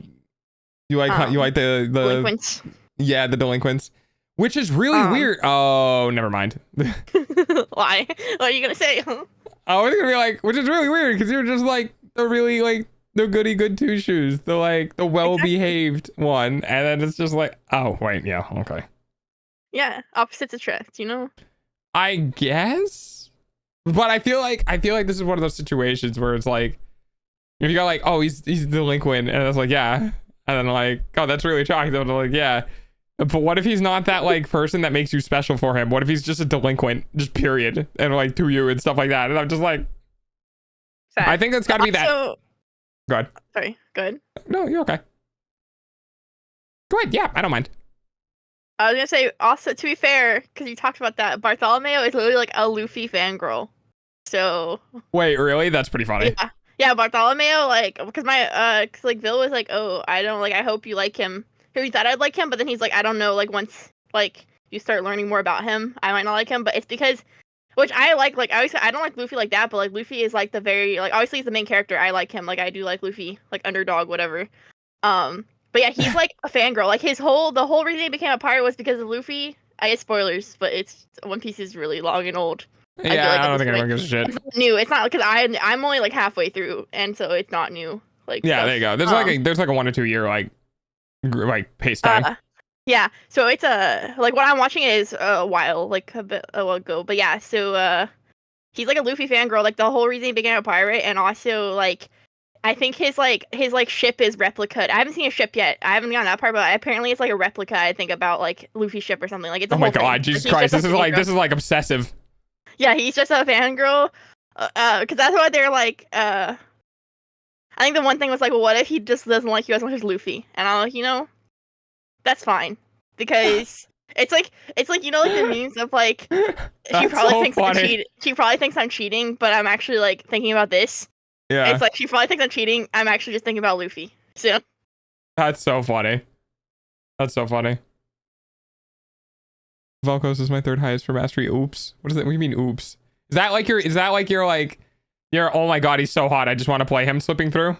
delinquents. Yeah, the delinquents, which is really weird. Oh, never mind. Why? What are you gonna say? I was gonna be like, which is really weird because you're just like the really like the goody good two shoes, the like the well behaved one, and then it's just like, oh wait, yeah, okay. Yeah, opposites attract, you know. I guess, but I feel like this is one of those situations where it's like, if you got like, oh, he's delinquent, and it's like, yeah, and then like, oh, that's really attractive, and I'm like, yeah. But what if he's not that like person that makes you special for him? What if he's just a delinquent, just period, and like to you and stuff like that? And I'm just like, sad. I think that's got to be that. Go ahead. Sorry. Good. No, you're okay. Go ahead. Yeah, I don't mind. I was gonna say also, to be fair, because you talked about that, Bartholomew is literally like a Luffy fangirl. So Wait, really? That's pretty funny. yeah, Bartholomew, like, because cause like Bill was like, oh, I don't like, I hope you like him. He thought I'd like him, but then he's like, I don't know, like once like you start learning more about him, I might not like him. But it's because, which I like I don't like Luffy like that, but like Luffy is like the very like obviously he's the main character. I like him, like I do like Luffy, like underdog, whatever. But yeah, he's like a fangirl. Like the whole reason he became a pirate was because of Luffy. I guess spoilers, but it's One Piece is really long and old. Yeah, I don't think anyone like, gives a shit. it's not new. It's not because I'm only like halfway through, and so it's not new. Like Yeah, stuff. there you go. There's like a 1 to 2 year like pace time. Yeah, so it's like what I'm watching is a while, like a bit ago. But yeah, so he's like a Luffy fangirl. Like the whole reason he became a pirate, and also like I think his ship is replica. I haven't seen a ship yet. I haven't gotten that part, but apparently it's like a replica. I think about like Luffy's ship or something. Like it's a Oh my whole thing. god, Jesus Like, Christ! This is like obsessive. Yeah, he's just a fangirl. Because that's what they're like. I think the one thing was like, well, what if he just doesn't like you as much as Luffy? And I'm like, that's fine, because it's like like the memes of like she probably so thinks she probably thinks I'm cheating, but I'm actually like thinking about this. Yeah, It's like she probably thinks I'm cheating. I'm actually just thinking about Luffy. So that's so funny. That's so funny. Velcos is my 3rd highest for mastery. Oops. What do you mean, oops? Is that like you're oh my god, he's so hot, I just want to play him slipping through?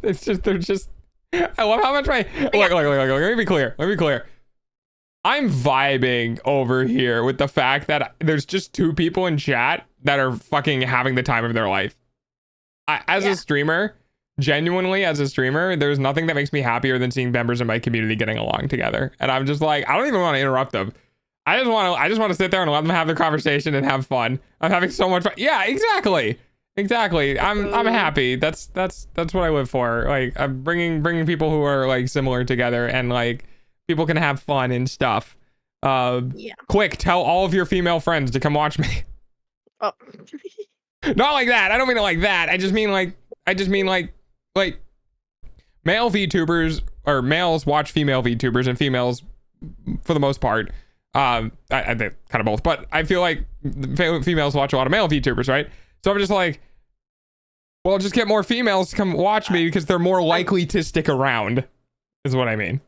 They're just I love how much look, let me be clear. I'm vibing over here with the fact that there's just 2 people in chat that are fucking having the time of their life. A streamer, genuinely as a streamer, there's nothing that makes me happier than seeing members of my community getting along together. And I'm just like, I don't even want to interrupt them. I just want to sit there and let them have their conversation and have fun. I'm having so much fun. Yeah, exactly. I'm happy. That's what I live for. Like, I'm bringing people who are like similar together, and like people can have fun and stuff. Quick, tell all of your female friends to come watch me. Oh. Not like that. I don't mean it like that. I just mean like male VTubers, or males watch female VTubers, and females, for the most part, I kind of both, but I feel like females watch a lot of male VTubers, right? So I'm just like, well, just get more females to come watch me because they're more likely to stick around, is what I mean.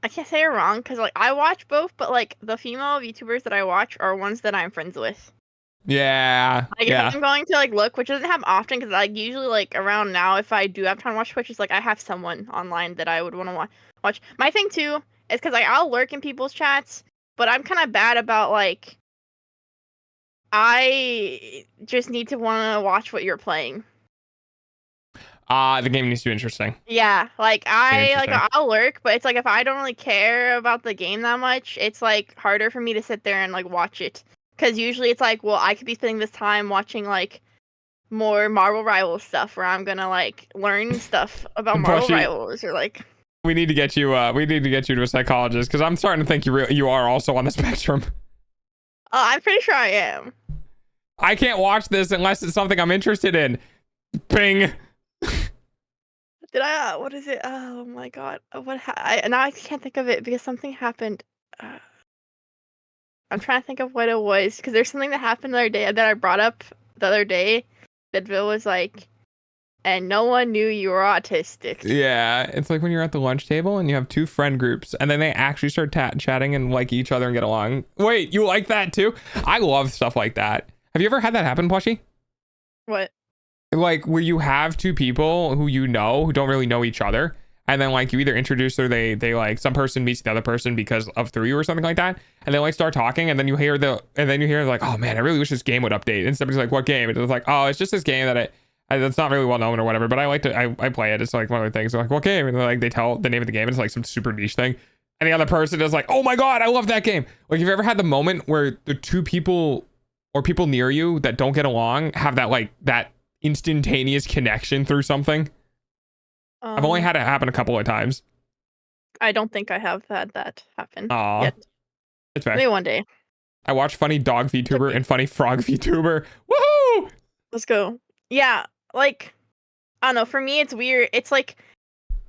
I can't say you're wrong, because like I watch both, but like the female VTubers that I watch are ones that I'm friends with. Yeah. Like, if I'm going to like look, which doesn't happen often, because like usually like around now, if I do have time to watch Twitch, it's like I have someone online that I would want to watch. My thing too is because like I'll lurk in people's chats, but I'm kind of bad about like I just need to want to watch what you're playing. The game needs to be interesting. Yeah, like I'll lurk, but it's like if I don't really care about the game that much, it's like harder for me to sit there and like watch it. Because usually it's like, well, I could be spending this time watching like more Marvel Rivals stuff, where I'm gonna like learn stuff about Marvel Rivals, or like. We need to get you. We need to get you to a psychologist, because I'm starting to think you are also on the spectrum. I'm pretty sure I am. I can't watch this unless it's something I'm interested in. Ping. Did I? What is it? Oh my god! Now I can't think of it because something happened. I'm trying to think of what it was, because there's something that happened the other day that I brought up the other day that Bill was like, and no one knew you were autistic. Yeah, it's like when you're at the lunch table and you have 2 friend groups, and then they actually start chatting and like each other and get along. Wait, you like that too? I love stuff like that. Have you ever had that happen, Plushy? What? Like where you have 2 people who who don't really know each other, and then like you either introduce, or they like some person meets the other person because of through you or something like that, and they like start talking, and then you hear like, oh man, I really wish this game would update, and somebody's like, what game? And it's like, oh, it's just this game that it's not really well known or whatever, but I play it. It's like one of the things. They're like, what game? And like they tell the name of the game, and it's like some super niche thing, and the other person is like, oh my god, I love that game. Like, have you ever had the moment where the 2 people or people near you that don't get along have that instantaneous connection through something? I've only had it happen a couple of times. I don't think I have had that happen Aw. yet. It's fair. Maybe one day. I watch funny dog VTuber and funny frog VTuber. Woohoo! Let's go. Yeah, like I don't know. For me, it's weird. It's like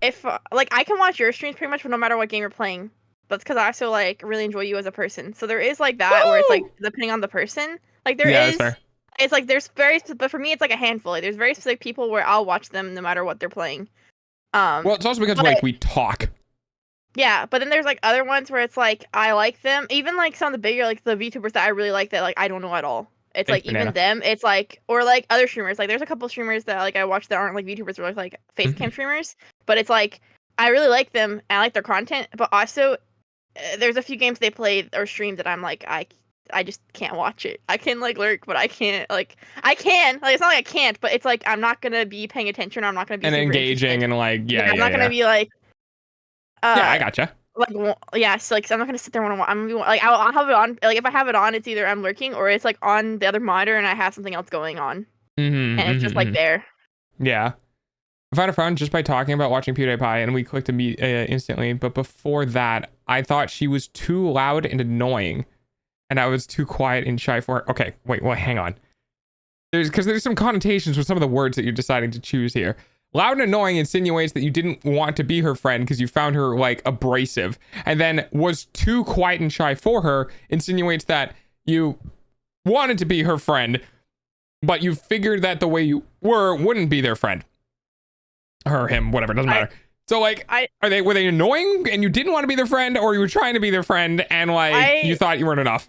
if like I can watch your streams pretty much, but no matter what game you're playing. That's because I also like really enjoy you as a person. So there is like that where it's like depending on the person. Like there Yeah, is. that's fair. It's like there's but for me it's like a handful. Like, there's very specific people where I'll watch them no matter what they're playing. Well, it's also because like we talk. Yeah, but then there's like other ones where it's like I like them, even like some of the bigger like the VTubers that I really like that like I don't know at all. It's like even them, it's like or like other streamers. Like there's a couple streamers that like I watch that aren't like VTubers or like face cam streamers, but it's like I really like them and I like their content, but also there's a few games they play or stream that I'm like I just can't watch it. I can like lurk, but I can't like I can like it's not like I can't, but it's like I'm not gonna be paying attention. Or I'm not gonna be And super engaging interested. and like I'm not gonna be like. Yeah, I gotcha. Like yeah, so like so I'm not gonna sit there and I'm gonna be like I'll have it on. Like if I have it on, it's either I'm lurking or it's like on the other monitor and I have something else going on, and it's just like there. Yeah. I found a friend just by talking about watching PewDiePie, and we clicked to meet instantly. But before that, I thought she was too loud and annoying, and I was too quiet and shy for her. Okay, wait, hang on. Because there's some connotations with some of the words that you're deciding to choose here. Loud and annoying insinuates that you didn't want to be her friend because you found her like abrasive, and then was too quiet and shy for her insinuates that you wanted to be her friend, but you figured that the way you were wouldn't be their friend. Her, him, whatever, doesn't matter. So like, were they annoying and you didn't want to be their friend, or you were trying to be their friend and like you thought you weren't enough?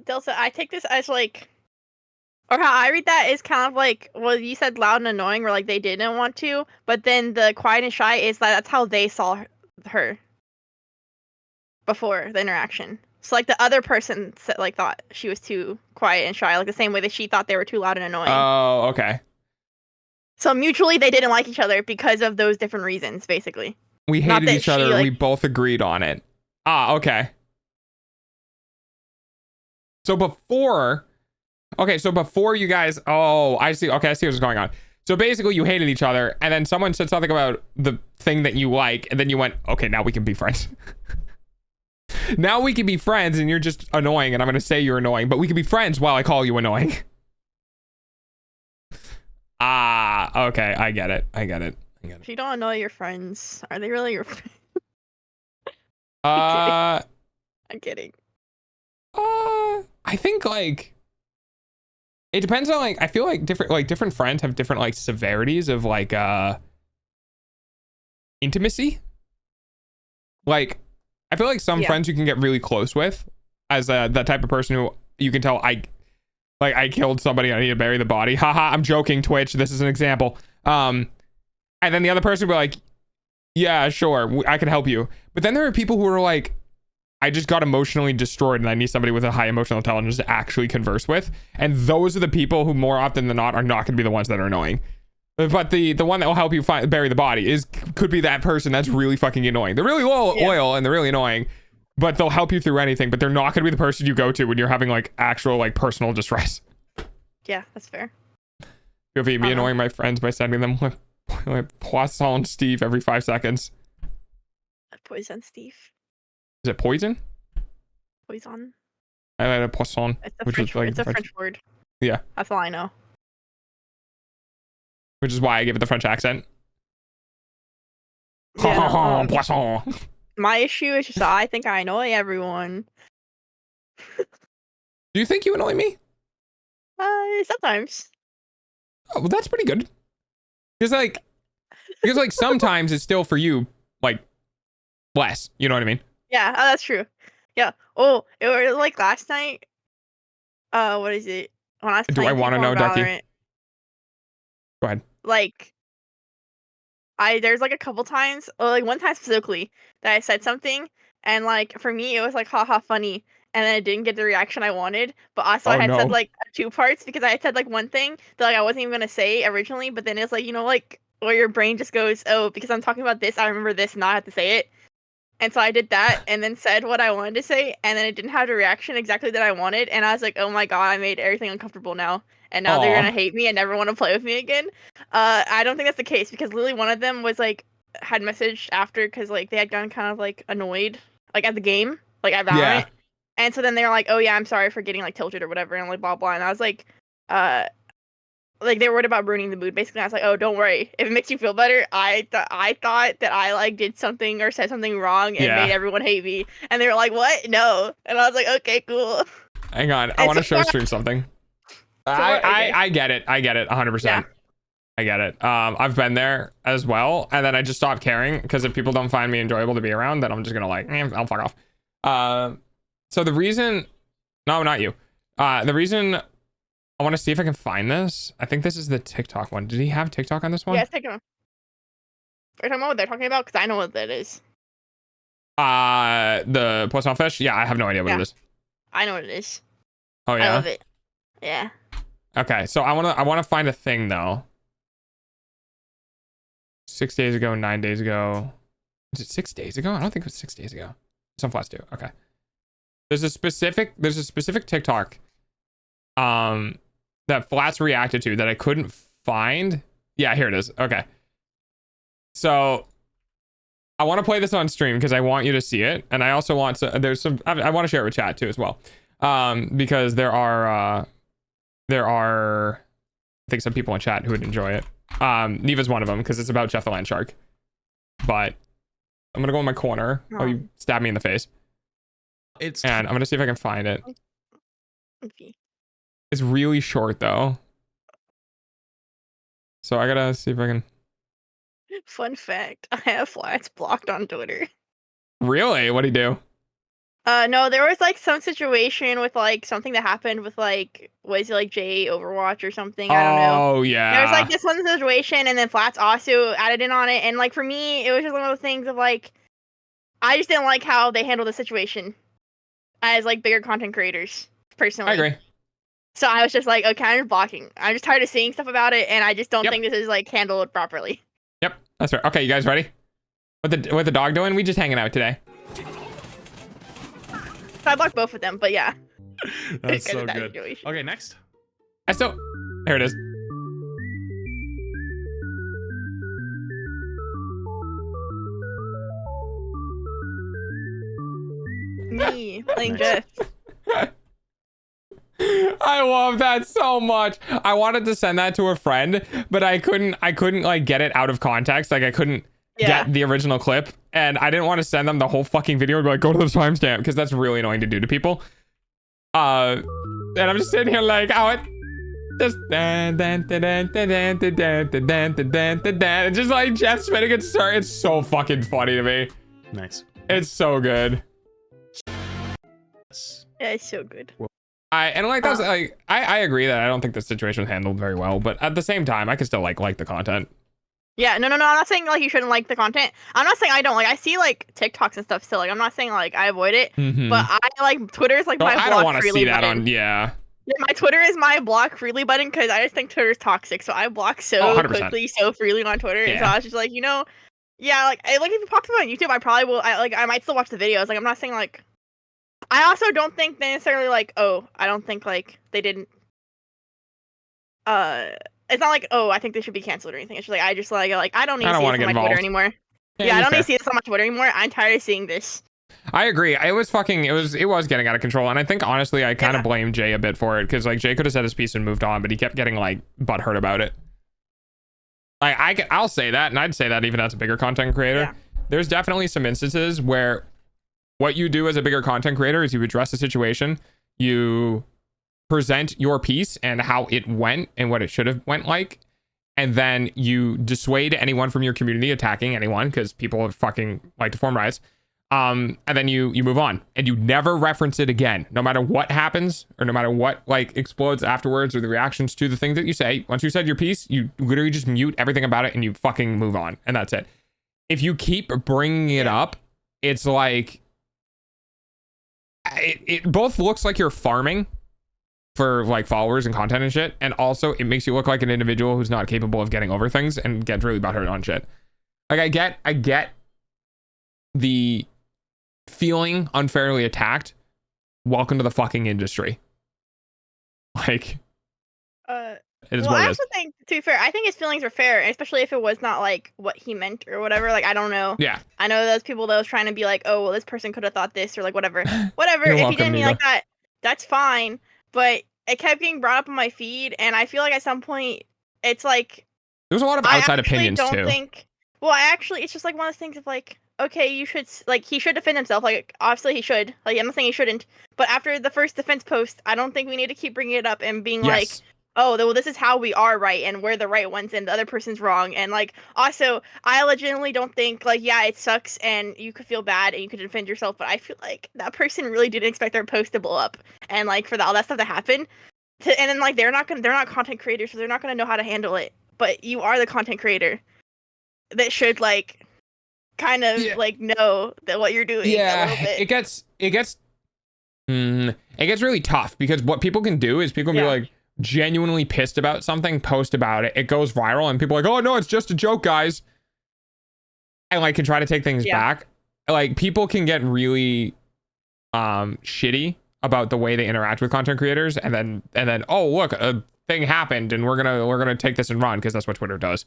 Delta, I take this as like, or how I read that is kind of like, well, you said loud and annoying, where like they didn't want to, but then the quiet and shy is that's how they saw her before the interaction. So like the other person said, like thought she was too quiet and shy, like the same way that she thought they were too loud and annoying. Oh, okay. So mutually, they didn't like each other because of those different reasons, basically. We hated each other. Like, we both agreed on it. Ah, okay. So before you guys, oh, I see. Okay, I see what's going on. So basically, you hated each other, and then someone said something about the thing that you like, and then you went, okay, now we can be friends. Now we can be friends, and you're just annoying, and I'm going to say you're annoying, but we can be friends while I call you annoying. Ah, okay, I get it. If you don't annoy your friends, are they really your friends? I'm kidding. I think like it depends on like I feel like different friends have different like severities of like intimacy. Like I feel like some friends you can get really close with as that type of person who you can tell I killed somebody, I need to bury the body. Haha, I'm joking, Twitch. This is an example. And then the other person will be like, yeah, sure, I can help you. But then there are people who are like, I just got emotionally destroyed and I need somebody with a high emotional intelligence to actually converse with. And those are the people who more often than not are not going to be the ones that are annoying. But the one that will help you bury the body could be that person that's really fucking annoying. They're really loyal and they're really annoying. But they'll help you through anything, but they're not going to be the person you go to when you're having like actual like personal distress. Yeah, that's fair. Feel free me annoying my friends by sending them like Poisson Steve every 5 seconds. Poison Steve. Is it poison? Poison. I had a poisson. It's a French word. It's a French word. Yeah. That's all I know. Which is why I give it the French accent. Yeah, Poisson. My issue is just I think I annoy everyone. Do you think you annoy me? Sometimes. Oh, well, that's pretty good. Because like sometimes it's still for you like less. You know what I mean? Yeah, that's true. Yeah. Oh, it was like last night. What is it? When I was Do I want to know, Ducky? Go ahead. Like, there's like a couple times, or like one time specifically, that I said something, and like for me it was like haha funny, and then I didn't get the reaction I wanted. But also I had said like 2 parts because I had said like one thing that like I wasn't even gonna say originally, but then it's like like where your brain just goes, oh, because I'm talking about this, I remember this, and now I have to say it. And so I did that and then said what I wanted to say, and then it didn't have the reaction exactly that I wanted, and I was like, oh my god, I made everything uncomfortable now. And now they're gonna hate me and never want to play with me again. I don't think that's the case because literally one of them was like had messaged after because like they had gotten kind of like annoyed like at the game, like at Valorant. And so then they're like, oh yeah, I'm sorry for getting like tilted or whatever, and like blah blah. And I was like, they were worried about ruining the mood. Basically, I was like, oh, don't worry. If it makes you feel better, I thought that I like did something or said something wrong and made everyone hate me. And they were like, what? No. And I was like, okay, cool. Hang on, I want to show stream something. I get it. I get it 100%. Yeah. I get it. I've been there as well, and then I just stopped caring because if people don't find me enjoyable to be around, then I'm just gonna like, I'll fuck off. So the reason, no, not you. The reason I want to see if I can find this. I think this is the TikTok one. Did he have TikTok on this one? Yeah, it's TikTok. Are you talking about what they're talking about? Because I know what that is. The post fish. Yeah, I have no idea what it is. I know what it is. Oh yeah. I love it. Yeah. Okay, so I wanna find a thing though. 6 days ago, 9 days ago. Is it 6 days ago? I don't think it was 6 days ago. Some flats do. Okay. There's a specific TikTok that flats reacted to that I couldn't find. Yeah, here it is. Okay. So I want to play this on stream because I want you to see it, and I also want to. I want to share it with chat too as well, because there are I think some people in chat who would enjoy it. Neva's one of them because it's about Jeff the Land Shark. But I'm gonna go in my corner. Oh, you stabbed me in the face. And I'm gonna see if I can find it. Okay. It's really short though, so I gotta see if I can. Fun fact: I have flats blocked on Twitter. Really? What'd he do? No, there was like some situation with like something that happened with like, was it like J Overwatch or something? I don't know. Oh yeah. There was like this one situation, and then Flats also added in on it, and like for me, it was just one of those things of like, I just didn't like how they handled the situation as like bigger content creators, personally. I agree. So I was just like, okay, I'm just blocking. I'm just tired of seeing stuff about it, and I just don't think this is like handled properly. Yep, that's right. Okay, you guys ready? What the dog doing? We just hanging out today. So I blocked both of them, but yeah. That's so good. Situation. Okay, next. Here it is. Me playing Jeff. I love that so much. I wanted to send that to a friend, but I couldn't like get it out of context. Like I couldn't get the original clip, and I didn't want to send them the whole fucking video and be like, go to the timestamp, because that's really annoying to do to people. And I'm just sitting here like, oh, it just and just like Jeff spinning it start. It's so fucking funny to me. Nice. It's so good. Yeah, it's so good. I agree that I don't think the situation was handled very well, but at the same time, I can still like the content. Yeah, no, I'm not saying like you shouldn't like the content. I'm not saying I don't like. I see like TikToks and stuff still. Like I'm not saying like I avoid it, but I like Twitter's like my block freely button. I don't want to see that on. Yeah, my Twitter is my block freely button because I just think Twitter's toxic. So I block so quickly, so freely on Twitter. Yeah. And so I was just like, like if it pops up on YouTube, I probably will. I might still watch the videos. Like I'm not saying like. I also don't think they necessarily like. Oh, I don't think like they didn't. It's not like, oh, I think they should be canceled or anything. It's just like I just like I don't need to see this on my Twitter anymore. Yeah, I don't need to see this on my Twitter anymore. I'm tired of seeing this. I agree. It was getting out of control, and I think honestly I kind of blame Jay a bit for it, because like Jay could have said his piece and moved on, but he kept getting like butthurt about it. Like I'll say that, and I'd say that even as a bigger content creator. Yeah. There's definitely some instances where what you do as a bigger content creator is you address the situation, you present your piece and how it went and what it should have went like, and then you dissuade anyone from your community attacking anyone, because people fucking like to form riots, and then you move on and you never reference it again, no matter what happens or no matter what like explodes afterwards or the reactions to the things that you say. Once you said your piece, you literally just mute everything about it and you fucking move on, and that's it. If you keep bringing it up, it's like it both looks like you're farming for like followers and content and shit, and also it makes you look like an individual who's not capable of getting over things and gets really butthurt on shit. Like I get the feeling unfairly attacked. Welcome to the fucking industry. Like It is Well, what I it is. also think, to be fair, I think his feelings were fair, especially if it was not like what he meant or whatever. Like, I don't know. Yeah. I know those people that was trying to be like, oh, well, this person could have thought this or like whatever. Whatever. You're If he welcome, didn't mean Neva. like that, that's fine. But it kept getting brought up on my feed, and I feel like at some point, it's like There's a lot of I outside actually opinions don't too. think. Well, I actually, it's just like one of those things of like, okay, you should like he should defend himself. Like obviously he should. Like I'm not saying he shouldn't, but after the first defense post, I don't think we need to keep bringing it up and being like, Yes. oh, well, this is how we are right, and we're the right ones, and the other person's wrong. And like also, I legitimately don't think like yeah, it sucks, and you could feel bad and you could defend yourself, but I feel like that person really didn't expect their post to blow up, and like for all that stuff to happen. And then like they're not content creators, so they're not gonna know how to handle it. But you are the content creator that should like kind of like know that what you're doing a little bit. It gets really tough because what people can do is people can be like genuinely pissed about something, post about it, it goes viral, and people are like, oh no, it's just a joke, guys, and like can try to take things back. Like people can get really shitty about the way they interact with content creators, and then oh look, a thing happened and we're gonna take this and run because that's what Twitter does.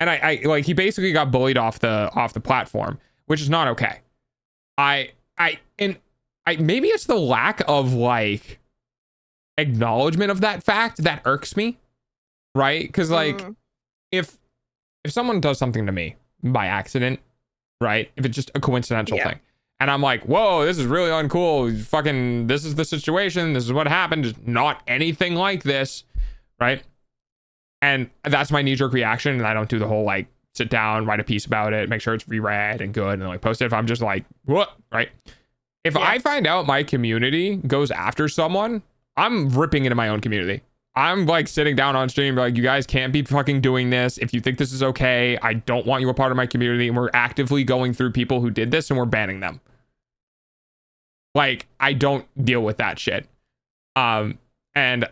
And I like he basically got bullied off the platform, which is not okay. Maybe it's the lack of like acknowledgement of that fact that irks me, right? Because like if someone does something to me by accident, right? If it's just a coincidental thing, and I'm like, whoa, this is really uncool. Fucking, this is the situation. This is what happened. It's not anything like this, right? And that's my knee-jerk reaction, and I don't do the whole like sit down, write a piece about it, make sure it's reread and good, and like post it. If I'm just like, what, right? If I find out my community goes after someone, I'm ripping into my own community. I'm like sitting down on stream, like, you guys can't be fucking doing this. If you think this is okay, I don't want you a part of my community. And we're actively going through people who did this and we're banning them. Like, I don't deal with that shit. And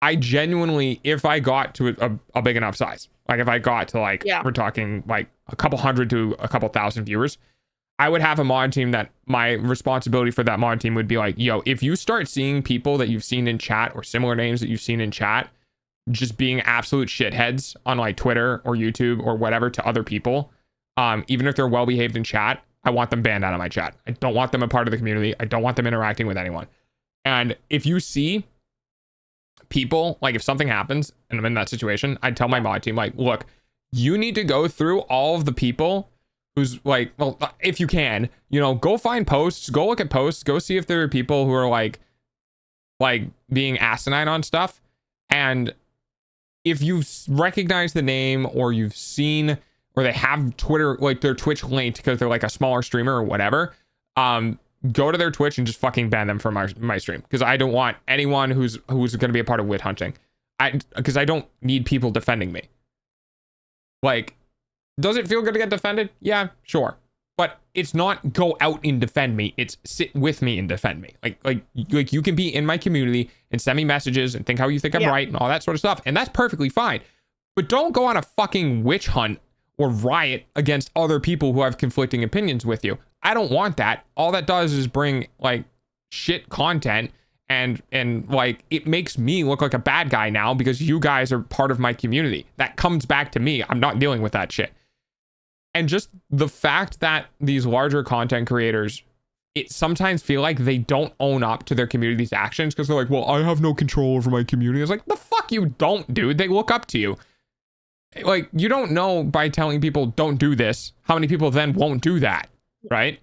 I genuinely, if I got to a big enough size, like if I got to like, we're talking like a couple hundred to a couple thousand viewers, I would have a mod team that my responsibility for that mod team would be like, yo, if you start seeing people that you've seen in chat or similar names that you've seen in chat just being absolute shitheads on like Twitter or YouTube or whatever to other people, even if they're well behaved in chat, I want them banned out of my chat. I don't want them a part of the community. I don't want them interacting with anyone. And if you see people, like if something happens and I'm in that situation, I'd tell my mod team, like, look, you need to go through all of the people who's like, well, if you can, you know, go find posts, go look at posts, go see if there are people who are like being asinine on stuff. And if you recognize the name or you've seen, or they have Twitter, like their Twitch linked because they're like a smaller streamer or whatever, go to their Twitch and just fucking ban them from my stream. Because I don't want anyone who's going to be a part of witch hunting. Because I don't need people defending me. Like, does it feel good to get defended? Yeah, sure. But it's not go out and defend me. It's sit with me and defend me. Like you can be in my community and send me messages and think how you think I'm right and all that sort of stuff. And that's perfectly fine. But don't go on a fucking witch hunt or riot against other people who have conflicting opinions with you. I don't want that. All that does is bring like shit content and like it makes me look like a bad guy now because you guys are part of my community. That comes back to me. I'm not dealing with that shit. And just the fact that these larger content creators, it sometimes feel like they don't own up to their community's actions because they're like, well, I have no control over my community. It's like, the fuck you don't, dude. They look up to you. Like, you don't know by telling people don't do this, how many people then won't do that, right?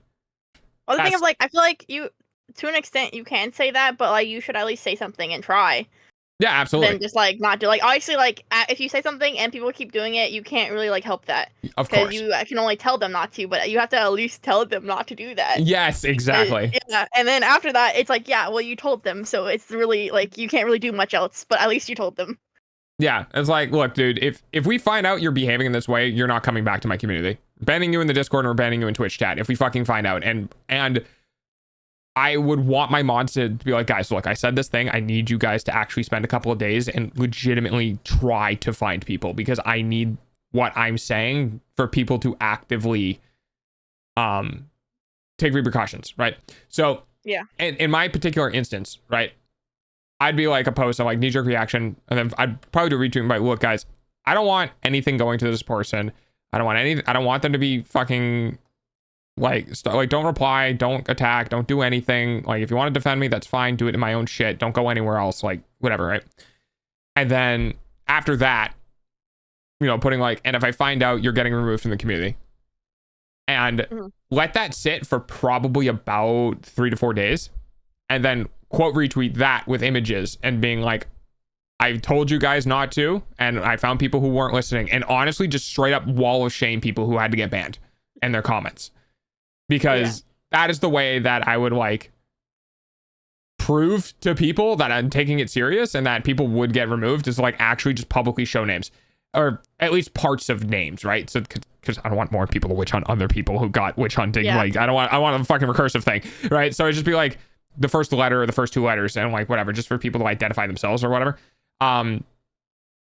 Well, the thing of like, I feel like you, to an extent, you can say that, but like, you should at least say something and try. Yeah, absolutely. Then just like not do, like, obviously, like if you say something and people keep doing it, you can't really like help that. Of course. Because you can only tell them not to, but you have to at least tell them not to do that. Yes, exactly. Yeah, and then after that, it's like, yeah, well, you told them, so it's really like you can't really do much else, but at least you told them. Yeah, it's like, look, dude, if we find out you're behaving in this way, you're not coming back to my community. Banning you in the Discord or banning you in Twitch chat. If we fucking find out, and I would want my mods to be like, guys, look, I said this thing. I need you guys to actually spend a couple of days and legitimately try to find people because I need what I'm saying for people to actively take repercussions, right? So, yeah. in my particular instance, right, I'd be like a post of like knee-jerk reaction, and then I'd probably do a retweet and be like, look guys, I don't want anything going to this person. I don't want them to be fucking like don't reply, don't attack, don't do anything. Like if you want to defend me, that's fine, do it in my own shit, don't go anywhere else, like whatever, right? And then after that, you know, putting like, and if I find out you're getting removed from the community, and let that sit for probably about 3 to 4 days, and then quote retweet that with images and being like, I told you guys not to, and I found people who weren't listening, and honestly just straight up wall of shame people who had to get banned in their comments, because that is the way that I would like prove to people that I'm taking it serious and that people would get removed, is like actually just publicly show names, or at least parts of names, right? So because I don't want more people to witch hunt other people who got witch hunting. Like I want a fucking recursive thing, right? So it'd just be like the first letter or the first 2 letters and like whatever, just for people to identify themselves or whatever. And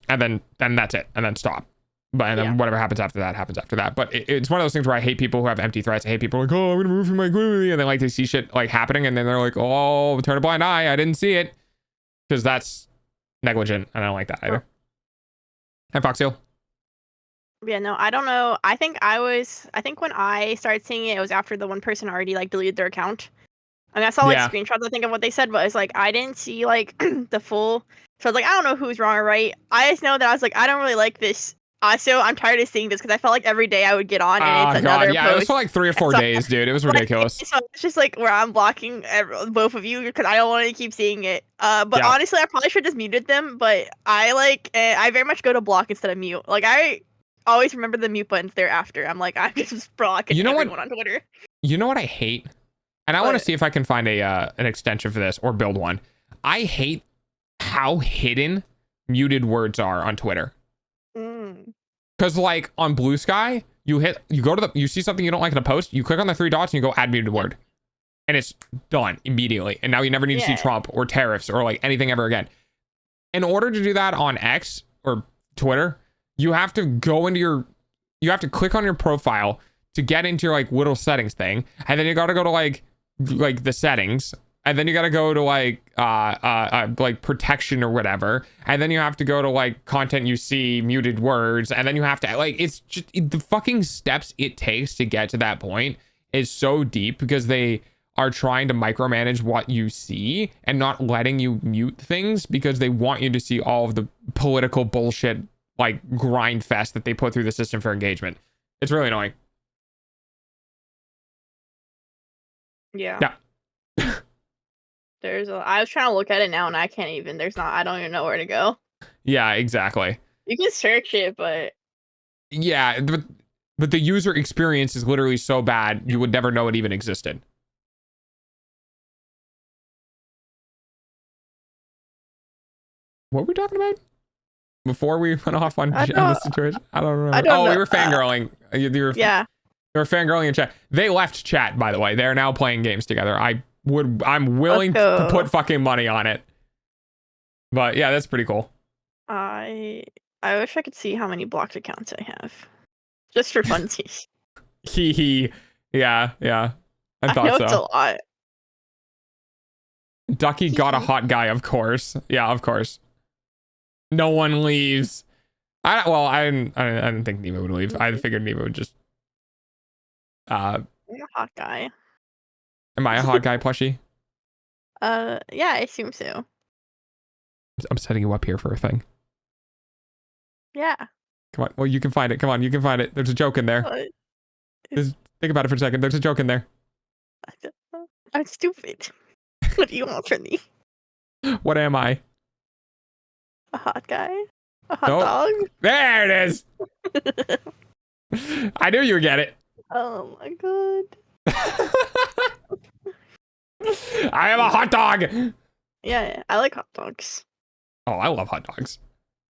then that's it, and then stop. But and then whatever happens after that happens after that. But it's one of those things where I hate people who have empty threats. I hate people like, oh, I'm gonna move from my community, and then like they see shit like happening, and then they're like, oh, turn a blind eye, I didn't see it, because that's negligent, and I don't like that either. Hi, Foxhill. Yeah, no, I don't know. I think when I started seeing it, it was after the one person already like deleted their account. I mean, I saw like screenshots, I think, of what they said, but it's like I didn't see like the full. So I was like, I don't know who's wrong or right. I just know that I was like, I don't really like this. So I'm tired of seeing this, because I felt like every day I would get on and it's another post. It was for like 3 or 4 days, dude. It was ridiculous. So it's just like where I'm blocking both of you because I don't want to keep seeing it. But honestly, I probably should have just muted them. But I very much go to block instead of mute. Like I always remember the mute buttons thereafter. I'm like, I'm just blocking everyone on Twitter. You know what I hate? And I want to see if I can find an extension for this or build one. I hate how hidden muted words are on Twitter. Because like on Blue Sky, you see something you don't like in a post, you click on the 3 dots and you go add muted word, and it's done immediately. And now you never need to see Trump or tariffs or like anything ever again. In order to do that on X or Twitter, you have to click on your profile to get into your like little settings thing, and then you got to go to like the settings, and then you got to go to like protection or whatever, and then you have to go to like content you see, muted words, and then you have to like, it's just the fucking steps it takes to get to that point is so deep, because they are trying to micromanage what you see and not letting you mute things, because they want you to see all of the political bullshit like grind fest that they put through the system for engagement. It's really annoying. Yeah. I was trying to look at it now and I can't even. I don't even know where to go. Yeah, exactly. You can search it, but yeah, but the user experience is literally so bad you would never know it even existed. What were we talking about before we went off on the situation? I don't remember. We were fangirling. You were fangirling in chat. They left chat, by the way. They're now playing games together. I'm willing to put fucking money on it. But yeah, that's pretty cool. I wish I could see how many blocked accounts I have, just for funsies. Yeah. I thought know so. It's a lot. Ducky got a hot guy, of course. Yeah, of course. No one leaves. I didn't think Nemo would leave. I figured Nemo would just. I'm a hot guy. Am I a hot guy, Plushy? Yeah, I assume so. I'm setting you up here for a thing. Yeah. Come on. Well, you can find it. Come on, you can find it. There's a joke in there. Think about it for a second. There's a joke in there. I'm stupid. What do you want from me? What am I? A hot guy? A hot dog? There it is. I knew you would get it. Oh my god. I am a hot dog. Yeah, I like hot dogs. Oh, I love hot dogs.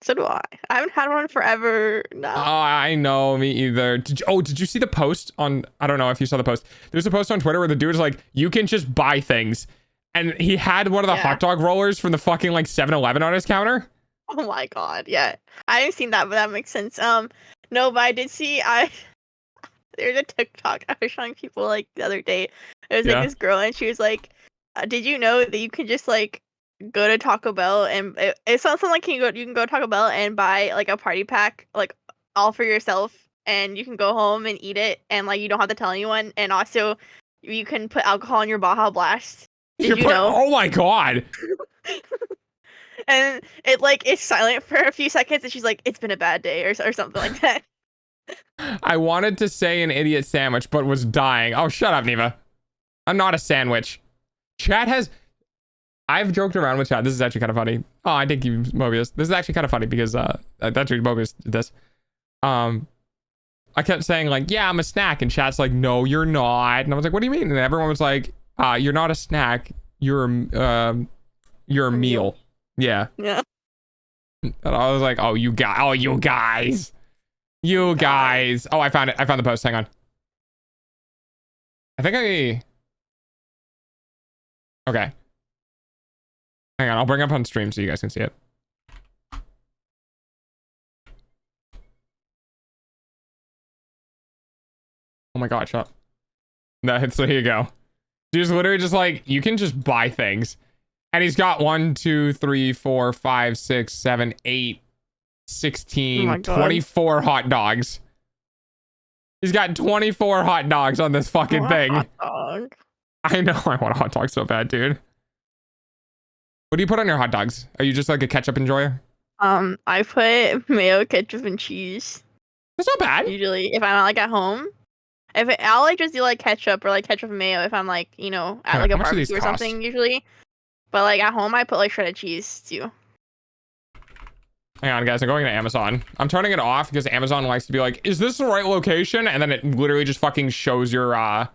So do I. I haven't had one forever. No. Oh, I know, me either. Did you see the post on, I don't know if you saw the post. There's a post on Twitter where the dude is like, you can just buy things. And he had one of the hot dog rollers from the fucking like 7-Eleven on his counter. Oh my god, yeah. I haven't seen that, but that makes sense. No, but I did see, there's a TikTok I was showing people like the other day. It was like this girl and she was like, did you know that you can just like go to Taco Bell and it sounds like you can go to Taco Bell and buy like a party pack like all for yourself, and you can go home and eat it, and like you don't have to tell anyone, and also you can put alcohol in your Baja Blast. Did you know? Oh my god. And it like it's silent for a few seconds, and she's like, "It's been a bad day," or something like that. I wanted to say an idiot sandwich, but was dying. Oh, shut up, Neva. I'm not a sandwich. Chat has... I've joked around with chat. This is actually kind of funny. Oh, I think you, Mobius. This is actually kind of funny because that's what Mobius did this. I kept saying like, yeah, I'm a snack. And chat's like, no, you're not. And I was like, what do you mean? And everyone was like, you're not a snack. You're a meal. Yeah. Yeah. And I was like, oh, you guys. Oh, I found it. I found the post. Hang on. Okay. Hang on. I'll bring it up on stream so you guys can see it. Oh my god, shut up. So here you go. Dude's literally just like, you can just buy things. And he's got 1, 2, 3, 4, 5, 6, 7, 8, 16, 24 hot dogs. He's got 24 hot dogs on this fucking thing. Hot dog. I know, I want a hot dog so bad, dude. What do you put on your hot dogs? Are you just like a ketchup enjoyer? I put mayo, ketchup, and cheese. That's not bad. Usually, if I'm like at home. I'll like just do like ketchup or like ketchup and mayo if I'm like, you know, at like a barbecue or something usually. But like at home, I put like shredded cheese too. Hang on, guys. I'm going to Amazon. I'm turning it off because Amazon likes to be like, is this the right location? And then it literally just fucking shows your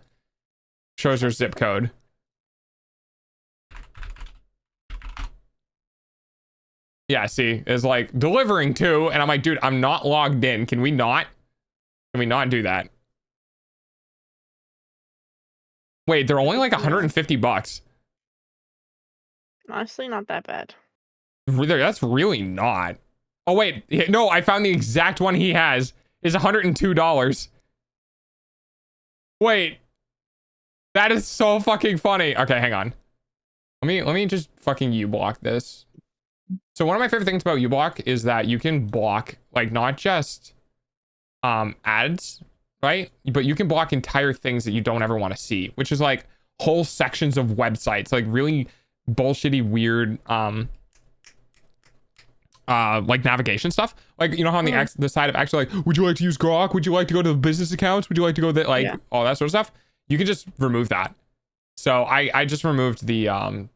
zip code. Yeah, see, it's like delivering to, and I'm like, dude, I'm not logged in. Can we not do that? Wait, they're only like $150. Honestly, not that bad. That's really not. Oh wait, no, I found the exact one he has is $102. Wait, that is so fucking funny. Okay, hang on. Let me just fucking U-block this. So one of my favorite things about U-block is that you can block like not just ads, right? But you can block entire things that you don't ever want to see, which is like whole sections of websites, like really bullshitty, weird, like navigation stuff. Like, you know how on the side of actually like, would you like to use Grok? Would you like to go to the business accounts? Would you like to go that all that sort of stuff? You can just remove that. So I just removed the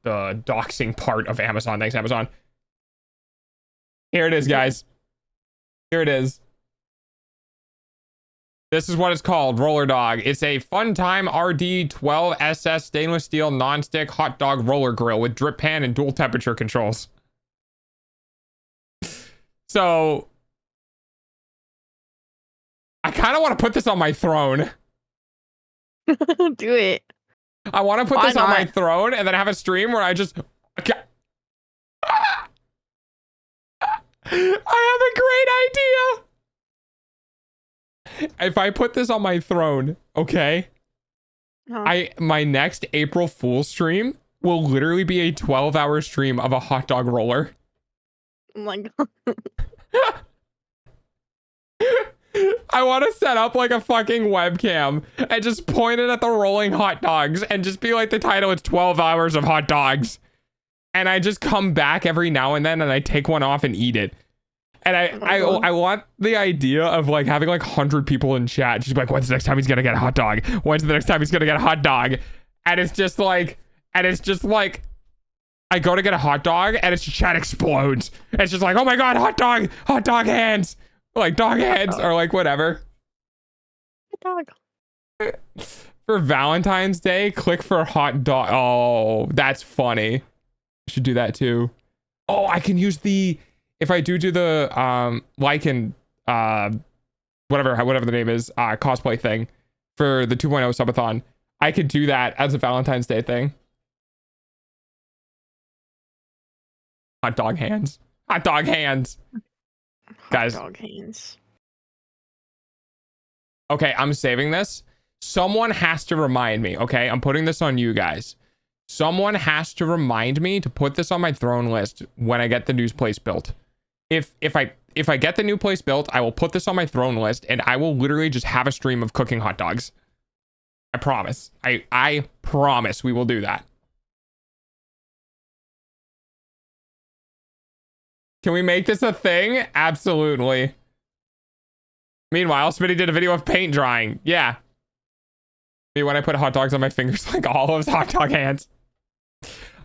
doxing part of Amazon. Thanks, Amazon. Here it is, guys. Here it is. This is what it's called, Roller Dog. It's a Fun Time RD12SS stainless steel non-stick hot dog roller grill with drip pan and dual temperature controls. So I kind of want to put this on my throne. Do it. I want to put this on my throne and then have a stream where I just... I have a great idea. If I put this on my throne, okay, my next April Fool's stream will literally be a 12-hour stream of a hot dog roller. Oh my god. I want to set up like a fucking webcam and just point it at the rolling hot dogs and just be like, the title, it's 12 hours of hot dogs. And I just come back every now and then and I take one off and eat it. And I want the idea of like having like 100 people in chat. Just like, when's the next time he's gonna get a hot dog? When's the next time he's gonna get a hot dog? And it's just like, I go to get a hot dog and it's chat explodes. It's just like, oh my god, hot dog hands. Like dog heads or like whatever. Dog. For Valentine's Day, click for hot dog. Oh, that's funny. I should do that too. Oh, I can use the, if I do the Lycan whatever the name is, cosplay thing for the 2.0 subathon, I could do that as a Valentine's Day thing. Hot dog hands. Hot dog hands. Guys. Hot dog hands. Okay, I'm saving this. Someone has to remind me, okay? I'm putting this on you guys. Someone has to remind me to put this on my throne list when I get the new place built. If I get the new place built, I will put this on my throne list and I will literally just have a stream of cooking hot dogs. I promise. I promise we will do that. Can we make this a thing? Absolutely. Meanwhile, Smitty did a video of paint drying. Yeah. Me when I put hot dogs on my fingers like Olive's hot dog hands.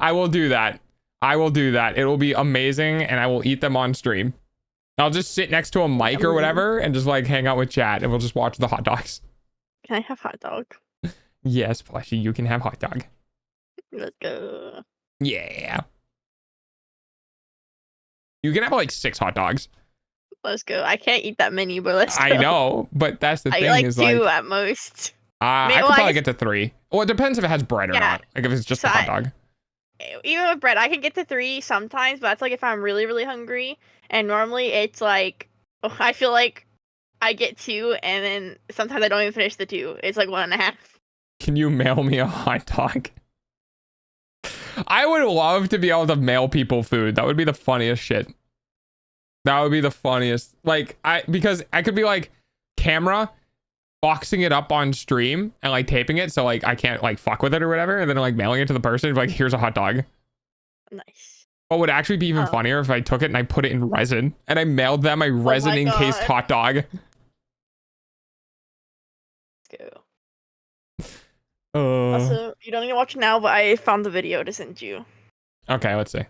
I will do that. I will do that. It will be amazing and I will eat them on stream. I'll just sit next to a mic or whatever and just like hang out with chat and we'll just watch the hot dogs. Can I have hot dog? Yes, Plushy, you can have hot dog. Let's go. Yeah. You can have like 6 hot dogs. Let's go. I can't eat that many, but let's go. I know, but that's the thing I like is 2 like at most. I could probably get to 3. Well, it depends if it has bread or not. Like if it's just a hot dog. Even with bread, I can get to 3 sometimes, but that's like if I'm really, really hungry. And normally it's like, I feel like I get 2 and then sometimes I don't even finish the 2. It's like 1.5. Can you mail me a hot dog? I would love to be able to mail people food. That would be the funniest shit. That would be the funniest. Like, because I could be like camera boxing it up on stream and like taping it so like I can't like fuck with it or whatever, and then like mailing it to the person like, here's a hot dog. Nice. What would actually be even funnier if I took it and I put it in resin and I mailed them a resin encased hot dog. Let's go. Also, you don't need to watch it now, but I found the video to send you. Okay, let's see.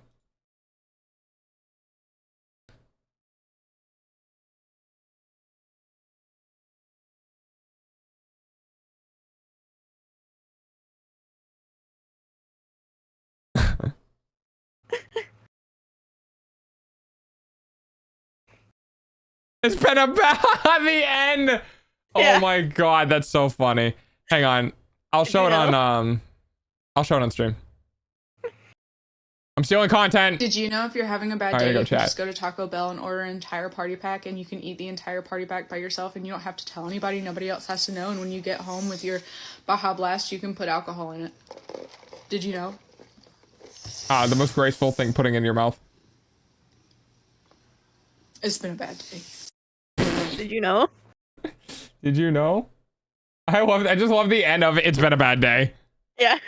It's been about the end. Yeah. Oh my god, that's so funny. Hang on. I'll show it on stream. I'm stealing content. Did you know if you're having a bad day, you can just go to Taco Bell and order an entire party pack and you can eat the entire party pack by yourself and you don't have to tell anybody. Nobody else has to know. And when you get home with your Baja Blast, you can put alcohol in it. Did you know? The most graceful thing putting in your mouth. It's been a bad day. Did you know? Did you know? I just love the end of it. It's been a bad day. Yeah.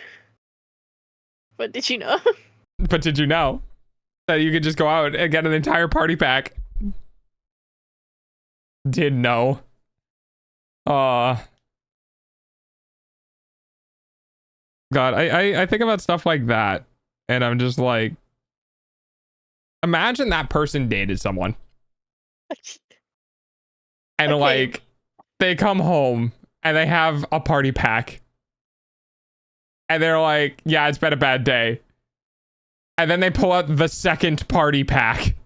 But did you know? But did you know that you could just go out and get an entire party pack? Did know. God, I think about stuff like that and I'm just like, imagine that person dated someone. And like they come home and they have a party pack and they're like, yeah, it's been a bad day. And then they pull out the second party pack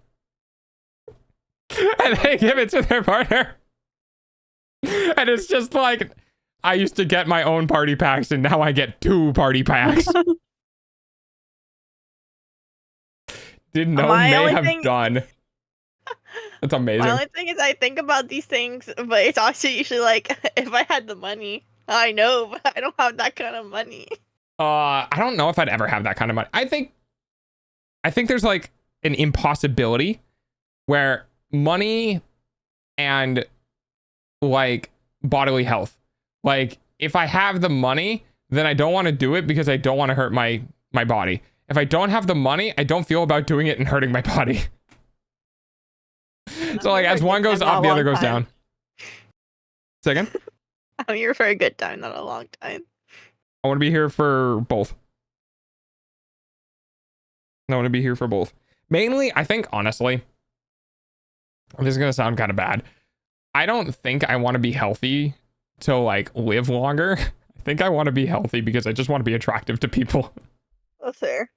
and they give it to their partner. And it's just like, I used to get my own party packs and now I get 2 party packs. Did know may have done. That's amazing. My only thing is I think about these things, but it's also usually like, if I had the money, I know, but I don't have that kind of money. I don't know if I'd ever have that kind of money. I think there's like an impossibility where money and like bodily health. Like if I have the money, then I don't want to do it because I don't want to hurt my body. If I don't have the money, I don't feel about doing it and hurting my body. So like as one goes up, the other goes down. Second? I'm here for a good time, not a long time. I want to be here for both. I want to be here for both. Mainly, I think, honestly, this is going to sound kind of bad. I don't think I want to be healthy to like live longer. I think I want to be healthy because I just want to be attractive to people. That's fair.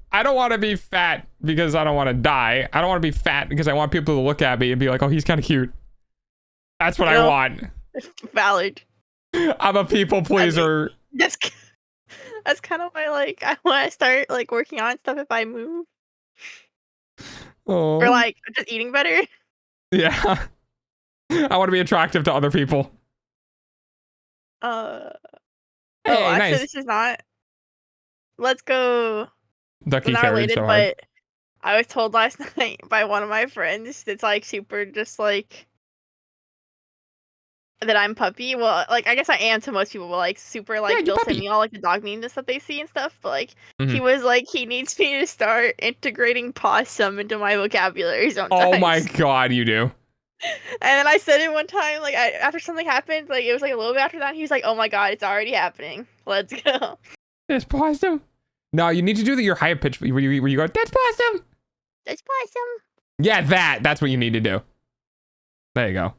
I don't want to be fat because I don't want to die. I don't want to be fat because I want people to look at me and be like, oh, he's kind of cute. That's what I want. Valid. I'm a people pleaser. I mean, that's kind of why, like, I want to start, like, working on stuff if I move. Oh. Or, like, just eating better. Yeah. I want to be attractive to other people. Hey, nice. actually, this is not let's go. Ducky Not carried related, so hard. but I was told last night by one of my friends it's like super just like that I'm puppy. Well, like I guess I am to most people, but like super like Yeah, you they'll send puppy. me all like the dog memes that they see and stuff. But like he Mhm. was like he needs me to start integrating possum into my vocabulary sometimes. Oh my god, you do. And then I said it one time, like after something happened, like it was like a little bit after that. And he was like, "Oh my god, it's already happening. Let's go." That's possum. No, you need to do your higher pitch where you go, that's possum. That's possum. Yeah, that's what you need to do. There you go.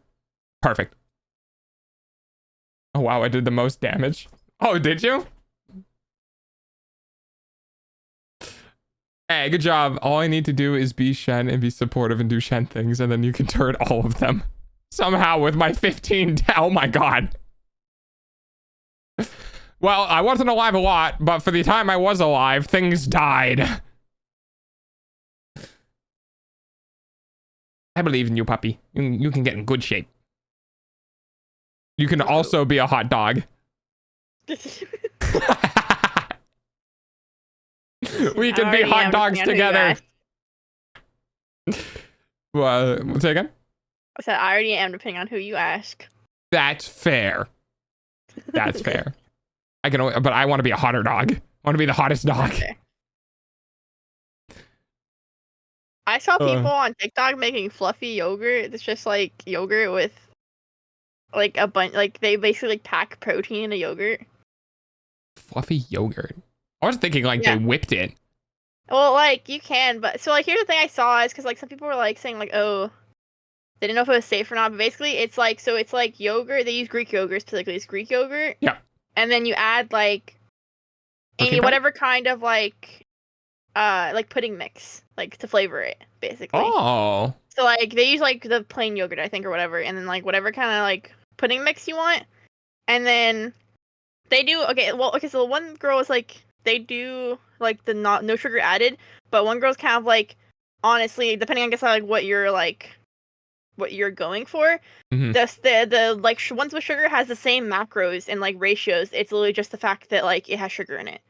Perfect. Oh wow, I did the most damage. Oh, did you? Hey, good job. All I need to do is be Shen and be supportive and do Shen things, and then you can turn all of them. Somehow with my 15. Oh my god. Well, I wasn't alive a lot, but for the time I was alive, things died. I believe in you, puppy. You can get in good shape. You can also be a hot dog. We can be hot dogs together. Well, say again? I said I already am depending on who you ask. That's fair. That's fair. I can, but I want to be a hotter dog. I want to be the hottest dog. Okay. I saw people on TikTok making fluffy yogurt. It's just like yogurt with like a bunch, like they basically like pack protein in a yogurt. Fluffy yogurt. I was thinking like they whipped it. Well, like you can, but so like here's the thing I saw is because like some people were like saying like, oh, they didn't know if it was safe or not. But basically, it's like it's like yogurt. They use Greek yogurt specifically. It's Greek yogurt. Yeah. And then you add like any whatever kind of like pudding mix like to flavor it basically. Oh. So like they use like the plain yogurt I think or whatever, and then like whatever kind of like pudding mix you want, and then they do so one girl is like they do like the no sugar added, but one girl's kind of like honestly depending on I guess like what you're going for. Mm-hmm. The like ones with sugar has the same macros and like ratios. It's literally just the fact that like it has sugar in it.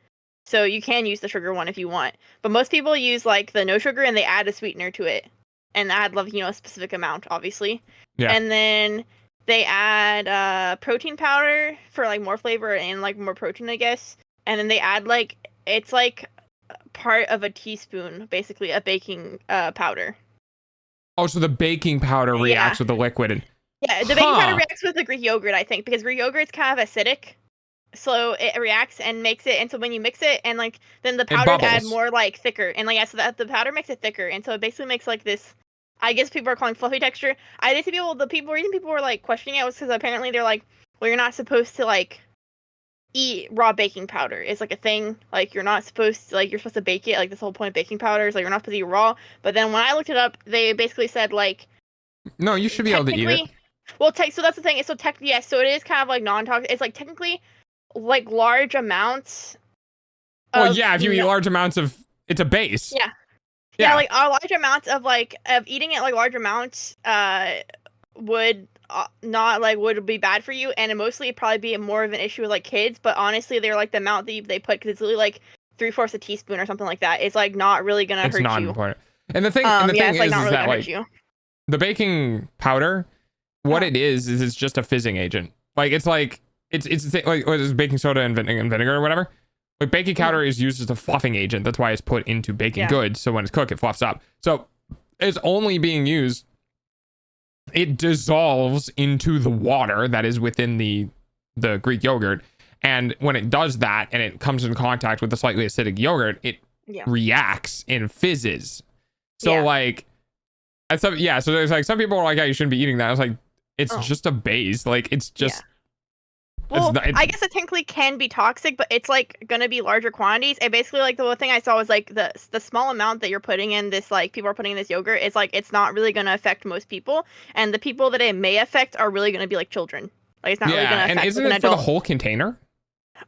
So you can use the sugar one if you want. But most people use like the no sugar and they add a sweetener to it. And add a specific amount, obviously. Yeah. And then they add protein powder for like more flavor and like more protein, I guess. And then they add like it's like part of a teaspoon, basically a baking powder. Oh, so the baking powder reacts with the liquid. Yeah, the baking powder reacts with the Greek yogurt, I think, because Greek yogurt's kind of acidic. So it reacts and makes it, and so when you mix it, and like then the powder add more like thicker, and like yeah, so that the powder makes it thicker, and so it basically makes like this. I guess people are calling fluffy texture. I did see the reason people were like questioning it was because apparently they're like, well, you're not supposed to like eat raw baking powder. It's like a thing. Like you're not supposed to you're supposed to bake it. Like this whole point of baking powder is like you're not supposed to eat raw. But then when I looked it up, they basically said like, no, you should be able to eat it. Well, so that's the thing. So technically, yes. So it is kind of like non-toxic. It's like technically like large amounts. Well, yeah, if you eat large amounts of, it's a base. Yeah. Yeah, like large amounts of eating it like large amounts would not like would be bad for you, and mostly it'd probably be more of an issue with like kids. But honestly, they're like the amount that they put because it's literally like 3/4 a teaspoon or something like that. It's like not really gonna hurt you. It's not important. And the thing, is that like the baking powder, what it is it's just a fizzing agent. Like it's like it's like what is baking soda and vinegar or whatever. Like baking powder is used as a fluffing agent. That's why it's put into baking goods. So when it's cooked, it fluffs up. So it's only being used. It dissolves into the water that is within the Greek yogurt. And when it does that and it comes in contact with the slightly acidic yogurt, it reacts and fizzes. So like, so there's like some people are like, yeah, you shouldn't be eating that. I was like, it's just a base. Like it's just. Well, I guess it technically can be toxic, but it's like gonna be larger quantities. And basically, like the one thing I saw was like the small amount that you're putting in this, like people are putting in this yogurt. It's like it's not really gonna affect most people, and the people that it may affect are really gonna be like children. Like it's not really gonna affect. And isn't it for the whole container?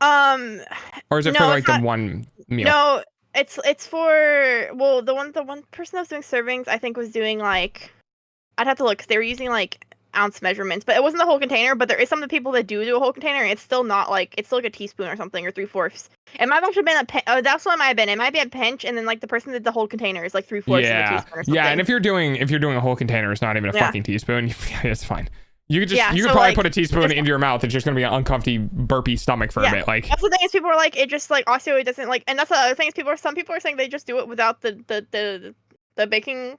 Or is it for like the one meal? No, it's for the one person that was doing servings I think was doing like I'd have to look because they were using like ounce measurements, but it wasn't the whole container. But there is some of the people that do a whole container, and it's still not like, it's still like a teaspoon or something, or 3/4. It might have actually been that's what it might have been. It might be a pinch, and then like the person that did the whole container is like 3/4 of a teaspoon or something. Yeah, and if you're doing a whole container, it's not even a fucking teaspoon. It's fine. You could just you could probably like, put a teaspoon into your mouth. It's just gonna be an uncomfy burpy stomach for a bit. Like that's the thing is people are like, it just like also it doesn't like, and that's the other thing is some people are saying they just do it without the baking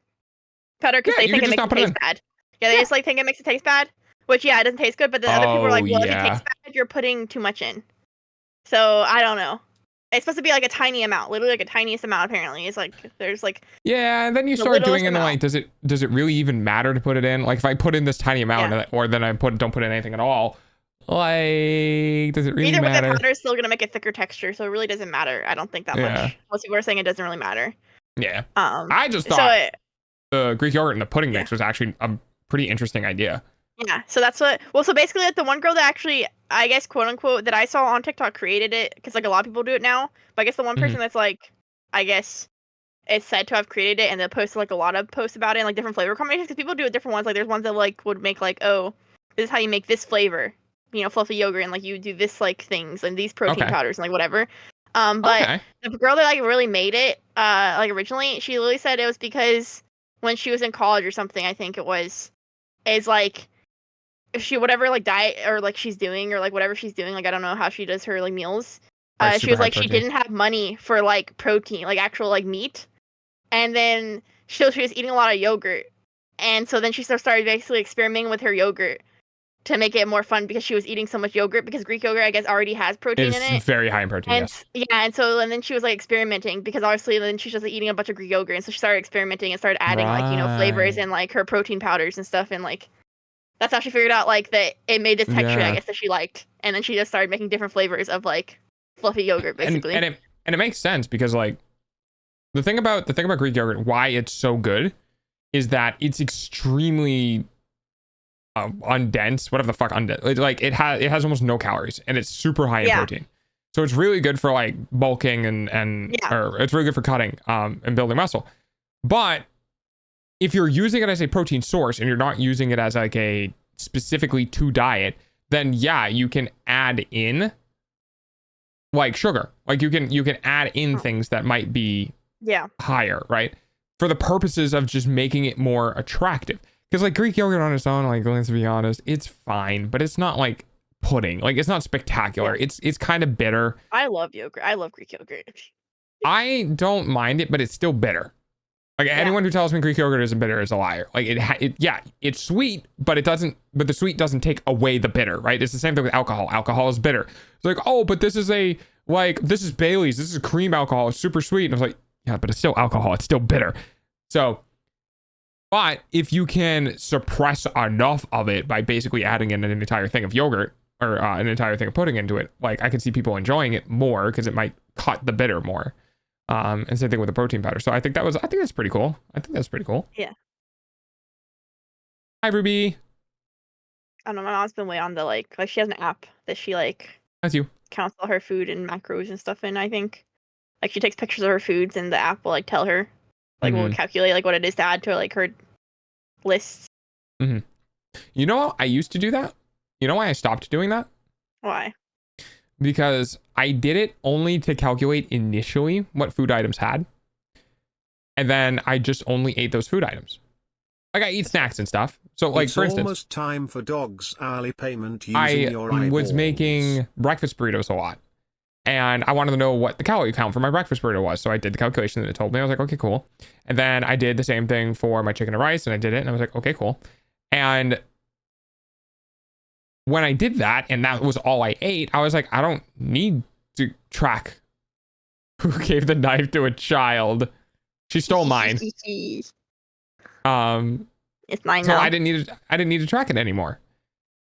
powder because they think it makes it taste bad. Yeah, they just like think it makes it taste bad. Which it doesn't taste good, but then other people are like, well, if it tastes bad, you're putting too much in. So I don't know. It's supposed to be like a tiny amount, literally like a tiniest amount. Apparently, it's like there's like and then you start doing it, and like, does it really even matter to put it in? Like, if I put in this tiny amount, or then I don't put in anything at all, like, does it really matter? Either way, the powder is still gonna make a thicker texture, so it really doesn't matter. I don't think that much. Most people are saying it doesn't really matter. Yeah. I just thought the Greek yogurt and the pudding mix was actually a pretty interesting idea. Yeah, so that's what. Well, so basically, like the one girl that actually, I guess, quote unquote, that I saw on TikTok created it because like a lot of people do it now. But I guess the one person that's like, I guess, is said to have created it, and they posted like a lot of posts about it and like different flavor combinations because people do it different ones. Like there's ones that like would make like, oh, this is how you make this flavor, fluffy yogurt, and like you do this like things and these protein powders and like whatever. But the girl that like really made it, like originally, she literally said it was because when she was in college or something, I think it was, is like. If she whatever like diet or like she's doing or like whatever she's doing, like I don't know how she does her like meals. She was like she didn't have money for like protein, like actual like meat, and then she was eating a lot of yogurt, and so then she started basically experimenting with her yogurt to make it more fun because she was eating so much yogurt because Greek yogurt I guess already has protein in it. It's very high in protein. And yes. and then she was like experimenting because obviously then she's just like, eating a bunch of Greek yogurt, and so she started experimenting and started adding like flavors and like her protein powders and stuff, and like. That's how she figured out like that it made this texture, I guess, that she liked, and then she just started making different flavors of like fluffy yogurt, basically. And it makes sense because like the thing about Greek yogurt, why it's so good, is that it's extremely undense, whatever the fuck undense. Like it has almost no calories, and it's super high in protein, so it's really good for like bulking and or it's really good for cutting and building muscle, but. If you're using it as a protein source and you're not using it as like a specifically to diet, then you can add in like sugar. Like you can add in things that might be higher, right? For the purposes of just making it more attractive. Because like Greek yogurt on its own, like let's be honest, it's fine, but it's not like pudding. Like it's not spectacular. It's kind of bitter. I love yogurt. I love Greek yogurt. I don't mind it, but it's still bitter. Like anyone who tells me Greek yogurt isn't bitter is a liar. Like it's sweet, but the sweet doesn't take away the bitter, right? It's the same thing with alcohol. Alcohol is bitter. It's like, oh, but this is Bailey's. This is cream alcohol. It's super sweet. And I was like, yeah, but it's still alcohol. It's still bitter. So, but if you can suppress enough of it by basically adding in an entire thing of yogurt or an entire thing of pudding into it, like I can see people enjoying it more because it might cut the bitter more. And same thing with the protein powder. So I think that's pretty cool. I think that's pretty cool. Yeah. Hi, Ruby. I don't know. My mom's been way on the like she has an app that she like. That's you. Counts all her food and macros and stuff in. I think, like she takes pictures of her foods and the app will like tell her, like will calculate like what it is to add to like her lists. Mm-hmm. You know, I used to do that. You know why I stopped doing that? Why? Because I did it only to calculate initially what food items had. And then I just only ate those food items. Like I eat snacks and stuff. So like it's for instance, almost time for dogs hourly payment using I your eyeballs. Was making breakfast burritos a lot. And I wanted to know what the calorie count for my breakfast burrito was. So I did the calculation and it told me. I was like, okay, cool. And then I did the same thing for my chicken and rice and I did it and I was like, okay, cool. And when I did that and that was all I ate, I was like, I don't need to track who gave the knife to a child. She stole mine. It's mine so now. I didn't need to track it anymore.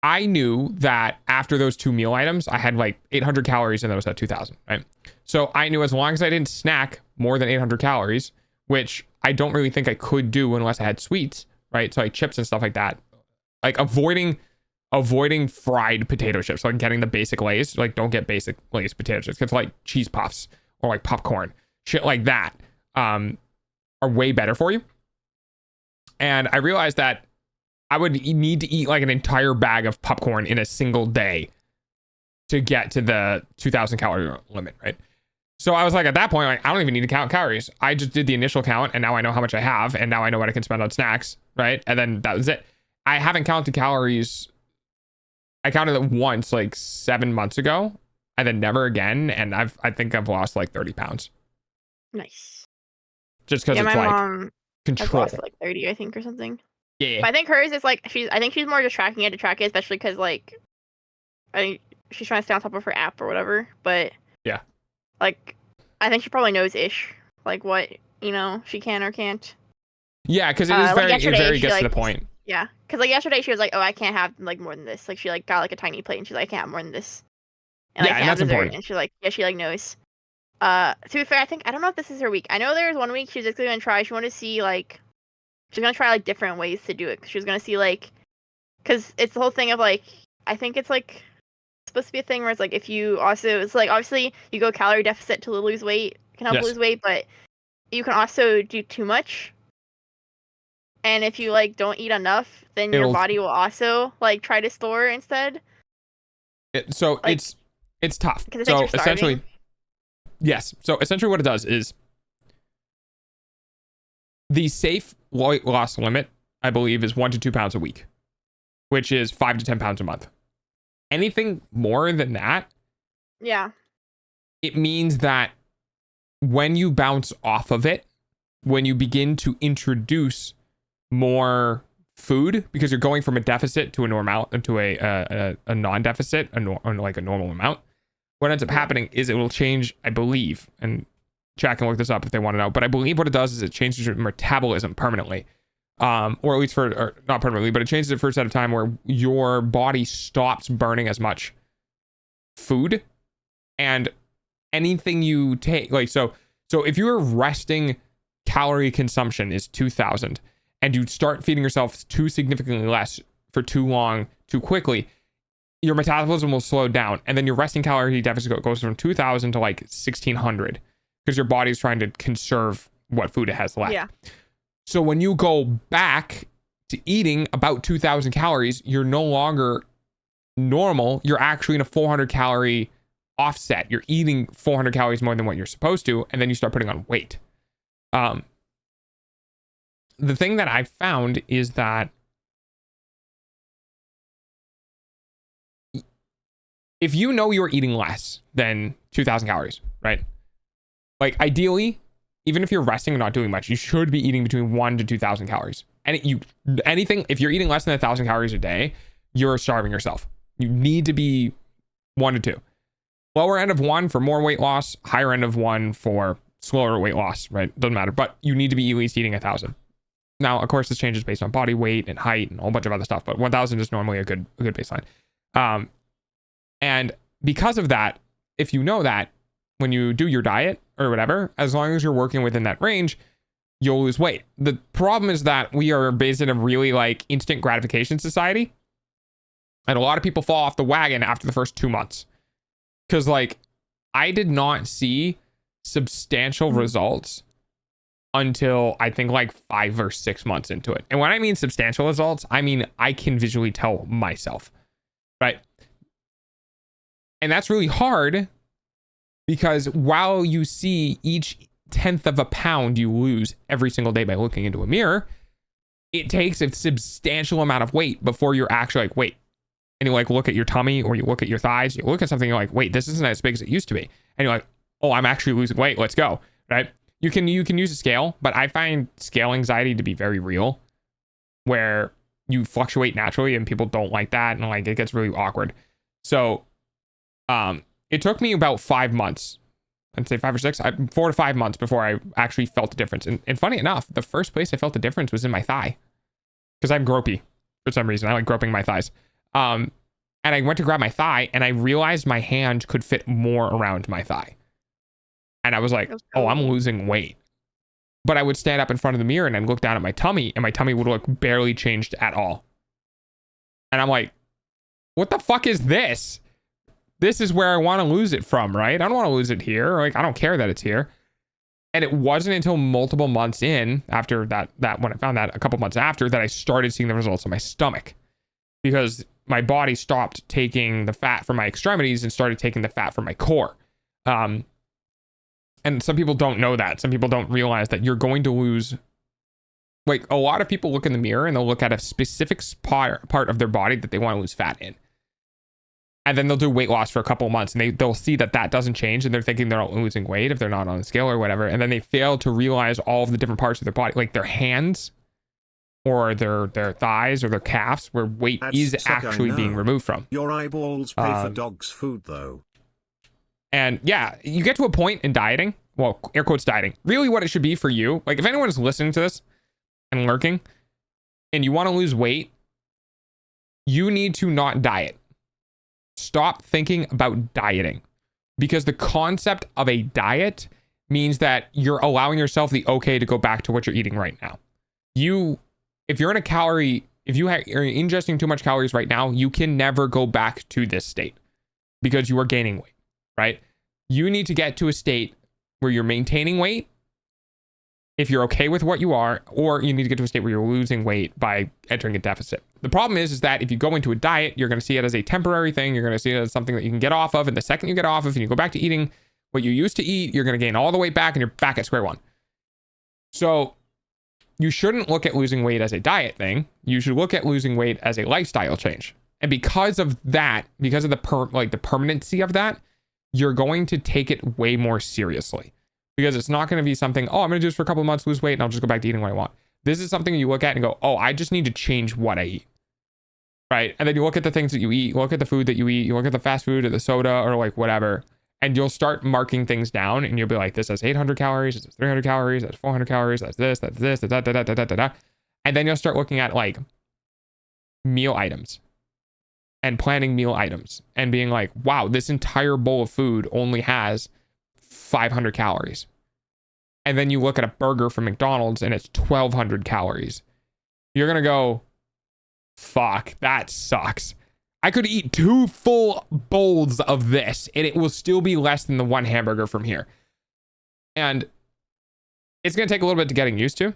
I knew that after those 2 meal items, I had like 800 calories and that was at 2,000, right? So I knew as long as I didn't snack more than 800 calories, which I don't really think I could do unless I had sweets, right? So like chips and stuff like that, like avoiding fried potato chips, like getting the basic Lay's, like don't get basic Lay's potato chips, because like cheese puffs or like popcorn, shit like that, are way better for you. And I realized that I would need to eat like an entire bag of popcorn in a single day to get to the 2,000 calorie limit, right? So I was like, at that point, like, I don't even need to count calories. I just did the initial count, and now I know how much I have, and now I know what I can spend on snacks, right? And then that was it. I haven't counted calories. I counted it once, like 7 months ago, and then never again. And I think I've lost like 30 pounds. Nice. Just because Yeah, it's my like mom has control. lost like 30, I think, or something. Yeah. But I think hers is like I think she's more just tracking it to track it, especially because like I think she's trying to stay on top of her app or whatever. But yeah, like I think she probably knows ish like what she can or can't. Yeah, because it is like it very she, gets like, to the point. Yeah, because like yesterday she was like, oh, I can't have like more than this. Like she like got like a tiny plate and she's like, I can't have more than this. And Yeah, I and can't have that's dessert. important. And she like she like knows. To be fair, I don't know if this is her week. I know there was 1 week she was just gonna try. She wanted to see like she's gonna try like different ways to do it. She was gonna see like because it's the whole thing of like I think it's like supposed to be a thing where it's like if you also it's like obviously you go calorie deficit to lose weight can help lose weight, but you can also do too much. And if you like don't eat enough, then your body will also like try to store instead. So like, it's tough. So essentially, yes. So essentially, what it does is the safe weight loss limit, I believe, is 1 to 2 pounds a week, which is 5 to 10 pounds a month. Anything more than that, yeah, it means that when you bounce off of it, when you begin to introduce more food, because you're going from a deficit to a normal to a non-deficit, like a normal amount, what ends up happening is it will change, I believe, and Jack can look this up if they want to know, but I believe what it does is it changes your metabolism permanently. Or at least or not permanently, but it changes it for a set of time where your body stops burning as much food, and anything you take, like so if your resting calorie consumption is 2,000 and you start feeding yourself too significantly less for too long, too quickly, your metabolism will slow down, and then your resting calorie deficit goes from 2,000 to like 1,600 because your body's trying to conserve what food it has left. Yeah. So when you go back to eating about 2,000 calories, you're no longer normal. You're actually in a 400 calorie offset. You're eating 400 calories more than what you're supposed to, and then you start putting on weight. The thing that I found is that if you know you're eating less than 2,000 calories, right? Like ideally, even if you're resting and not doing much, you should be eating between 1 to 2,000 calories. And if you're eating less than 1,000 calories a day, you're starving yourself. You need to be 1 to 2. Lower end of 1 for more weight loss, higher end of 1 for slower weight loss, right? Doesn't matter, but you need to be at least eating 1,000. Now, of course, this changes based on body weight and height and a whole bunch of other stuff, but 1,000 is normally a good baseline. And because of that, if you know that when you do your diet or whatever, as long as you're working within that range, you'll lose weight. The problem is that we are based in a really like instant gratification society. And a lot of people fall off the wagon after the first 2 months. Because like, I did not see substantial results until I think like 5 or 6 months into it. And when I mean substantial results, I mean, I can visually tell myself, right? And that's really hard because while you see each 1/10 of a pound you lose every single day by looking into a mirror, it takes a substantial amount of weight before you're actually like, wait, and you like look at your tummy or you look at your thighs, you look at something, you're like, wait, this isn't as big as it used to be. And you're like, oh, I'm actually losing weight. Let's go. Right. You can use a scale, but I find scale anxiety to be very real, where you fluctuate naturally and people don't like that. And like, it gets really awkward. So, it took me about 5 months, I'd say 5 or 6, 4 to 5 months before I actually felt the difference. And funny enough, the first place I felt the difference was in my thigh, because I'm gropey for some reason. I like groping my thighs. And I went to grab my thigh and I realized my hand could fit more around my thigh. And I was like, oh, I'm losing weight. But I would stand up in front of the mirror and I'd look down at my tummy and my tummy would look barely changed at all. And I'm like, what the fuck is this? This is where I want to lose it from, right? I don't want to lose it here. Like, I don't care that it's here. And it wasn't until multiple months in after that when I found that, a couple months after, that I started seeing the results in my stomach, because my body stopped taking the fat from my extremities and started taking the fat from my core. And some people don't know that. Some people don't realize that you're going to lose. Like, a lot of people look in the mirror and they'll look at a specific part of their body that they want to lose fat in. And then they'll do weight loss for a couple of months and they'll see that doesn't change, and they're thinking they're not losing weight if they're not on the scale or whatever. And then they fail to realize all of the different parts of their body, like their hands or their thighs or their calves, where weight is actually being removed from. Your eyeballs pay for dog's food, though. And yeah, you get to a point in dieting, well, air quotes dieting, really what it should be for you. Like, if anyone is listening to this and lurking and you want to lose weight, you need to not diet. Stop thinking about dieting, because the concept of a diet means that you're allowing yourself the okay to go back to what you're eating right now. If you're ingesting too much calories right now, you can never go back to this state because you are gaining weight, right? You need to get to a state where you're maintaining weight if you're okay with what you are, or you need to get to a state where you're losing weight by entering a deficit. The problem is that if you go into a diet, you're going to see it as a temporary thing. You're going to see it as something that you can get off of. And the second you get off of and you go back to eating what you used to eat, you're going to gain all the weight back and you're back at square one. So you shouldn't look at losing weight as a diet thing. You should look at losing weight as a lifestyle change. And because of that, because of the permanency of that, you're going to take it way more seriously. Because it's not going to be something, oh, I'm going to do this for a couple of months, lose weight, and I'll just go back to eating what I want. This is something you look at and go, oh, I just need to change what I eat. Right? And then you look at the things that you eat, you look at the food that you eat, you look at the fast food or the soda or like whatever, and you'll start marking things down, and you'll be like, this has 800 calories, this has 300 calories, that's 400 calories, that's this, da, da, da, da, da, da, da. And then you'll start looking at like meal items and planning meal items and being like, wow, this entire bowl of food only has 500 calories. And then you look at a burger from McDonald's and it's 1,200 calories. You're going to go, fuck, that sucks. I could eat 2 full bowls of this and it will still be less than the one hamburger from here. And it's going to take a little bit to getting used to,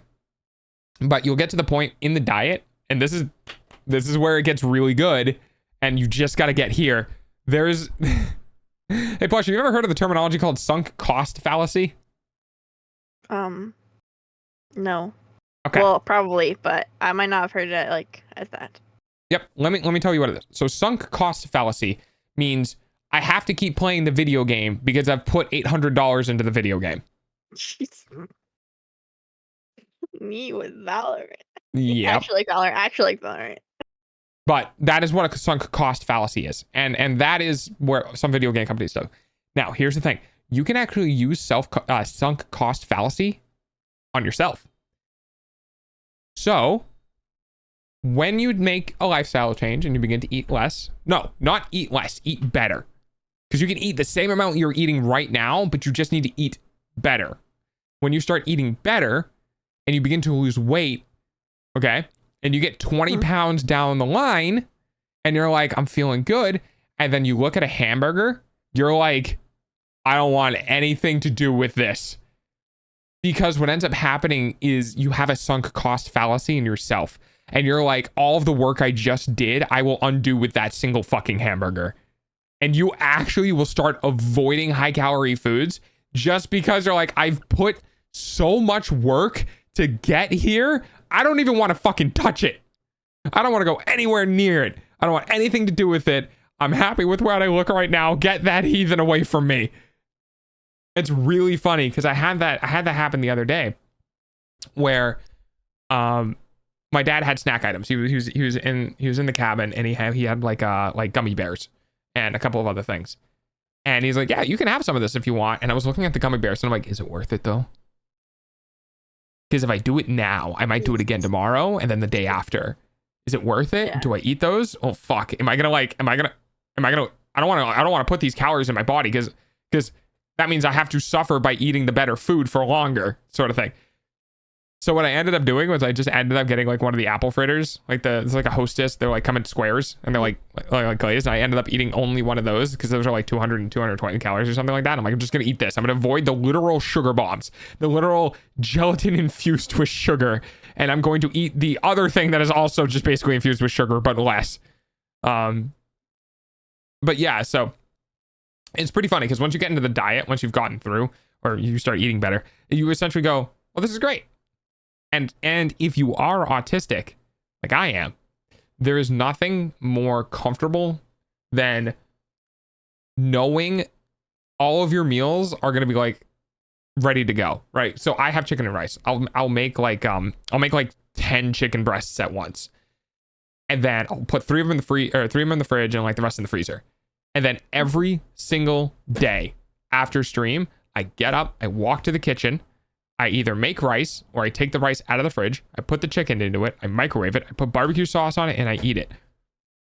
but you'll get to the point in the diet, and this is where it gets really good, and you just got to get here. There's Hey, Plushy, have you ever heard of the terminology called sunk cost fallacy? No. Okay. Well, probably, but I might not have heard it like as that. Yep. Let me tell you what it is. So sunk cost fallacy means I have to keep playing the video game because I've put $800 into the video game. Jeez. Me with Valorant. Yeah. Actually like Valorant. But that is what a sunk cost fallacy is. And that is where some video game companies do. Now, here's the thing. You can actually use sunk cost fallacy on yourself. So when you make a lifestyle change and you begin to eat less, no, not eat less, eat better. Because you can eat the same amount you're eating right now, but you just need to eat better. When you start eating better and you begin to lose weight, okay, and you get 20 pounds down the line and you're like, I'm feeling good. And then you look at a hamburger, you're like, I don't want anything to do with this. Because what ends up happening is you have a sunk cost fallacy in yourself. And you're like, all of the work I just did, I will undo with that single fucking hamburger. And you actually will start avoiding high calorie foods just because you're like, I've put so much work to get here. I don't even want to fucking touch it. I don't want to go anywhere near it. I don't want anything to do with it. I'm happy with where I look right now. Get that heathen away from me. It's really funny because I had that happen the other day where my dad had snack items. He was in the cabin and he had like gummy bears and a couple of other things. And he's like, yeah, you can have some of this if you want. And I was looking at the gummy bears and I'm like, is it worth it though? Because if I do it now, I might do it again tomorrow and then the day after. Is it worth it? Yeah. Do I eat those? Oh fuck. I don't want to put these calories in my body because that means I have to suffer by eating the better food for longer, sort of thing. So what I ended up doing was I just ended up getting like one of the apple fritters, like it's like a Hostess. They're like come in squares and they're like glazed. And I ended up eating only one of those because those are like 200 and 220 calories or something like that. I'm like, I'm just gonna eat this. I'm gonna avoid the literal sugar bombs, the literal gelatin infused with sugar, and I'm going to eat the other thing that is also just basically infused with sugar but less. But yeah, so it's pretty funny because once you get into the diet, once you've gotten through or you start eating better, you essentially go, well, this is great. And if you are autistic, like I am, there is nothing more comfortable than knowing all of your meals are going to be like ready to go, right? So I have chicken and rice. I'll make like 10 chicken breasts at once. And then I'll put 3 of them in the fridge and like the rest in the freezer. And then every single day after stream, I get up, I walk to the kitchen, I either make rice or I take the rice out of the fridge, I put the chicken into it, I microwave it, I put barbecue sauce on it, and I eat it.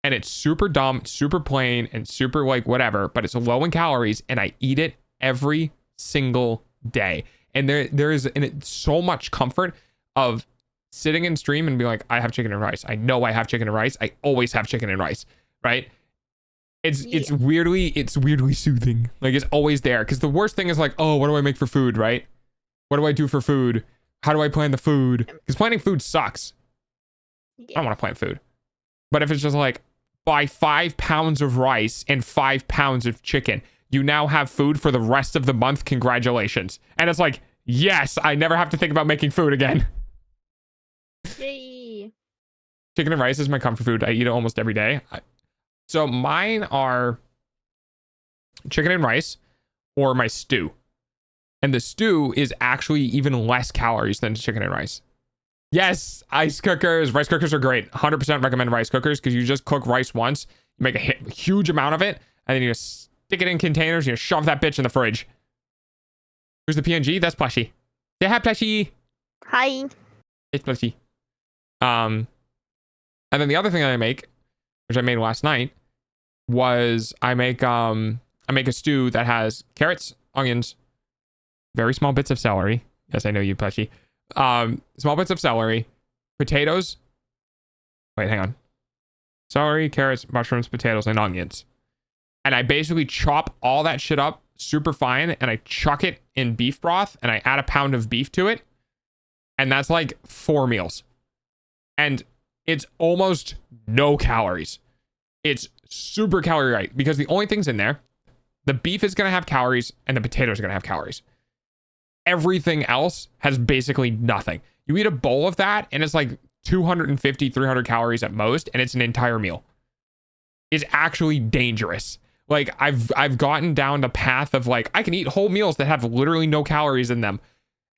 And it's super dumb, super plain, and super like whatever, but it's low in calories, and I eat it every single day. And there is in it so much comfort of sitting in stream and being like, I have chicken and rice. I know I have chicken and rice. I always have chicken and rice, right? It's weirdly soothing. Like it's always there. Because the worst thing is like, oh, what do I make for food, right? What do I do for food? How do I plan the food? Because planning food sucks. I don't want to plan food. But if it's just like, buy 5 pounds of rice and 5 pounds of chicken, you now have food for the rest of the month. Congratulations. And it's like, yes, I never have to think about making food again. Yay. Chicken and rice is my comfort food. I eat it almost every day. So mine are chicken and rice or my stew. And the stew is actually even less calories than chicken and rice. Yes, ice cookers. Rice cookers are great. 100% recommend rice cookers because you just cook rice once. You make a huge amount of it. And then you just stick it in containers. You shove that bitch in the fridge. Who's the PNG? That's Plushy. Say hi, Plushy. Hi. It's Plushy. And then the other thing that I make, which I made last night, was I make a stew that has carrots, onions, very small bits of celery. Yes, I know you, Plushy. Small bits of celery, potatoes. Wait, hang on. Celery, carrots, mushrooms, potatoes, and onions. And I basically chop all that shit up super fine, and I chuck it in beef broth, and I add a pound of beef to it. And that's like 4 meals. And it's almost no calories. It's super calorie right because the only things in there, the beef is going to have calories and the potatoes are going to have calories. Everything else has basically nothing. You eat a bowl of that and it's like 250, 300 calories at most, and it's an entire meal. It's actually dangerous. Like I've gotten down the path of like, I can eat whole meals that have literally no calories in them.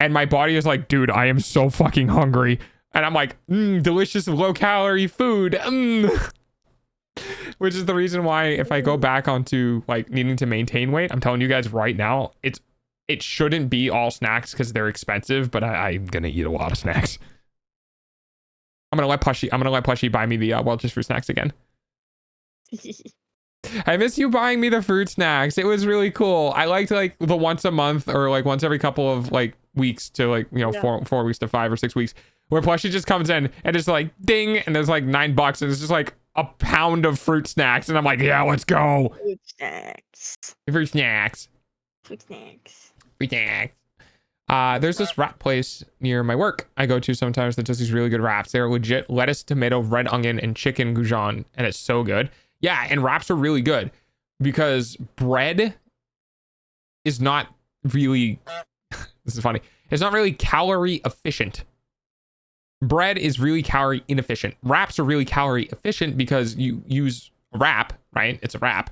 And my body is like, dude, I am so fucking hungry. And I'm like, delicious low calorie food. Which is the reason why if I go back onto like needing to maintain weight, I'm telling you guys right now, it shouldn't be all snacks because they're expensive, but I'm gonna eat a lot of snacks. I'm gonna let Plushy buy me the Welch's fruit snacks again. I miss you buying me the fruit snacks. It was really cool. I liked like the once a month or like once every couple of like weeks to like, you know, 4 weeks to 5 or 6 weeks where Plushy just comes in and it's like ding and there's like $9 and it's just like a pound of fruit snacks and I'm like, yeah, let's go. Fruit snacks. Fruit snacks. Fruit snacks. Fruit snacks. There's this wrap place near my work I go to sometimes that does these really good wraps. They're legit lettuce, tomato, red onion, and chicken goujon, and it's so good. Yeah, and wraps are really good because bread is not really, this is funny, it's not really calorie efficient. Bread is really calorie inefficient. Wraps are really calorie efficient because you use a wrap, right? It's a wrap,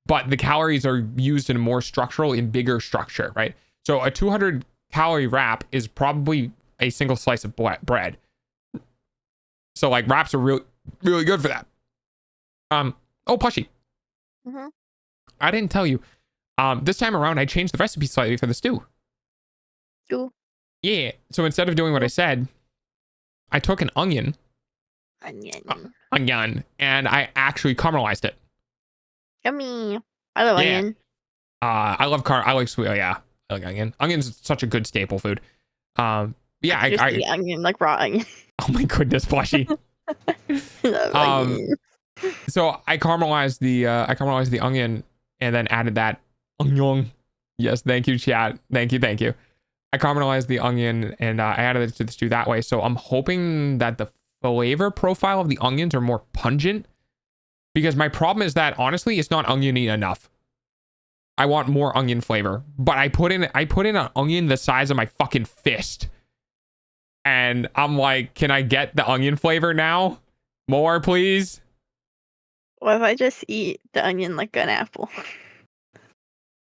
but the calories are used in a more structural and bigger structure, right? So a 200 calorie wrap is probably a single slice of bread. So like wraps are really, really good for that. Oh, Plushy. Mm-hmm. I didn't tell you. This time around, I changed the recipe slightly for the stew. Stew? Yeah. So instead of doing what I said, I took an onion, and I actually caramelized it. Yummy. I love onion. I like sweet. Oh, yeah. I like onion. Onion's such a good staple food. Yeah, Just the onion, like raw onion. Oh my goodness, Plushy. So I caramelized the onion and then added that onion. Yes, thank you, chat. Thank you. I caramelized the onion and I added it to the stew that way. So I'm hoping that the flavor profile of the onions are more pungent, because my problem is that honestly, it's not oniony enough. I want more onion flavor, but I put in an onion the size of my fucking fist. And I'm like, can I get the onion flavor now? More, please. What if I just eat the onion like an apple?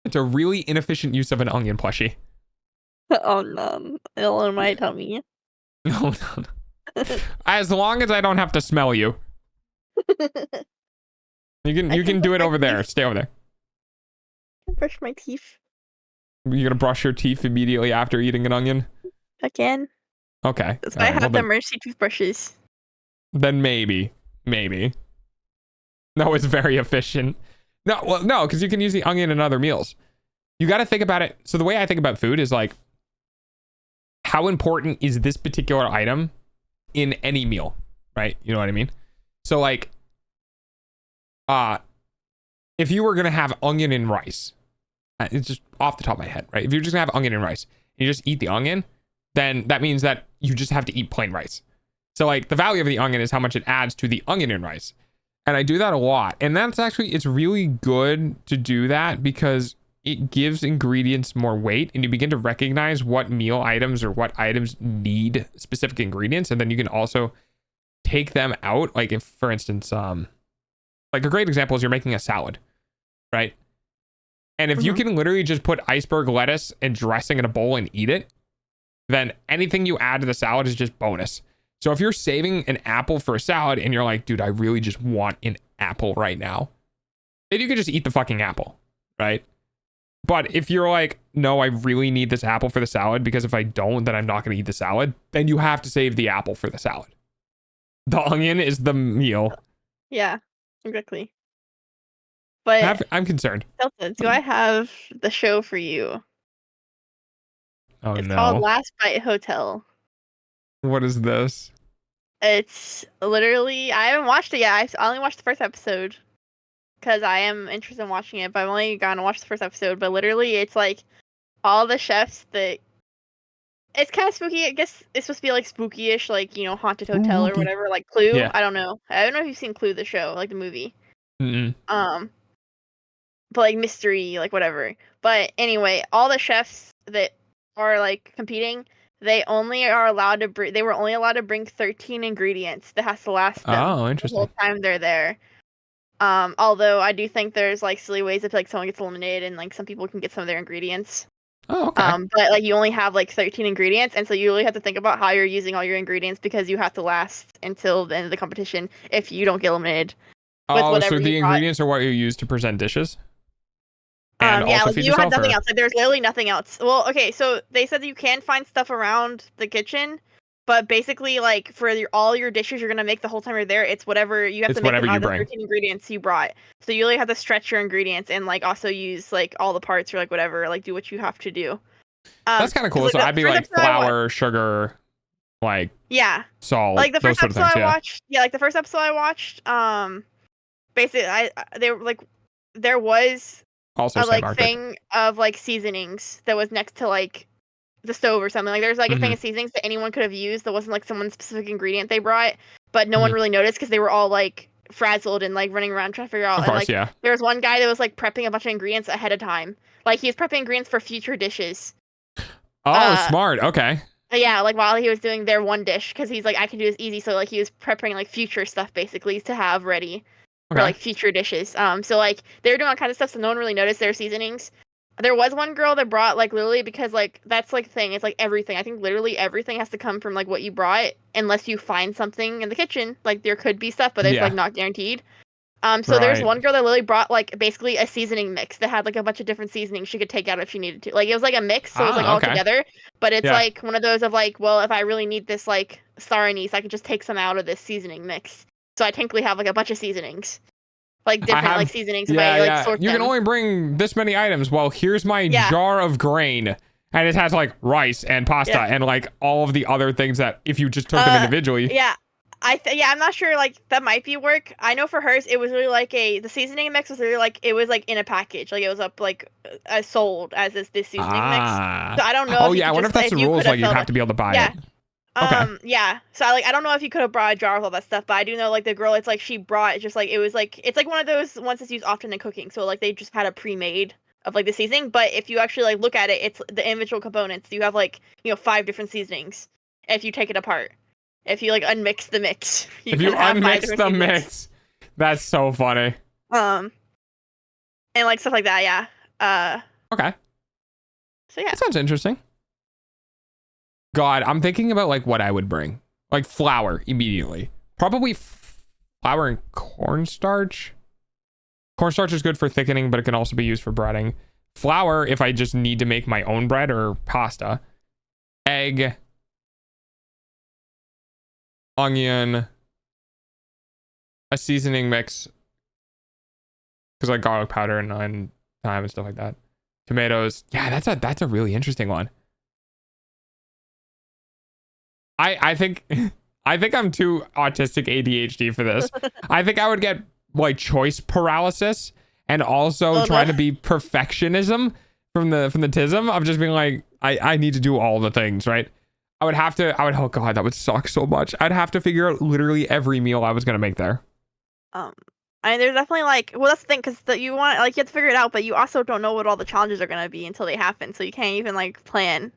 It's a really inefficient use of an onion, Plushy. Oh no, it'll in my tummy. No. As long as I don't have to smell you. You can do it over there. Stay over there. I can brush my teeth. You're gonna brush your teeth immediately after eating an onion? I can. Okay. That's why I have the emergency toothbrushes. Then maybe. No, it's very efficient. No, because you can use the onion in other meals. You got to think about it. So the way I think about food is like, how important is this particular item in any meal, right? You know what I mean? So like, if you were gonna have onion and rice, it's just off the top of my head, right? If you're just gonna have onion and rice, and you just eat the onion, then that means that you just have to eat plain rice. So like the value of the onion is how much it adds to the onion and rice. And I do that a lot. And that's actually, it's really good to do that because it gives ingredients more weight and you begin to recognize what meal items or what items need specific ingredients. And then you can also take them out. Like if, for instance, like a great example is you're making a salad, right? And if you can literally just put iceberg lettuce and dressing in a bowl and eat it, then anything you add to the salad is just bonus. So if you're saving an apple for a salad and you're like, dude, I really just want an apple right now, then you can just eat the fucking apple, right? But if you're like, no, I really need this apple for the salad because if I don't, then I'm not going to eat the salad, then you have to save the apple for the salad. The onion is the meal. Yeah, exactly. But I'm concerned. Delta, do I have the show for you? Oh, it's no. called Last Bite Hotel. What is this? It's literally, I haven't watched it yet. I only watched the first episode because I am interested in watching it, but I've only gotten to watch the first episode. But literally, it's like all the chefs that. It's kind of spooky. I guess it's supposed to be like spooky-ish, like, you know, haunted hotel or whatever, like Clue. Yeah. I don't know if you've seen Clue, the show, like the movie. Mm-mm. But like mystery, like whatever. But anyway, all the chefs that are like competing, they were only allowed to bring 13 ingredients that has to last them the whole time they're there. Although I do think there's like silly ways if like someone gets eliminated and like some people can get some of their ingredients. Oh, okay. But like you only have like 13 ingredients, and so you really have to think about how you're using all your ingredients because you have to last until the end of the competition if you don't get eliminated. Oh, so the ingredients are what you use to present dishes? And yeah, also like feed you yourself, have nothing else. Like there's literally nothing else. Well, okay, so they said that you can find stuff around the kitchen, but basically, like for all your dishes you're gonna make the whole time you're there, it's whatever you have to make out of the 13 ingredients you brought. So you really have to stretch your ingredients and like also use like all the parts or like whatever, like do what you have to do. That's kind of cool. So I'd be like flour, sugar, like salt. Like the first episode I watched, like the first episode I watched, basically they were like there was also a like thing of like seasonings that was next to like the stove or something. Like there's like a thing of seasonings that anyone could have used that wasn't like someone's specific ingredient they brought, but no one really noticed because they were all like frazzled and like running around trying to figure out. Of course, and like there was one guy that was like prepping a bunch of ingredients ahead of time. Like he was prepping ingredients for future dishes. Oh, smart. Okay. Yeah, like while he was doing their one dish, because he's like, I can do this easy. So like he was prepping like future stuff basically to have ready for like future dishes. So like they were doing all kinds of stuff, so no one really noticed their seasonings. There was one girl that brought like literally because like that's like the thing. It's like everything. I think literally everything has to come from like what you brought, unless you find something in the kitchen. Like there could be stuff, but it's like not guaranteed. So there's one girl that literally brought like basically a seasoning mix that had like a bunch of different seasonings she could take out if she needed to. Like it was like a mix, so it was like all together. But it's like one of those of like, well, if I really need this like star anise, I could just take some out of this seasoning mix. So I technically have like a bunch of seasonings, like different like seasonings. Yeah, you can only bring this many items. Well, here's my jar of grain. And it has like rice and pasta and like all of the other things that if you just took them individually. Yeah. I'm not sure, like, that might be work. I know for hers, it was really like the seasoning mix was really like, it was like in a package. Like, it was up, like, sold as this seasoning mix. So I don't know. Oh, yeah. I wonder if that's the rules. Like, you have to be able to buy it. Okay. Yeah. So I don't know if you could have brought a jar with all that stuff, but I do know, like, the girl, it's like she brought, it's just like, it was like, it's like one of those ones that's used often in cooking. So, like, they just had a pre-made of, like, the seasoning. But if you actually, like, look at it, it's the individual components. You have, like, 5 different seasonings if you take it apart. If you, like, unmix the mix. If you unmix the mix. That's so funny. And, like, stuff like that, yeah. Okay. So, yeah. That sounds interesting. God, I'm thinking about, like, what I would bring. Like, flour, immediately. Probably flour and cornstarch. Cornstarch is good for thickening, but it can also be used for breading. Flour, if I just need to make my own bread or pasta. Egg. Onion, a seasoning mix, because like garlic powder and thyme and stuff like that. Tomatoes, yeah, that's a really interesting one. I think I'm too autistic ADHD for this. I think I would get like choice paralysis and also trying to be perfectionism from the tism of just being like I need to do all the things, right? oh God, that would suck so much. I'd have to figure out literally every meal I was going to make there. I mean, there's definitely like, well, that's the thing, because you want, like, you have to figure it out, but you also don't know what all the challenges are going to be until they happen. So you can't even like plan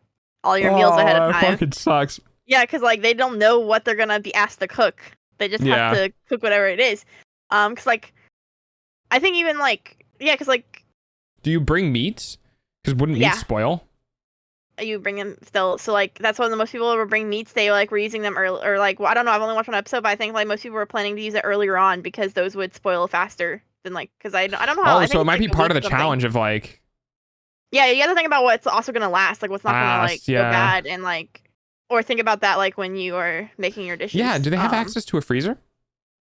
all your meals ahead of time. That fucking sucks. Yeah, because like they don't know what they're going to be asked to cook. They just have to cook whatever it is. Because like, I think even like, yeah, because like. Do you bring meats? Because wouldn't meat spoil? You bring them still, so like that's when the most people ever bring meats. They like were using them early, or like, well, I don't know. I've only watched one episode, but I think like most people were planning to use it earlier on because those would spoil faster than like because I don't know how. Oh, so it might be part of the challenge of like. Yeah, you got to think about what's also gonna last, like what's not gonna like go bad, and like, or think about that like when you are making your dishes. Yeah, do they have access to a freezer?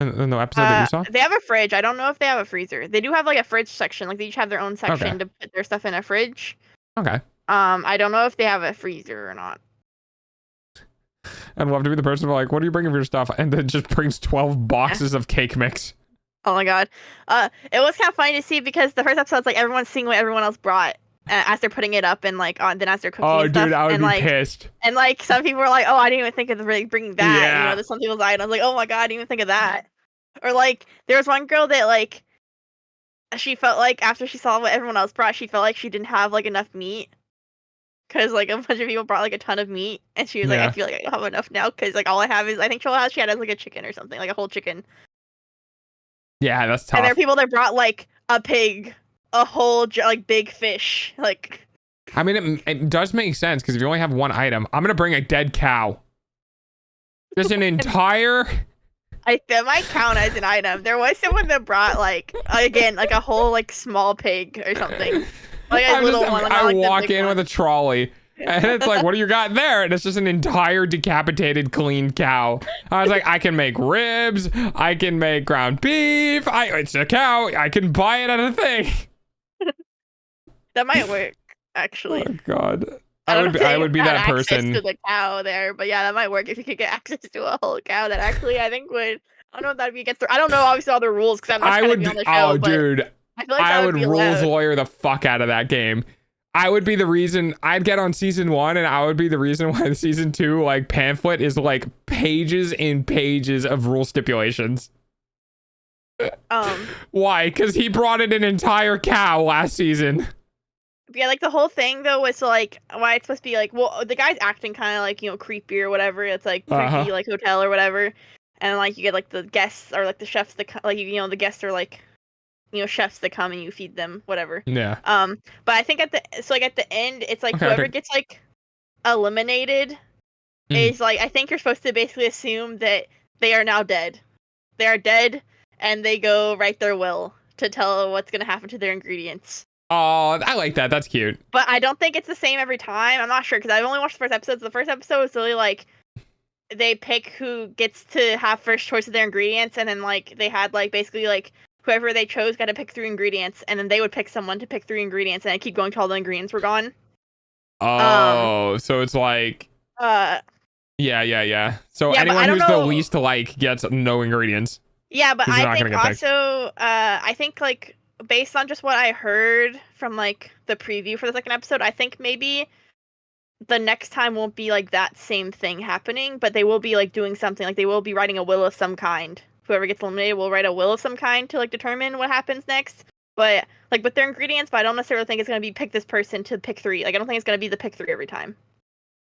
In the episode that you saw, they have a fridge. I don't know if they have a freezer. They do have like a fridge section. Like they each have their own section to put their stuff in a fridge. Okay. I don't know if they have a freezer or not. I'd love to be the person who like, what are you bringing for your stuff? And then just brings 12 boxes of cake mix. Oh my God. It was kind of funny to see because the first episode's like everyone's seeing what everyone else brought as they're putting it up and like then as they're cooking and stuff. Dude, I would and, be like, pissed. And like some people were like, oh, I didn't even think of bringing that. Yeah. You know, there's some people's items. I was like, oh my God, I didn't even think of that. Or like there was one girl that like she felt like after she saw what everyone else brought, she felt like she didn't have like enough meat. Because, like, a bunch of people brought, like, a ton of meat. And she was like, I feel like I don't have enough now. Because, like, all I have is, I think she had, like, a chicken or something. Like, a whole chicken. Yeah, that's tough. And there are people that brought, like, a pig. A whole, like, big fish. Like. I mean, it does make sense. Because if you only have one item, I'm going to bring a dead cow. Just an entire... That might count as an item. There was someone that brought, like, again, like, a whole, like, small pig or something. Like a little one. Like, I walk in with a trolley and it's like, what do you got there? And it's just an entire decapitated, cleaned cow. I was like, I can make ribs. I can make ground beef. It's a cow. I can buy it at a thing. That might work, actually. Oh, God. I would be that person. To the cow there, but yeah, that might work if you could get access to a whole cow. That actually, I think would. I don't know if that'd be against. I don't know, obviously, all the rules because I'm not trying to be on the show. Oh, dude. I would rules lawyer the fuck out of that game. I would be the reason I'd get on season 1 and I would be the reason why the season 2 like pamphlet is like pages and pages of rule stipulations. Why? Because he brought in an entire cow last season. Yeah, like the whole thing though was like why it's supposed to be like, well, the guy's acting kind of like, creepy or whatever. It's like creepy like hotel or whatever, and like you get like the guests or like the chefs that like the guests are like. Chefs that come and you feed them, whatever. Yeah. But I think at the end, it's like whoever gets like eliminated is like I think you're supposed to basically assume that they are now dead. They are dead, and they go write their will to tell what's gonna happen to their ingredients. Oh, I like that. That's cute. But I don't think it's the same every time. I'm not sure because I've only watched the first episode. So the first episode was really like they pick who gets to have first choice of their ingredients, and then like they had like basically like. Whoever they chose got to pick 3 ingredients, and then they would pick someone to pick 3 ingredients, and I keep going till all the ingredients were gone. Oh, so it's like Uh, yeah. So Yeah, but I anyone don't who's the know. least to like gets no ingredients. Yeah, but 'Cause they're I not think gonna get picked. also, I think like based on just what I heard from like the preview for the second episode, I think maybe the next time won't be like that same thing happening, but they will be like doing something. Like they will be writing a will of some kind. Whoever gets eliminated will write a will of some kind to like determine what happens next. But like with their ingredients, but I don't necessarily think it's gonna be pick this person to pick 3. Like I don't think it's gonna be the pick 3 every time.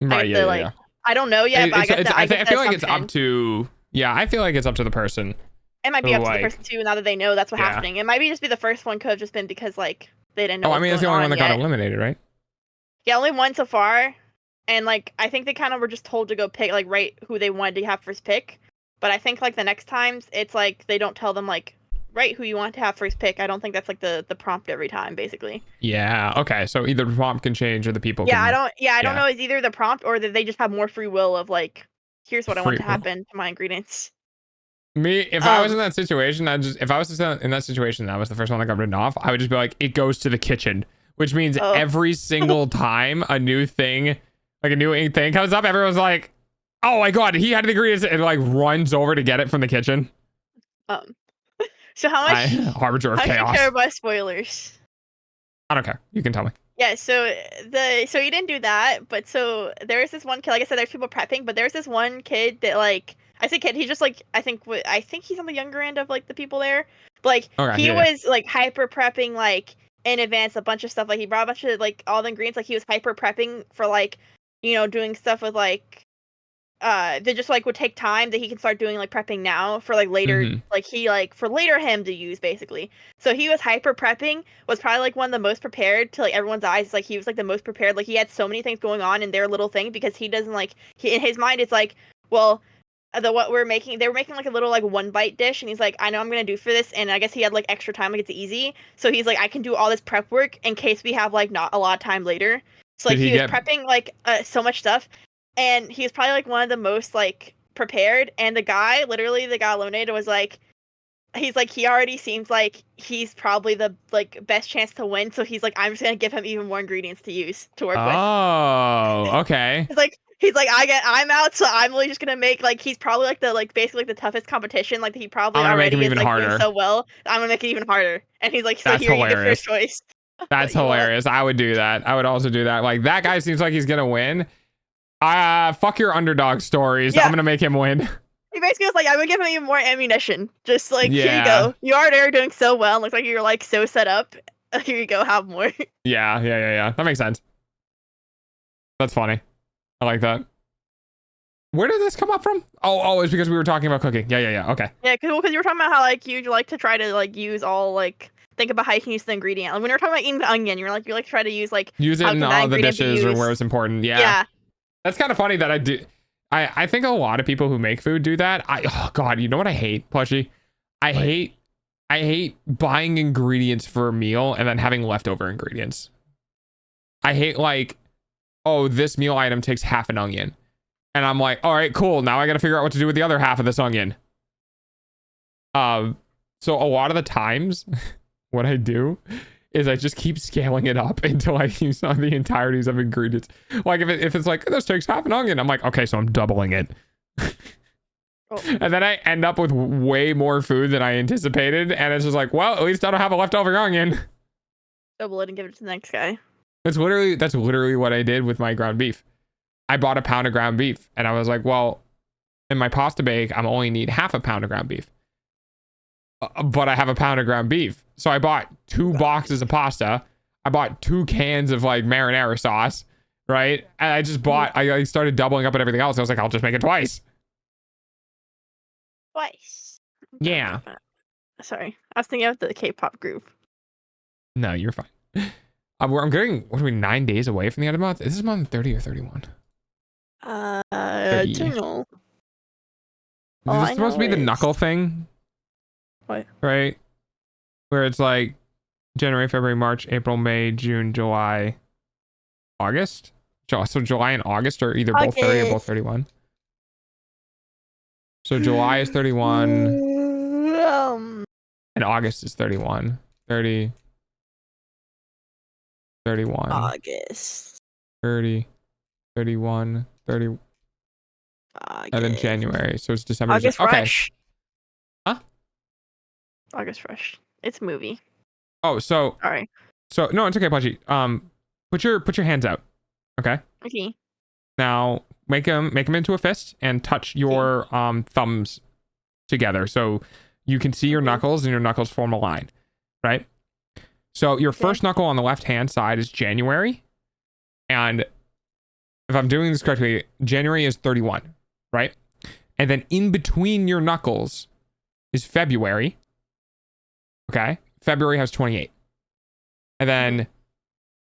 I Right, get the like I don't know yet, but I get the I feel like it's assumption. up to I feel like it's up to the person. It might be So, up to the like, person too. Now that they know that's what yeah. happening, it might be just be the first one. Could have just been because like they didn't know. Oh, I what mean, was it's the going only one that got yet. eliminated, right? Yeah, only one so far, and like I think they kind of were just told to go pick like write who they wanted to have first pick. But I think like the next times it's like they don't tell them like write who you want to have first pick. I don't think that's like the prompt every time, basically. Yeah. Okay. So either the prompt can change or the people. Yeah, can, I don't know. It's either the prompt or that they just have more free will of like, here's what I want Free to will. happen to my ingredients. Me, if I was in that situation, if I was in that situation, that was the first one that got written off. I would just be like, it goes to the kitchen, which means every single time a new thing, like a new thing comes up, everyone's like, oh my god, he had the ingredients, and like runs over to get it from the kitchen. So how much? Harbinger of how chaos. do you care about spoilers? I don't care. You can tell me. Yeah, so you didn't do that, but so there's this one kid. Like I said, there's people prepping, but there's this one kid that like I say kid. He just like I think he's on the younger end of like the people there. But like he was like hyper prepping like in advance a bunch of stuff. Like he brought a bunch of like all the ingredients. Like he was hyper prepping for like doing stuff with like that just like would take time that he can start doing like prepping now for like later like he like for later him to use basically. So he was hyper prepping, was probably like one of the most prepared to like everyone's eyes. Like he was like the most prepared. Like he had so many things going on in their little thing because he doesn't like in his mind it's like, well, they were making like a little like 1-bite dish, and he's like, I know I'm gonna do for this, and I guess he had like extra time, like it's easy. So he's like, I can do all this prep work in case we have like not a lot of time later. So like he was prepping like so much stuff. And he was probably like one of the most like prepared. And the guy that got eliminated was like, he's like, he already seems like he's probably the like best chance to win. So he's like, I'm just gonna give him even more ingredients to use to work with. Oh, okay. He's like, I'm out, so I'm really just gonna make like he's probably like the like basically like the toughest competition. Like he probably already is like doing so well. I'm gonna make it even harder. And he's like, so that's here hilarious. you get your choice. That's hilarious. I would do that. I would also do that. Like that guy seems like he's gonna win. Fuck your underdog stories. I'm gonna make him win. He basically was like, I'm gonna give him even more ammunition. Just like, here you go. You already are doing so well. Looks like you're like so set up. Here you go, have more. Yeah. That makes sense. That's funny. I like that. Where did this come up from? Oh, it's because we were talking about cooking. Yeah. Okay. Yeah, because you were talking about how like you like to try to like use all like think about how you can use the ingredient. Like, when we were talking about eating the onion, you like try to use like use it in all the dishes or where it's important. Yeah. That's kind of funny that I do. I think a lot of people who make food do that. Oh god, you know what I hate, Plushy? I hate buying ingredients for a meal and then having leftover ingredients. I hate like, oh, this meal item takes half an onion. And I'm like, all right, cool. Now I got to figure out what to do with the other half of this onion. So a lot of the times what I do is I just keep scaling it up until I use all the entireties of ingredients. Like if it's like, this takes half an onion, I'm like, okay, so I'm doubling it. And then I end up with way more food than I anticipated. And it's just like, well, at least I don't have a leftover onion. Double it and give it to the next guy. That's literally what I did with my ground beef. I bought a pound of ground beef and I was like, well, in my pasta bake, I'm only need half a pound of ground beef. But I have a pound of ground beef. So I bought 2 boxes of pasta. I bought 2 cans of like marinara sauce, right? And I just I started doubling up and everything else. I was like, I'll just make it twice. Yeah. Sorry. I was thinking of the K-pop group. No, you're fine. I'm getting, what are we, 9 days away from the end of the month? Is this month 30 or 31? 30. I don't know. Is this supposed to be the knuckle thing? What? Right? Where it's like January, February, March, April, May, June, July, August? So July and August are either both 30 or both 31. So July is 31 and August is 31. 30, 31. August. 30, 31, 30, and then January. So it's December. August Okay. Rush. Huh? August Rush. It's a movie. Oh, so Sorry. So no, it's okay, Plushy. Put your hands out. Okay. Okay. Now make them into a fist and touch your thumbs together so you can see your knuckles and your knuckles form a line, right? So your first knuckle on the left hand side is January, and if I'm doing this correctly, January is 31, right? And then in between your knuckles is February. Okay, February has 28, and then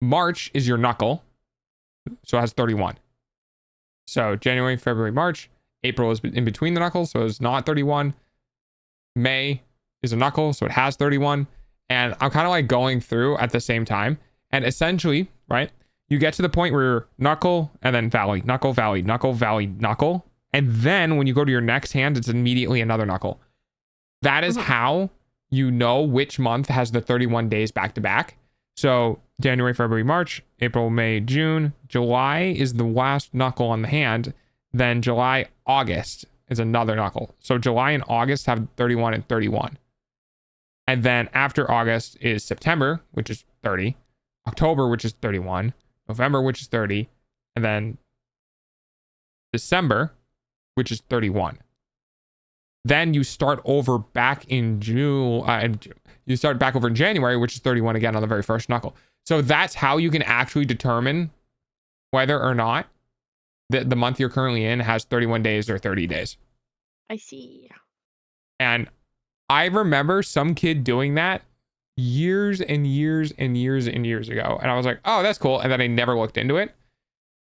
March is your knuckle, so it has 31. So January, February, March. April is in between the knuckles, so it's not 31. May is a knuckle, so it has 31. And I'm kind of like going through at the same time. And essentially, right, you get to the point where you're knuckle and then valley, knuckle, valley, knuckle, valley, knuckle. And then when you go to your next hand, it's immediately another knuckle. That is how you know which month has the 31 days back to back. So January, February, March, April, May, June, July is the last knuckle on the hand. Then July, August is another knuckle. So July and August have 31 and 31. And then after August is September, which is 30, October, which is 31, November, which is 30, and then December, which is 31. Then you start over back in June, you start back over in January, which is 31 again on the very first knuckle. So that's how you can actually determine whether or not the month you're currently in has 31 days or 30 days. I see. And I remember some kid doing that years and years and years and years ago. And I was like, oh, that's cool. And then I never looked into it.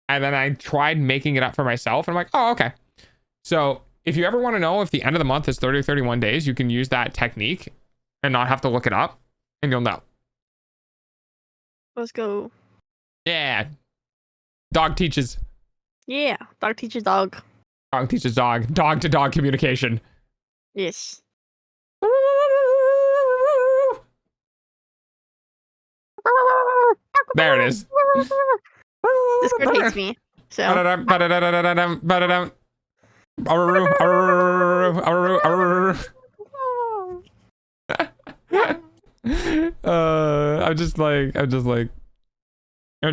And then I tried making it up for myself. And I'm like, oh, okay. So if you ever want to know if the end of the month is 30 or 31 days, you can use that technique and not have to look it up. And you'll know. Let's go. Yeah. Dog teaches. Yeah. Dog teaches dog. Dog teaches dog. Dog to dog communication. Yes. There it is. Discord hates me. So. I'm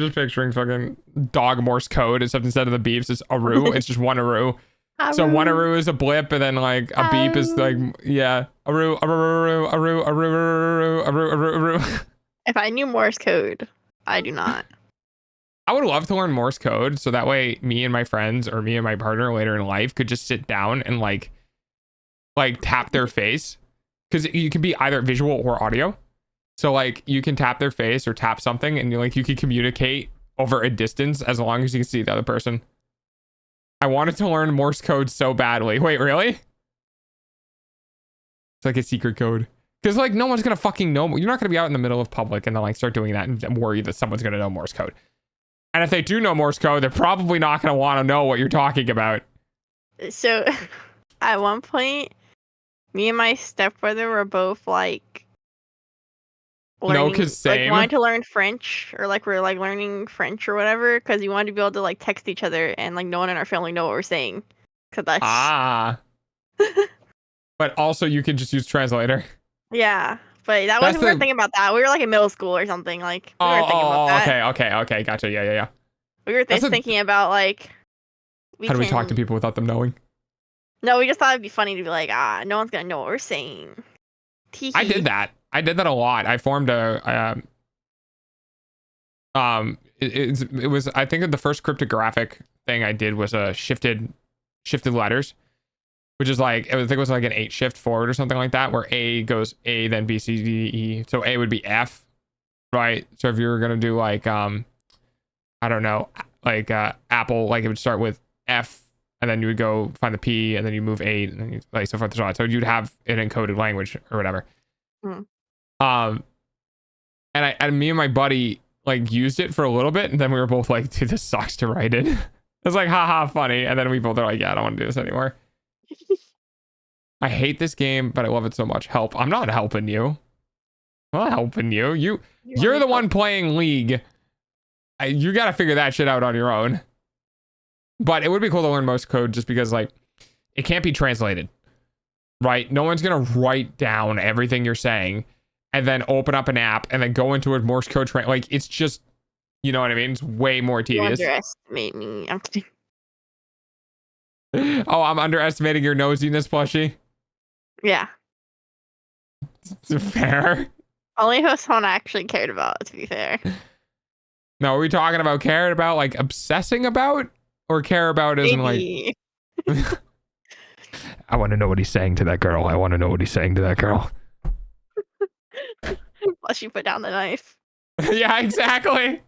just picturing fucking dog Morse code, except instead of the beeps, it's Aru. It's just one Aru. So one Aru is a blip, and then like a beep is like, yeah, Aru, Aru, Aru, Aru, Aru, Aru, Aru, Aru. If I knew Morse code, I do not. I would love to learn Morse code, so that way me and my friends or me and my partner later in life could just sit down and like tap their face, because you can be either visual or audio. So like you can tap their face or tap something, and you can communicate over a distance as long as you can see the other person. I wanted to learn Morse code so badly. Wait, really? It's like a secret code. Because like no one's gonna fucking know. You're not gonna be out in the middle of public and then like start doing that and worry that someone's gonna know Morse code. And if they do know Morse code, they're probably not gonna want to know what you're talking about. So at one point, me and my stepbrother were both like learning, because same. like wanting to learn French, or like we're like learning French or whatever, because we wanted to be able to like text each other and like no one in our family know what we're saying. Cause that's But also you can just use translator. Yeah, but that wasn't, we weren't thinking about that. We were like in middle school or something. Like we weren't thinking about that. Okay, gotcha. Yeah. We were thinking about like how do we talk to people without them knowing? No, we just thought it'd be funny to be like, no one's gonna know what we're saying. I did that a lot. I formed a it was, I think the first cryptographic thing I did was a shifted letters, which is like, I think it was like an 8 shift forward or something like that, where A goes A, then B, C, D, E. So A would be F, right? So if you were gonna do like I don't know, like Apple, like it would start with F, and then you would go find the P, and then you move 8, and then you like so forth and so on. So you'd have an encoded language or whatever. And me and my buddy like used it for a little bit, and then we were both like, dude, this sucks to write it. It's like, haha, funny. And then we both are like, yeah, I don't want to do this anymore. I hate this game, but I love it so much. Help. I'm not helping you. I'm not helping you. You're the one playing League. You got to figure that shit out on your own. But it would be cool to learn Morse code just because, like, it can't be translated, right? No one's going to write down everything you're saying and then open up an app and then go into a Morse code. Like, it's just, you know what I mean? It's way more tedious. You underestimate me. I'm kidding. Oh, I'm underestimating your nosiness, Plushy? Yeah. Fair. Only if someone I actually cared about, to be fair. No, are we talking about cared about, like, obsessing about? Or care about as in, like... I want to know what he's saying to that girl. I want to know what he's saying to that girl. Plus you put down the knife. Yeah, exactly.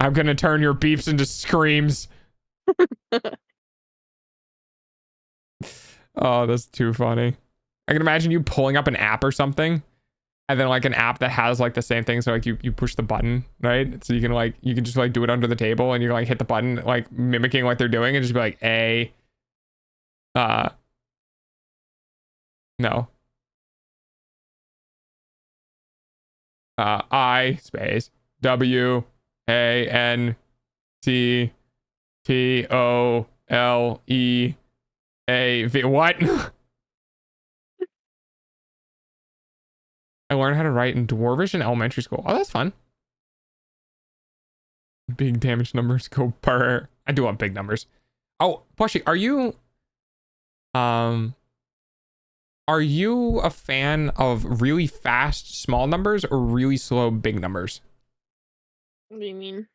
I'm going to turn your beeps into screams. Oh, that's too funny. I can imagine you pulling up an app or something. And then like an app that has like the same thing. So like you push the button, right? So you can just like do it under the table and you like hit the button, like mimicking what they're doing and just be like no. I space W A N T T O L E A V. What? I learned how to write in Dwarvish in elementary school. Oh, that's fun. Big damage numbers go per. I do want big numbers. Oh, Plushy, are you a fan of really fast small numbers or really slow big numbers? What do you mean?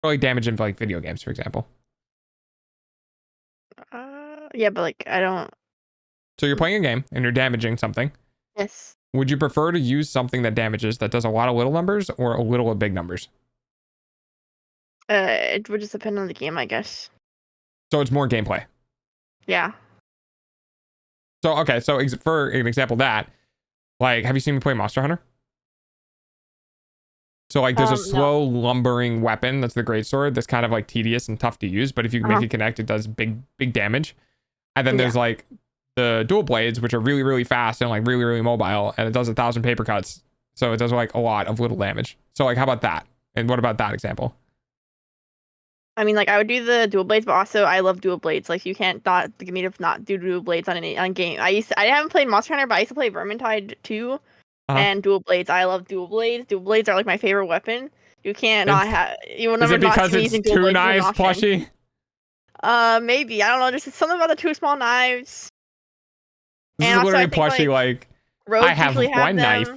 Or like damage in like video games, for example. Yeah, but like I don't. So you're playing a game and you're damaging something. Yes. Would you prefer to use something that damages that does a lot of little numbers or a little of big numbers? It would just depend on the game, I guess. So it's more gameplay. Yeah. So okay, so for an example, that like, have you seen me play Monster Hunter? So like, there's a slow lumbering weapon that's the greatsword that's kind of like tedious and tough to use, but if you can make it connect, it does big damage. And then there's like the dual blades, which are really, really fast and like really, really mobile, and it does 1,000 paper cuts. So it does like a lot of little damage. So like, how about that? And what about that example? I mean, like I would do the dual blades, but also I love dual blades. Like you can't not get me to not do dual blades on game. I haven't played Monster Hunter, but I used to play Vermintide 2 and dual blades. I love dual blades. Dual blades are like my favorite weapon. You can't not have. You will never not see me using dual blades. Is it because it's two knives, Plushy? Maybe. I don't know. Just something about the two small knives. This is literally Plushy like I have one knife,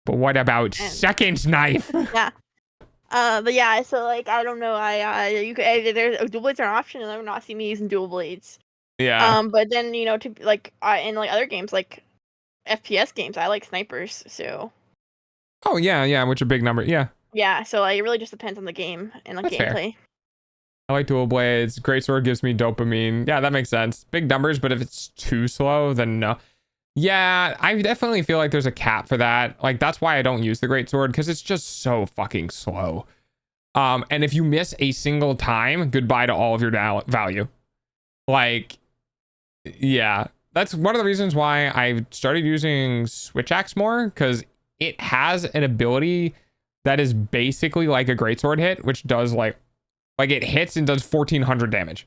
but what about second knife? Yeah. But yeah, so like I don't know. You could there's dual blades are an option, and I would not see me using dual blades. Yeah. But then to like in like other games like FPS games, I like snipers. So. Oh yeah, which a big number. Yeah. Yeah, so like it really just depends on the game and like gameplay. Fair. I like dual blades. Greatsword gives me dopamine. Yeah, that makes sense. Big numbers, but if it's too slow, then no. Yeah, I definitely feel like there's a cap for that. Like that's why I don't use the greatsword, because it's just so fucking slow. And if you miss a single time, goodbye to all of your value. Like, yeah, that's one of the reasons why I started using switch axe more, because it has an ability that is basically like a greatsword hit, which does like it hits and does 1,400 damage,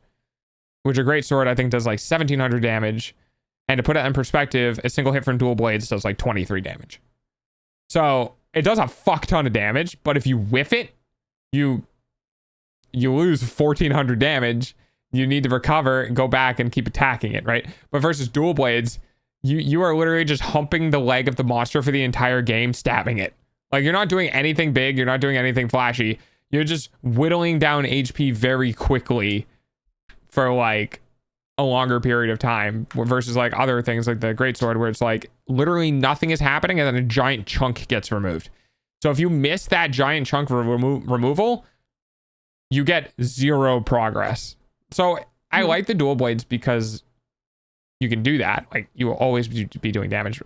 which a greatsword I think does like 1,700 damage. And to put it in perspective, a single hit from dual blades does like 23 damage. So it does a fuck ton of damage, but if you whiff it, you lose 1,400 damage. You need to recover and go back and keep attacking it, right? But versus dual blades, you are literally just humping the leg of the monster for the entire game, stabbing it. Like you're not doing anything big, you're not doing anything flashy. You're just whittling down HP very quickly for like a longer period of time versus like other things like the greatsword where it's like literally nothing is happening and then a giant chunk gets removed. So if you miss that giant chunk removal, you get 0 progress. So I like the dual blades because you can do that. Like you will always be doing damage.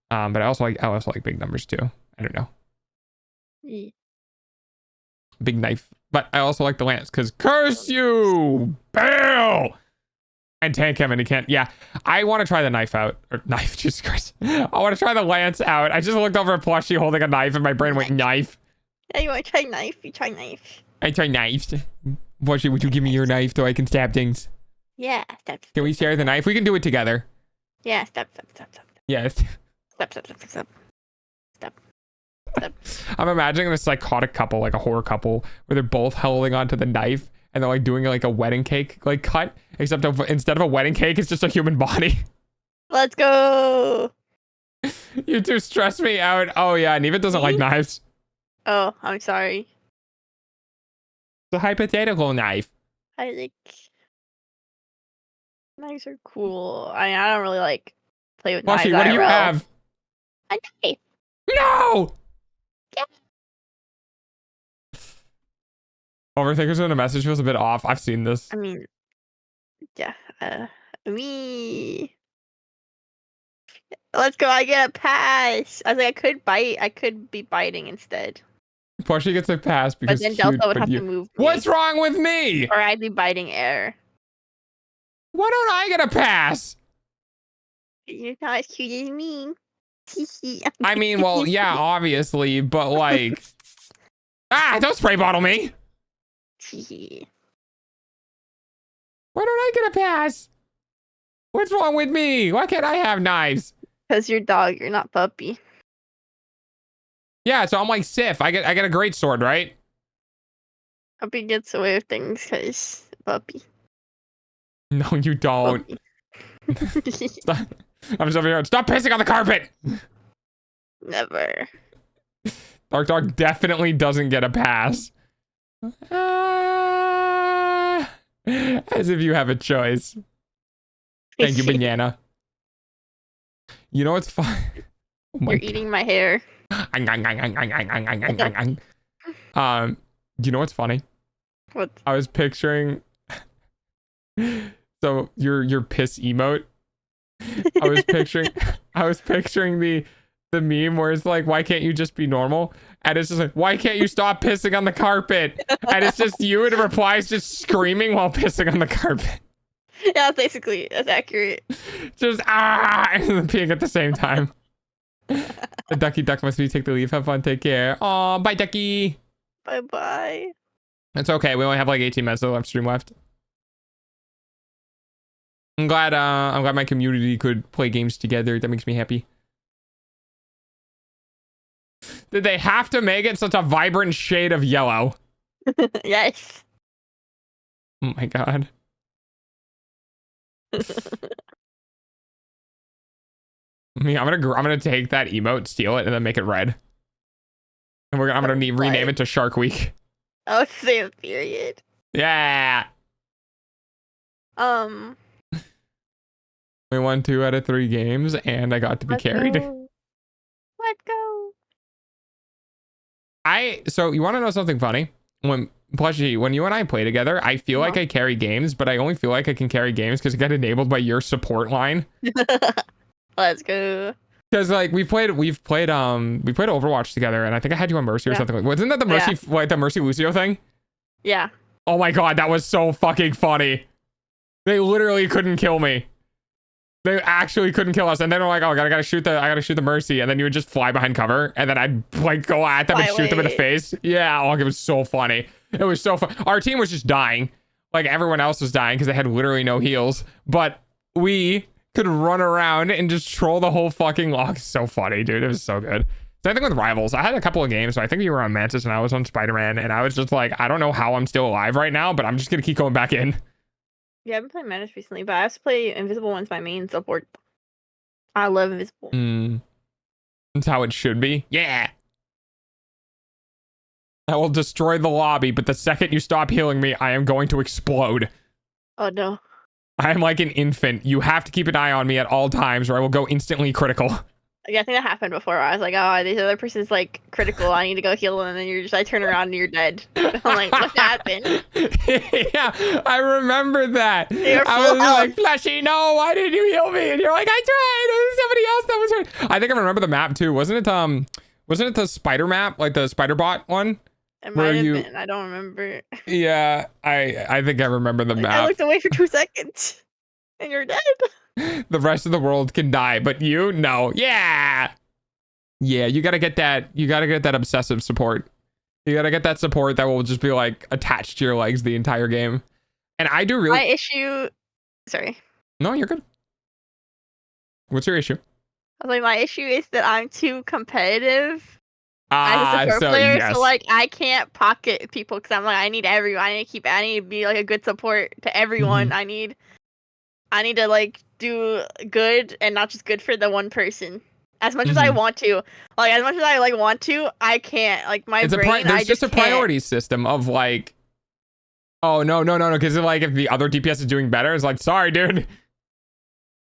But I also like big numbers too. I don't know. Yeah. Big knife. But I also like the lance because curse you, bail. And tank him and he can't. Yeah, I want to try the knife out. Or knife, Jesus Christ. I want to try the lance out. I just looked over at Plushy holding a knife and my brain went knife. Yeah, you want to try knife? You try knife. I try knives. Plushy, would you give me your knife so I can stab things? Yeah, step. Can we share the knife? We can do it together. Yeah, step. Yes. Step. I'm imagining this psychotic couple, like a horror couple, where they're both holding onto the knife and they're like doing like a wedding cake like cut, except instead of a wedding cake, it's just a human body. Let's go. You two stress me out. Oh yeah, Neva doesn't like knives. Oh, I'm sorry. It's a hypothetical knife. I think knives are cool. I don't really like play with Plushy, knives. what do you IRL. have? A knife. No! Yeah. Overthinker's when a message feels a bit off. I've seen this. I mean, yeah. Me. Let's go. I get a pass. I was like, I could bite. I could be biting instead. Plushy gets a pass But because then Delta cute, would but have you... to move me. What's wrong with me? Or I'd be biting air. Why don't I get a pass? You're not as cute as me. I mean, well, yeah, obviously, but like... don't spray bottle me! Why don't I get a pass? What's wrong with me? Why can't I have knives? Because you're dog, you're not puppy. Yeah, so I'm like Sif. I get a great sword, right? Puppy gets away with things because puppy. No, you don't. Stop. I'm just over here. Stop pissing on the carpet! Never. Dark Dog definitely doesn't get a pass. As if you have a choice. Thank you, banana. You know what's fun? Oh You're eating my hair. You know what's funny? What? I was picturing so your piss emote. I was picturing the meme where it's like, why can't you just be normal? And it's just like, why can't you stop pissing on the carpet? And it's just you and it replies just screaming while pissing on the carpet. Yeah, basically, that's accurate. Just and then peeing at the same time. The ducky duck must be take the leave. Have fun. Take care. Oh, bye, ducky. Bye bye. It's okay. We only have like 18 minutes of stream left. I'm glad my community could play games together. That makes me happy. Did they have to make it such a vibrant shade of yellow? Yes. Oh my god. I mean, I'm gonna take that emote, steal it, and then make it red. And I'm gonna rename it to Shark Week. Oh, same period. Yeah. We won 2 out of 3 games, and I got to be carried. Let's go. So you want to know something funny? When Plushy, when you and I play together, I feel like I carry games, but I only feel like I can carry games because it got enabled by your support line. Let's go. Because like we've played Overwatch together, and I think I had you on Mercy or something. Wasn't that the Mercy like the Mercy Lucio thing? Yeah. Oh my god, that was so fucking funny. They literally couldn't kill me. They actually couldn't kill us, and then we're like, oh, I gotta shoot the Mercy, and then you would just fly behind cover, and then I'd like go at them and shoot them in the face. Yeah, oh, it was so funny. It was so fun. Our team was just dying, like everyone else was dying because they had literally no heals, but we could run around and just troll the whole fucking log. So funny, dude. It was so good. Same thing with Rivals. I had a couple of games, so I think you were on Mantis and I was on Spider-Man, and I was just like, I don't know how I'm still alive right now, but I'm just gonna keep going back in. Yeah, I've been playing Mantis recently, but I have to play Invisible One's my main support. I love Invisible. That's how it should be. Yeah. I will destroy the lobby, but the second you stop healing me, I am going to explode. Oh no. I am like an infant. You have to keep an eye on me at all times or I will go instantly critical. Yeah, I think that happened before. I was like, oh, this other person's like critical. I need to go heal them. And then I turn around and you're dead. I'm like, what happened? Yeah, I remember that. I was like, Plushy, no, why didn't you heal me? And you're like, I tried. There's somebody else that was hurt. I think I remember the map too. Wasn't it the spider map, like the spider bot one? It might have been. I don't remember. Yeah, I think I remember the map. I looked away for 2 seconds. And you're dead. The rest of the world can die, but you, no. Yeah. Yeah, you gotta get that obsessive support. You gotta get that support that will just be like attached to your legs the entire game. And I do really. My issue. Sorry. No, you're good. What's your issue? I was like, my issue is that I'm too competitive as a support player. Yes. So like, I can't pocket people because I'm like, I need everyone. I need to be like a good support to everyone. I need to like do good and not just good for the one person. As much as I want to, like as much as I like want to, I can't. Like my brain, there's I just a can't. priority system of like, oh no, because like if the other DPS is doing better, it's like, sorry, dude.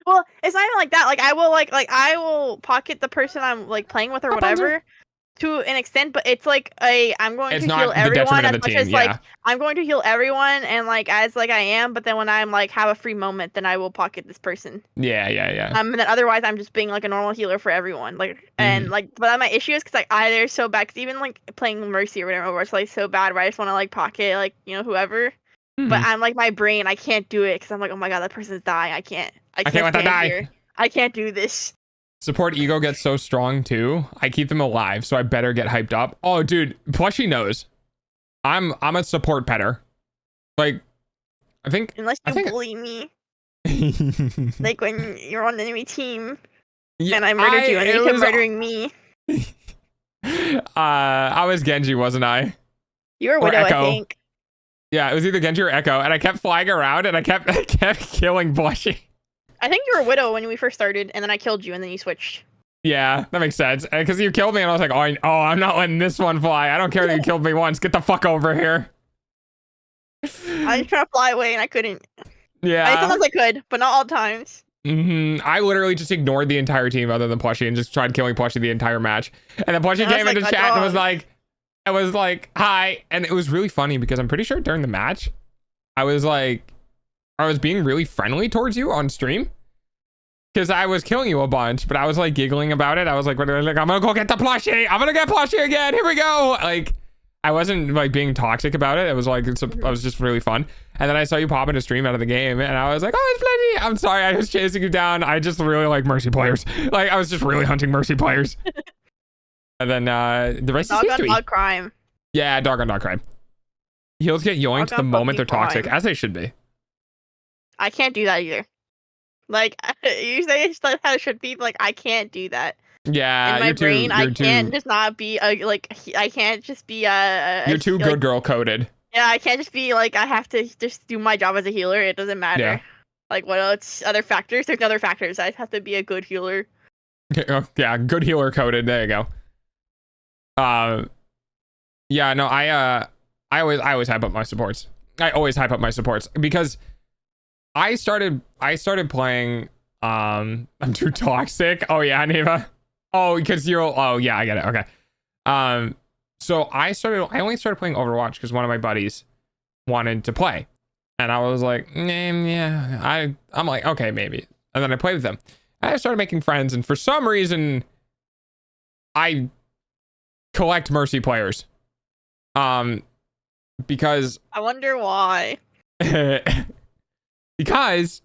Well, it's not even like that. Like I will I will pocket the person I'm like playing with or whatever to an extent, but it's like I'm going to heal everyone as much as like I'm going to heal everyone and like as like I am, but then when I'm like have a free moment, then I will pocket this person. Yeah. And then otherwise I'm just being like a normal healer for everyone. Like and like, but my issue is because like either so bad, cause even like playing Mercy or whatever, where it's like so bad where I just want to like pocket like whoever. But I'm like my brain, I can't do it because I'm like, oh my god, that person's dying. I can't let that die. Here. I can't do this. Support ego gets so strong too. I keep them alive, so I better get hyped up. Oh, dude, Plushy knows. I'm a support petter. Like, I think unless you bully me, like when you're on the enemy team, and I murdered you, and you kept murdering me. I was Genji, wasn't I? You were Widow, I think. Yeah, it was either Genji or Echo, and I kept flying around, and I kept killing Plushy. I think you were Widow when we first started, and then I killed you, and then you switched. Yeah, that makes sense. Because you killed me, and I was like, I'm not letting this one fly. I don't care that you killed me once. Get the fuck over here. I was trying to fly away, and I couldn't. Yeah. Sometimes I could, but not all times. I literally just ignored the entire team other than Plushy and just tried killing Plushy the entire match. And then Plushy came into chat and was like, hi. And it was really funny because I'm pretty sure during the match, I was being really friendly towards you on stream. Because I was killing you a bunch, but I was like giggling about it. I was like, I'm gonna go get the Plushy. I'm gonna get Plushy again. Here we go. Like, I wasn't like being toxic about it. It was like, I was just really fun. And then I saw you pop into stream out of the game and I was like, oh, it's Plushy. I'm sorry. I was chasing you down. I just really like Mercy players. Like, I was just really hunting Mercy players. And then the rest is history. Dog crime. Yeah, dog on dog crime. Heels get yoinked the moment they're toxic, as they should be. I can't do that either. Like, you say it's like how it should be, but like, I can't do that. Yeah, in my brain, I can't just not be I can't just be you're too good girl coded. Yeah, I can't just be like, I have to just do my job as a healer. It doesn't matter. Yeah. Like, what else? Other factors? There's other factors. I have to be a good healer. Yeah, good healer coded. There you go. Yeah, no, I always hype up my supports. I always hype up my supports because I started playing. I'm too toxic. Oh yeah, Neva. Oh, because oh yeah, I get it. Okay. So I only started playing Overwatch because one of my buddies wanted to play, and I was like, yeah, I'm like, okay, maybe. And then I played with them. And I started making friends, and for some reason, I collect Mercy players. Because I wonder why. Because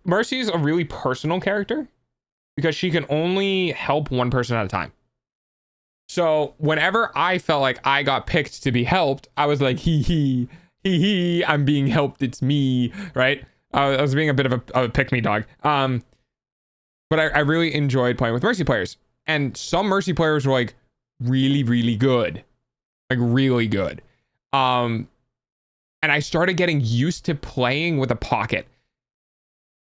Mercy is a really personal character because she can only help one person at a time. So whenever I felt like I got picked to be helped, I was like, hee, I'm being helped. It's me, right? I was being a bit of a pick-me dog. But I really enjoyed playing with Mercy players. And some Mercy players were like really, really good. Like really good. And I started getting used to playing with a pocket.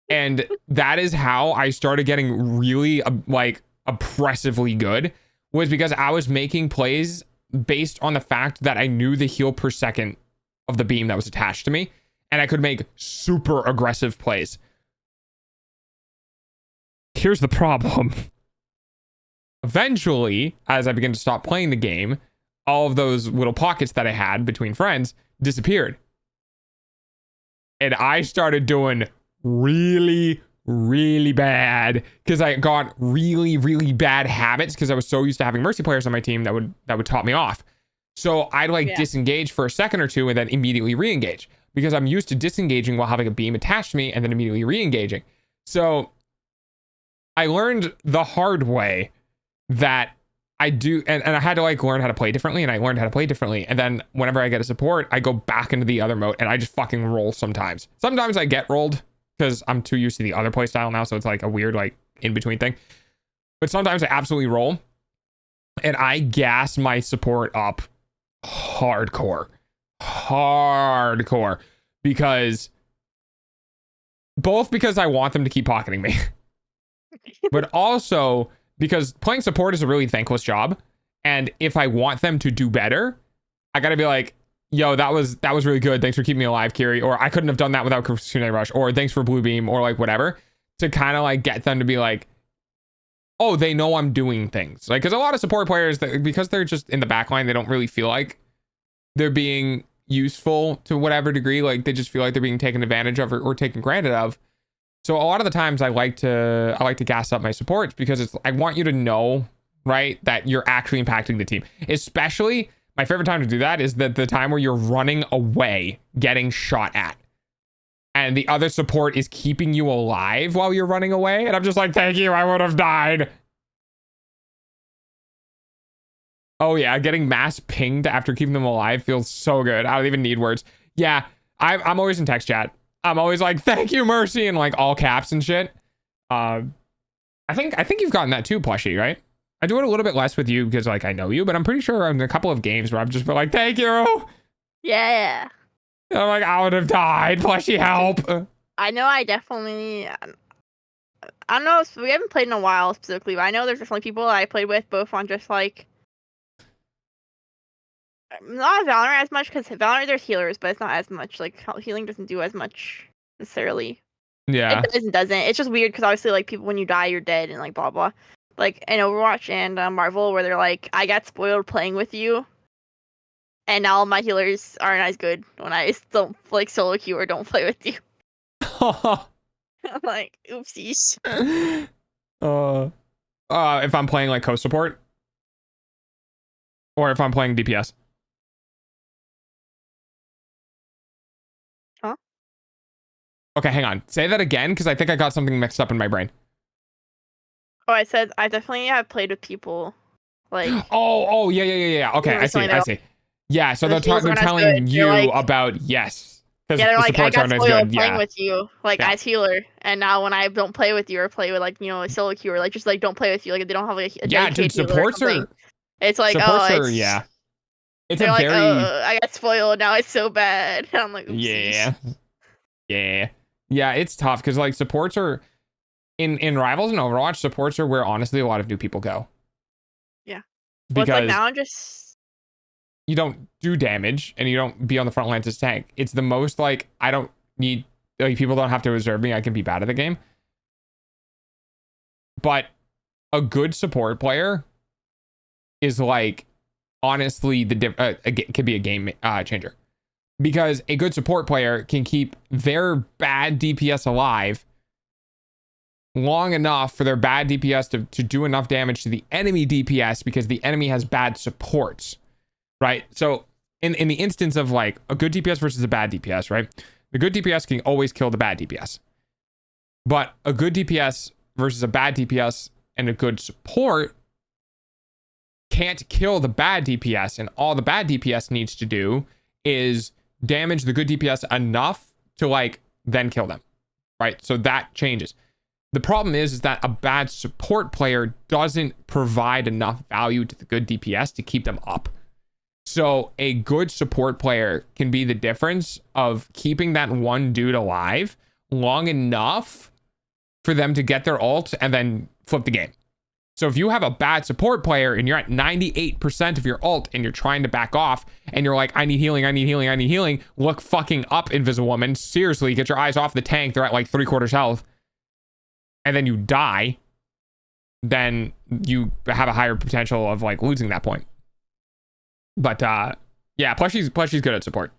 And that is how I started getting really like oppressively good, was because I was making plays based on the fact that I knew the heal per second of the beam that was attached to me, and I could make super aggressive plays. Here's the problem. Eventually, as I began to stop playing the game, all of those little pockets that I had between friends disappeared. And I started doing really, really bad because I got really, really bad habits because I was so used to having Mercy players on my team that would top me off. So I'd disengage for a second or two and then immediately re-engage because I'm used to disengaging while having a beam attached to me and then immediately re-engaging. So I learned the hard way that I do, and I had to like learn how to play differently, and I learned how to play differently. And then whenever I get a support, I go back into the other mode and I just fucking roll sometimes. Sometimes I get rolled because I'm too used to the other play style now. So it's like a weird, like in between thing. But sometimes I absolutely roll and I gas my support up hardcore, because I want them to keep pocketing me, but also because playing support is a really thankless job. And if I want them to do better, I gotta be like, yo, that was really good. Thanks for keeping me alive, Kiri. Or I couldn't have done that without Kusune Rush. Or thanks for Blue Beam, or like whatever, to kind of like get them to be like, oh, they know I'm doing things. Like, because a lot of support players, because they're just in the backline, they don't really feel like they're being useful to whatever degree. Like, they just feel like they're being taken advantage of or taken granted of. So a lot of the times I like to gas up my supports because I want you to know, right, that you're actually impacting the team. Especially, my favorite time to do that is the time where you're running away, getting shot at, and the other support is keeping you alive while you're running away. And I'm just like, thank you, I would have died. Oh yeah, getting mass pinged after keeping them alive feels so good. I don't even need words. Yeah, I'm always in text chat. I'm always like, thank you, Mercy, and like all caps and shit. I think you've gotten that too, Plushy, right? I do it a little bit less with you because like I know you, but I'm pretty sure I'm in a couple of games where I've just been like, thank you. Yeah. I'm like, I would have died. Plushy, help. I know I definitely... I don't know, we haven't played in a while specifically, but I know there's definitely people that I played with both on just like... Not Valorant as much, because Valorant there's healers, but it's not as much. Like, healing doesn't do as much necessarily. Yeah. It does and doesn't. It's just weird because obviously, like, people, when you die, you're dead and like blah blah. Like in Overwatch and Marvel, where they're like, I got spoiled playing with you, and now my healers aren't as good when I don't like solo queue or don't play with you. I'm like, oopsies. If I'm playing like co-support, or if I'm playing DPS. Huh? Okay, hang on. Say that again, because I think I got something mixed up in my brain. Oh, I said I definitely have played with people like. Oh, yeah. Okay, I see. Yeah, so they're telling you like, about yes. Yeah, they're like, I got spoiled playing with you, like as healer, and now when I don't play with you or play with like a solo queue or like just like don't play with you, like they don't have like a dedicated supports healer or something. It's like it's a very like, I got spoiled, now it's so bad. And I'm like, oopsies. Yeah, it's tough because like supports are in Rivals and Overwatch, supports are where honestly a lot of new people go. Yeah, because it's like now I'm just. You don't do damage and you don't be on the front lines as tank. It's the most like, I don't need, like, people don't have to reserve me. I can be bad at the game. But a good support player is like, honestly, can be a game changer. Because a good support player can keep their bad DPS alive long enough for their bad DPS to do enough damage to the enemy DPS because the enemy has bad supports. Right, so in the instance of like a good DPS versus a bad DPS, right? The good DPS can always kill the bad DPS. But a good DPS versus a bad DPS and a good support can't kill the bad DPS, and all the bad DPS needs to do is damage the good DPS enough to like then kill them, right? So that changes. The problem is that a bad support player doesn't provide enough value to the good DPS to keep them up. So a good support player can be the difference of keeping that one dude alive long enough for them to get their ult and then flip the game. So if you have a bad support player and you're at 98% of your ult and you're trying to back off and you're like, I need healing, look fucking up, Invisible Woman. Seriously, get your eyes off the tank. They're at like 3/4 health. And then you die. Then you have a higher potential of like losing that point. But yeah, Plushy's good at support.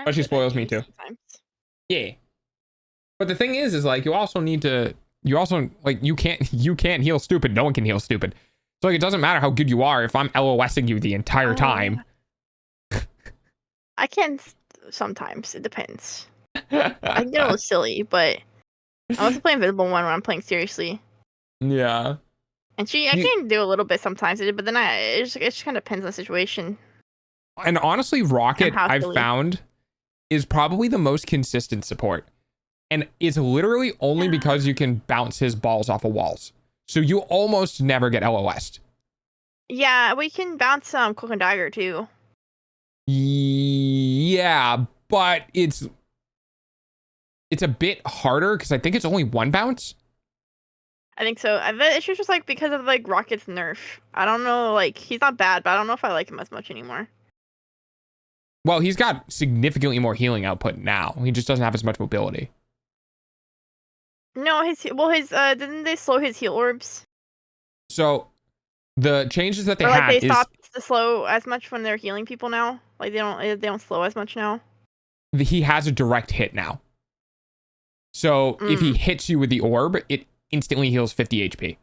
Plushy spoils me too. Sometimes. Yeah. But the thing is like you can't heal stupid. No one can heal stupid. So like it doesn't matter how good you are if I'm LOSing you the entire time. I can sometimes. It depends. I can get a little silly, but I'm also playing Invisible One when I'm playing seriously. Yeah. And I can do a little bit sometimes, but then it just kind of depends on the situation. And honestly, Rocket, I've found, is probably the most consistent support. And it's literally only because you can bounce his balls off of walls. So you almost never get LOS'd. Yeah, we can bounce Cloak and Dagger too. Yeah, but it's a bit harder because I think it's only one bounce. I think so. It's just like because of like Rocket's nerf. I don't know, like he's not bad, but I don't know if I like him as much anymore. Well, he's got significantly more healing output now. He just doesn't have as much mobility. No, his didn't they slow his heal orbs? So the changes that they had they stopped to slow as much when they're healing people now. Like they don't slow as much now. He has a direct hit now. So if he hits you with the orb, it instantly heals 50 HP.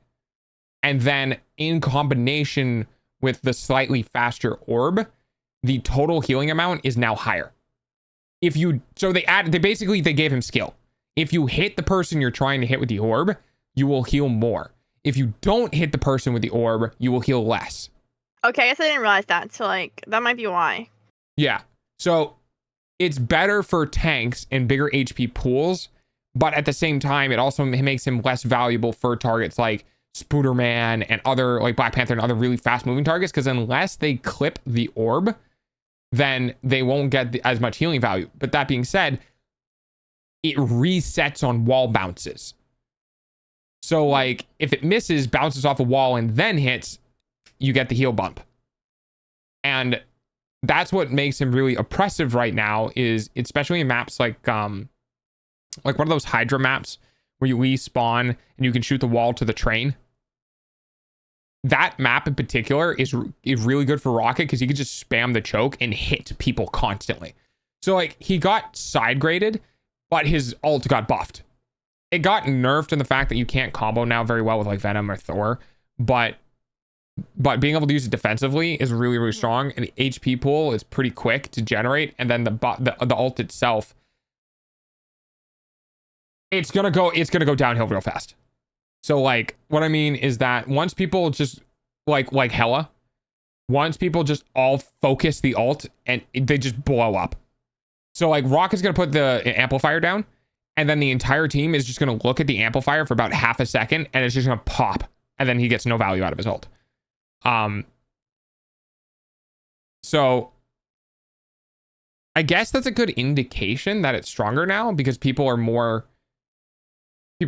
And then in combination with the slightly faster orb, the total healing amount is now higher. They gave him skill. If you hit the person you're trying to hit with the orb, you will heal more. If you don't hit the person with the orb, you will heal less. Okay, I guess I didn't realize that. So like that might be why. Yeah. So it's better for tanks and bigger HP pools, but at the same time, it also makes him less valuable for targets like Spooderman and other like Black Panther and other really fast moving targets, because unless they clip the orb, then they won't get as much healing value. But that being said, it resets on wall bounces. So like if it misses, bounces off a wall and then hits, you get the heal bump. And that's what makes him really oppressive right now, is especially in maps like one of those Hydra maps where you respawn and you can shoot the wall to the train. That map in particular is really good for Rocket because he can just spam the choke and hit people constantly. So like he got side graded, but his ult got buffed. It got nerfed in the fact that you can't combo now very well with like Venom or Thor, but being able to use it defensively is really, really strong. And the HP pool is pretty quick to generate. And then the ult itself, it's gonna go downhill real fast. So like what I mean is that once people just like Hella, once people just all focus the ult and they just blow up. So like Rocket's gonna put the amplifier down, and then the entire team is just gonna look at the amplifier for about half a second, and it's just gonna pop, and then he gets no value out of his ult. So I guess that's a good indication that it's stronger now, because people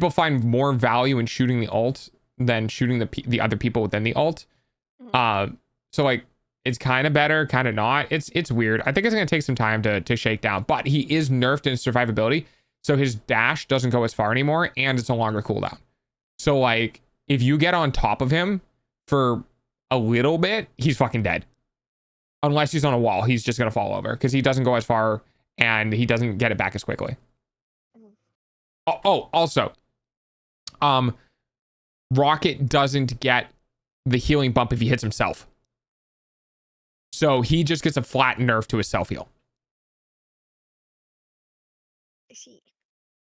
find more value in shooting the ult than shooting the other people within the ult. So like it's kind of better, kind of not. It's weird. I think it's gonna take some time to shake down, but he is nerfed in survivability, so his dash doesn't go as far anymore, and it's a longer cooldown. So like if you get on top of him for a little bit, he's fucking dead. Unless he's on a wall, he's just gonna fall over because he doesn't go as far and he doesn't get it back as quickly. Oh, also, Rocket doesn't get the healing bump if he hits himself. So he just gets a flat nerf to his self heal. I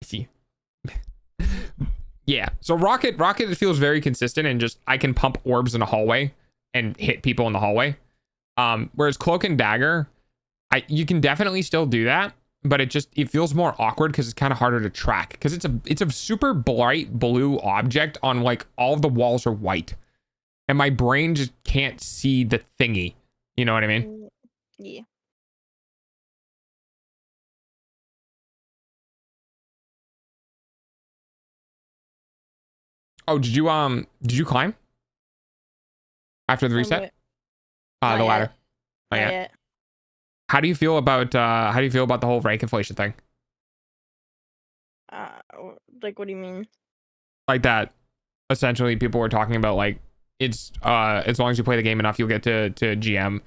see. Yeah. So Rocket feels very consistent, and just I can pump orbs in a hallway and hit people in the hallway. Whereas Cloak and Dagger, you can definitely still do that, but it feels more awkward because it's kind of harder to track, because it's a super bright blue object on like all of the walls are white, and my brain just can't see the thingy. You know what I mean? Yeah. Oh, did you climb after the reset? The ladder. Not yet. How do you feel about the whole rank inflation thing? Like what do you mean? Like that essentially people were talking about like it's as long as you play the game enough, you'll get to GM.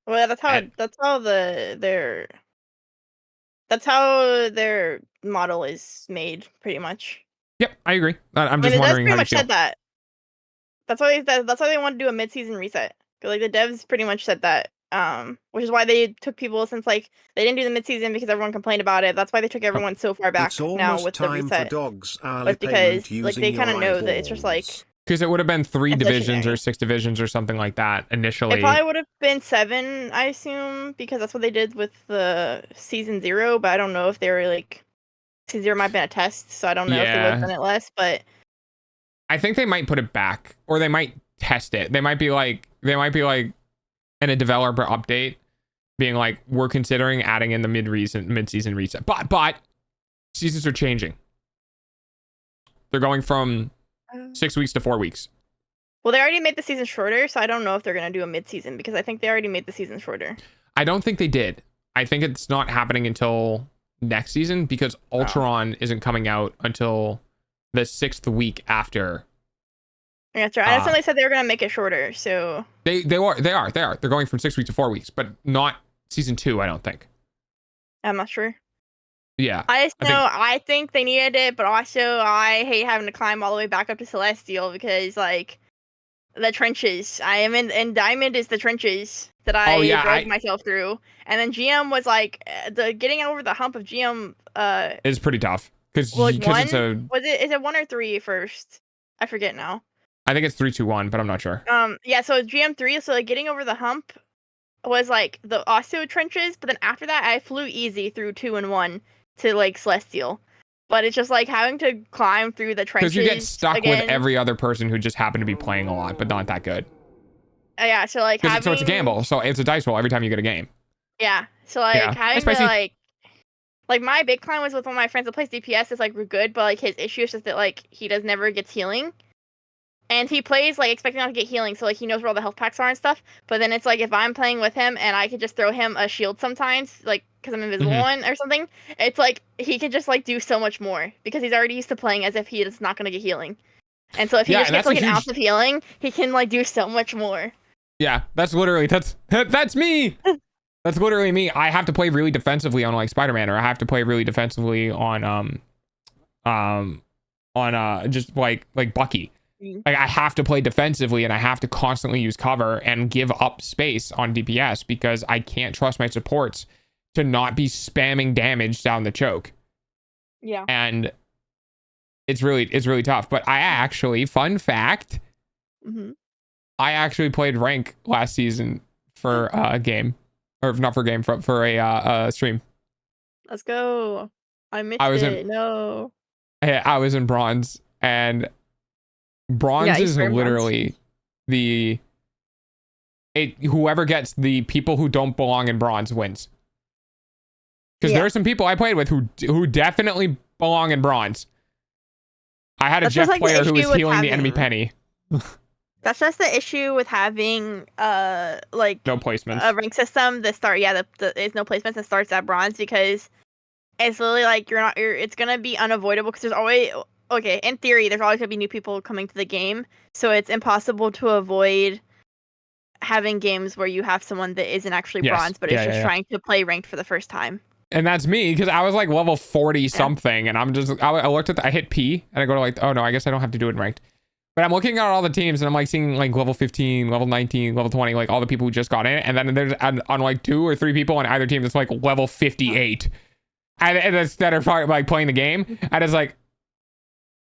Well, that's how their model is made, pretty much. Yep, I agree. I'm just wondering how you feel. Said that. That's why they want to do a mid-season reset. Like the devs pretty much said that. Which is why they took people, since like they didn't do the mid-season because everyone complained about it. That's why they took everyone so far back now with the reset. DOGS but because like they kind of know that it's just like Because it would have been 3 That's divisions legendary. or 6 divisions or something like that initially. It probably would have been 7, I assume, because that's what they did with the season 0. But I don't know if they were like season 0 might have been a test, so I don't know if they would have done it less. But I think they might put it back, or they might test it. They might be like in a developer update, being like, we're considering adding in the mid-season reset. But seasons are changing. They're going from 6 weeks to 4 weeks. Well, they already made the season shorter, so I don't know if they're gonna do a mid-season because I think they already made the season shorter. I don't think they did. I think it's not happening until next season because Ultron isn't coming out until the 6th week after. That's right. I know they said they were gonna make it shorter, so they are. They're going from 6 weeks to 4 weeks, but not season 2. I don't think. I'm not sure. Yeah. I think they needed it, but also I hate having to climb all the way back up to Celestial because like the trenches. I am in Diamond is the trenches that I dragged myself through, and then GM was like the getting over the hump of GM. Is pretty tough because it's is it 1 or 3 first? I forget now. I think it's 3, 2, 1, but I'm not sure. Yeah. So GM3. So like getting over the hump was like the Osteo trenches, but then after that I flew easy through 2 and 1 to like Celestial. But it's just like having to climb through the trenches. Because you get stuck with every other person who just happened to be playing a lot, but not that good. Yeah, so like so it's a gamble. So it's a dice roll every time you get a game. Yeah, so like having to like my big climb was with one of my friends that plays DPS. Is like we're good, but like his issue is just that like he never gets healing. And he plays like expecting not to get healing, so like he knows where all the health packs are and stuff. But then it's like if I'm playing with him and I could just throw him a shield sometimes, like because I'm invisible one or something, it's like he could just like do so much more because he's already used to playing as if he is not going to get healing. And so if he just gets like an ounce of healing, he can like do so much more. Yeah, that's literally that's me. That's literally me. I have to play really defensively on like Spider-Man, or I have to play really defensively on just like Bucky. Like I have to play defensively and I have to constantly use cover and give up space on DPS because I can't trust my supports to not be spamming damage down the choke. Yeah. And it's really tough. But I actually, fun fact, I actually played rank last season for a game, or not for a game, for a stream. Let's go. I missed it. No. I was in bronze, and bronze is literally whoever gets the people who don't belong in bronze wins. Because there are some people I played with who definitely belong in bronze. I had a Jeff player who was healing the enemy Penny. That's just the issue with having like no placements. A rank system that there's no placements that starts at bronze because it's literally like it's gonna be unavoidable because there's always in theory there's always gonna be new people coming to the game, so it's impossible to avoid having games where you have someone that isn't actually bronze but is just trying to play ranked for the first time. And that's me because I was like level 40 something, and I looked at I hit P and I go to like, oh no, I guess I don't have to do it in ranked. But I'm looking at all the teams and I'm like seeing like level 15, level 19, level 20, like all the people who just got in, and then there's on like 2 or 3 people on either team that's like level 58, and that are probably like playing the game, and it's like,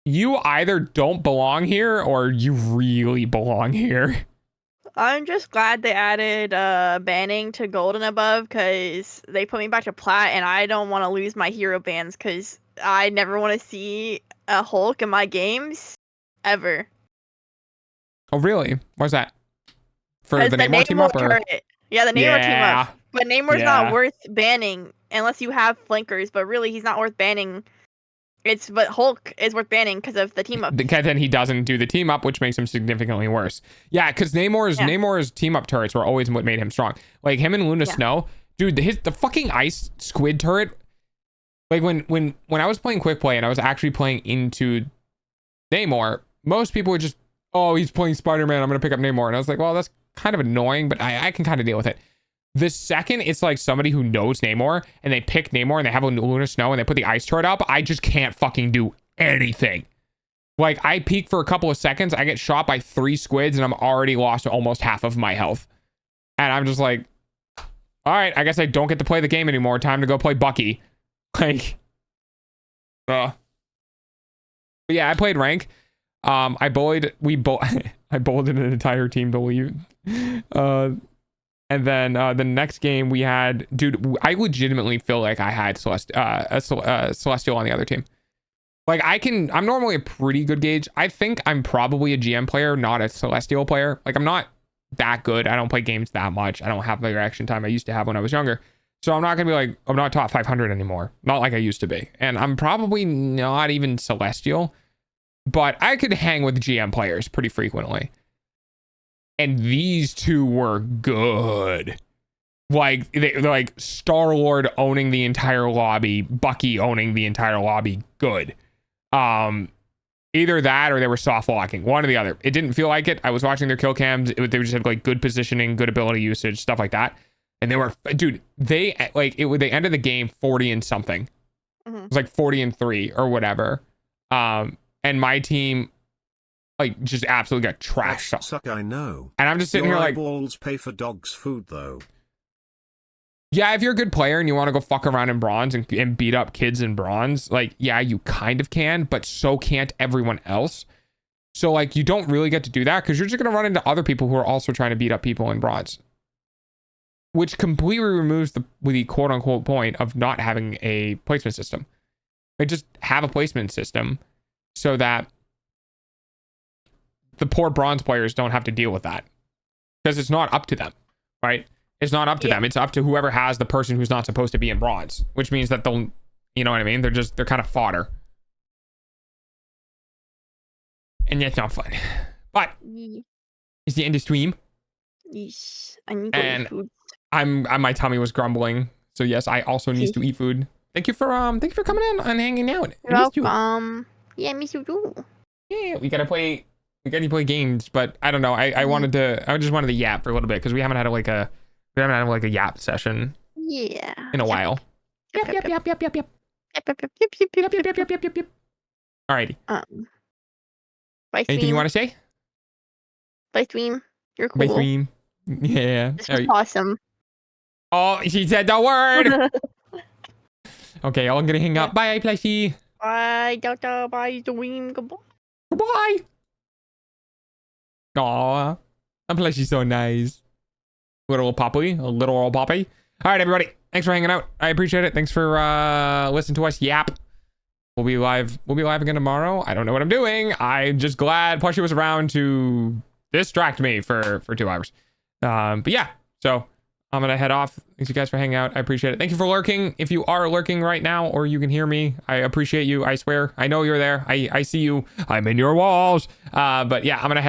you either don't belong here or you really belong here. I'm just glad they added banning to gold and above because they put me back to plat, and I don't want to lose my hero bans because I never want to see a Hulk in my games ever. Oh really? Why's that? For the Namor team up? Yeah, the Namor team up. But Namor's not worth banning unless you have flankers, but really he's not worth banning. But Hulk is worth banning because of the team up. Then he doesn't do the team up, which makes him significantly worse. Yeah, because Namor's team up turrets were always what made him strong. Like him and Luna Snow, dude. The fucking ice squid turret. Like when I was playing quick play and I was actually playing into Namor, most people would just, oh, he's playing Spider-Man, I'm gonna pick up Namor, and I was like, well, that's kind of annoying, but I can kind of deal with it. The second it's like somebody who knows Namor and they pick Namor and they have a Luna Snow and they put the ice turret up, I just can't fucking do anything. Like I peek for a couple of seconds, I get shot by 3 squids and I'm already lost almost half of my health. And I'm just like, all right, I guess I don't get to play the game anymore. Time to go play Bucky. Like, but yeah, I played rank. I bullied I bullied an entire team to leave. And then the next game we had, dude, I legitimately feel like I had Celestial on the other team. Like I'm normally a pretty good gauge. I think I'm probably a GM player, not a Celestial player. Like I'm not that good. I don't play games that much. I don't have the reaction time I used to have when I was younger. So I'm not gonna be like, I'm not top 500 anymore. Not like I used to be. And I'm probably not even Celestial, but I could hang with GM players pretty frequently. And these two were good. Like they're like Star-Lord owning the entire lobby, Bucky owning the entire lobby. Good. Either that or they were soft locking, one or the other. It didn't feel like it. I was watching their kill cams. They just had like good positioning, good ability usage, stuff like that. And they were, dude, they ended the game 40 and something. It was like 40-3 or whatever. And my team like just absolutely got trashed. Suck, I know. And I'm just sitting Your here like, eyeballs pay for dogs food though. Yeah, if you're a good player and you want to go fuck around in bronze and beat up kids in bronze, like, yeah, you kind of can, but so can't everyone else. So like, you don't really get to do that because you're just going to run into other people who are also trying to beat up people in bronze, which completely removes the quote unquote point of not having a placement system. Like, just have a placement system so that the poor bronze players don't have to deal with that, because it's not up to them, right? It's not up to them. It's up to whoever has the person who's not supposed to be in bronze, which means that they'll, you know what I mean? They're kind of fodder. And that's not fun. But it's the end of stream. Yes. I need and food. my tummy was grumbling. So yes, I also need to eat food. Thank you for coming in and hanging out. You're welcome. Yeah, I miss you too. Yeah, we gotta play games, but I don't know. I just wanted to yap for a little bit because we haven't had like a yap session. Yeah. In a while. Yep. Alrighty. Bye, anything you want to say? Bye, stream. You're cool. Bye, stream. Yeah. This was awesome. Oh, she said the word. Okay, I'm gonna hang up. Bye, Plushy. Bye, Doctor. Bye, stream. Goodbye. Goodbye. Aw, I'm Plushy's so nice. Literal poppy. All right, everybody. Thanks for hanging out. I appreciate it. Thanks for listening to us yap. We'll be live again tomorrow. I don't know what I'm doing. I'm just glad Plushy was around to distract me for 2 hours. But yeah, so I'm gonna head off. Thanks you guys for hanging out. I appreciate it. Thank you for lurking. If you are lurking right now or you can hear me, I appreciate you. I swear. I know you're there. I see you. I'm in your walls. But yeah, I'm gonna head off.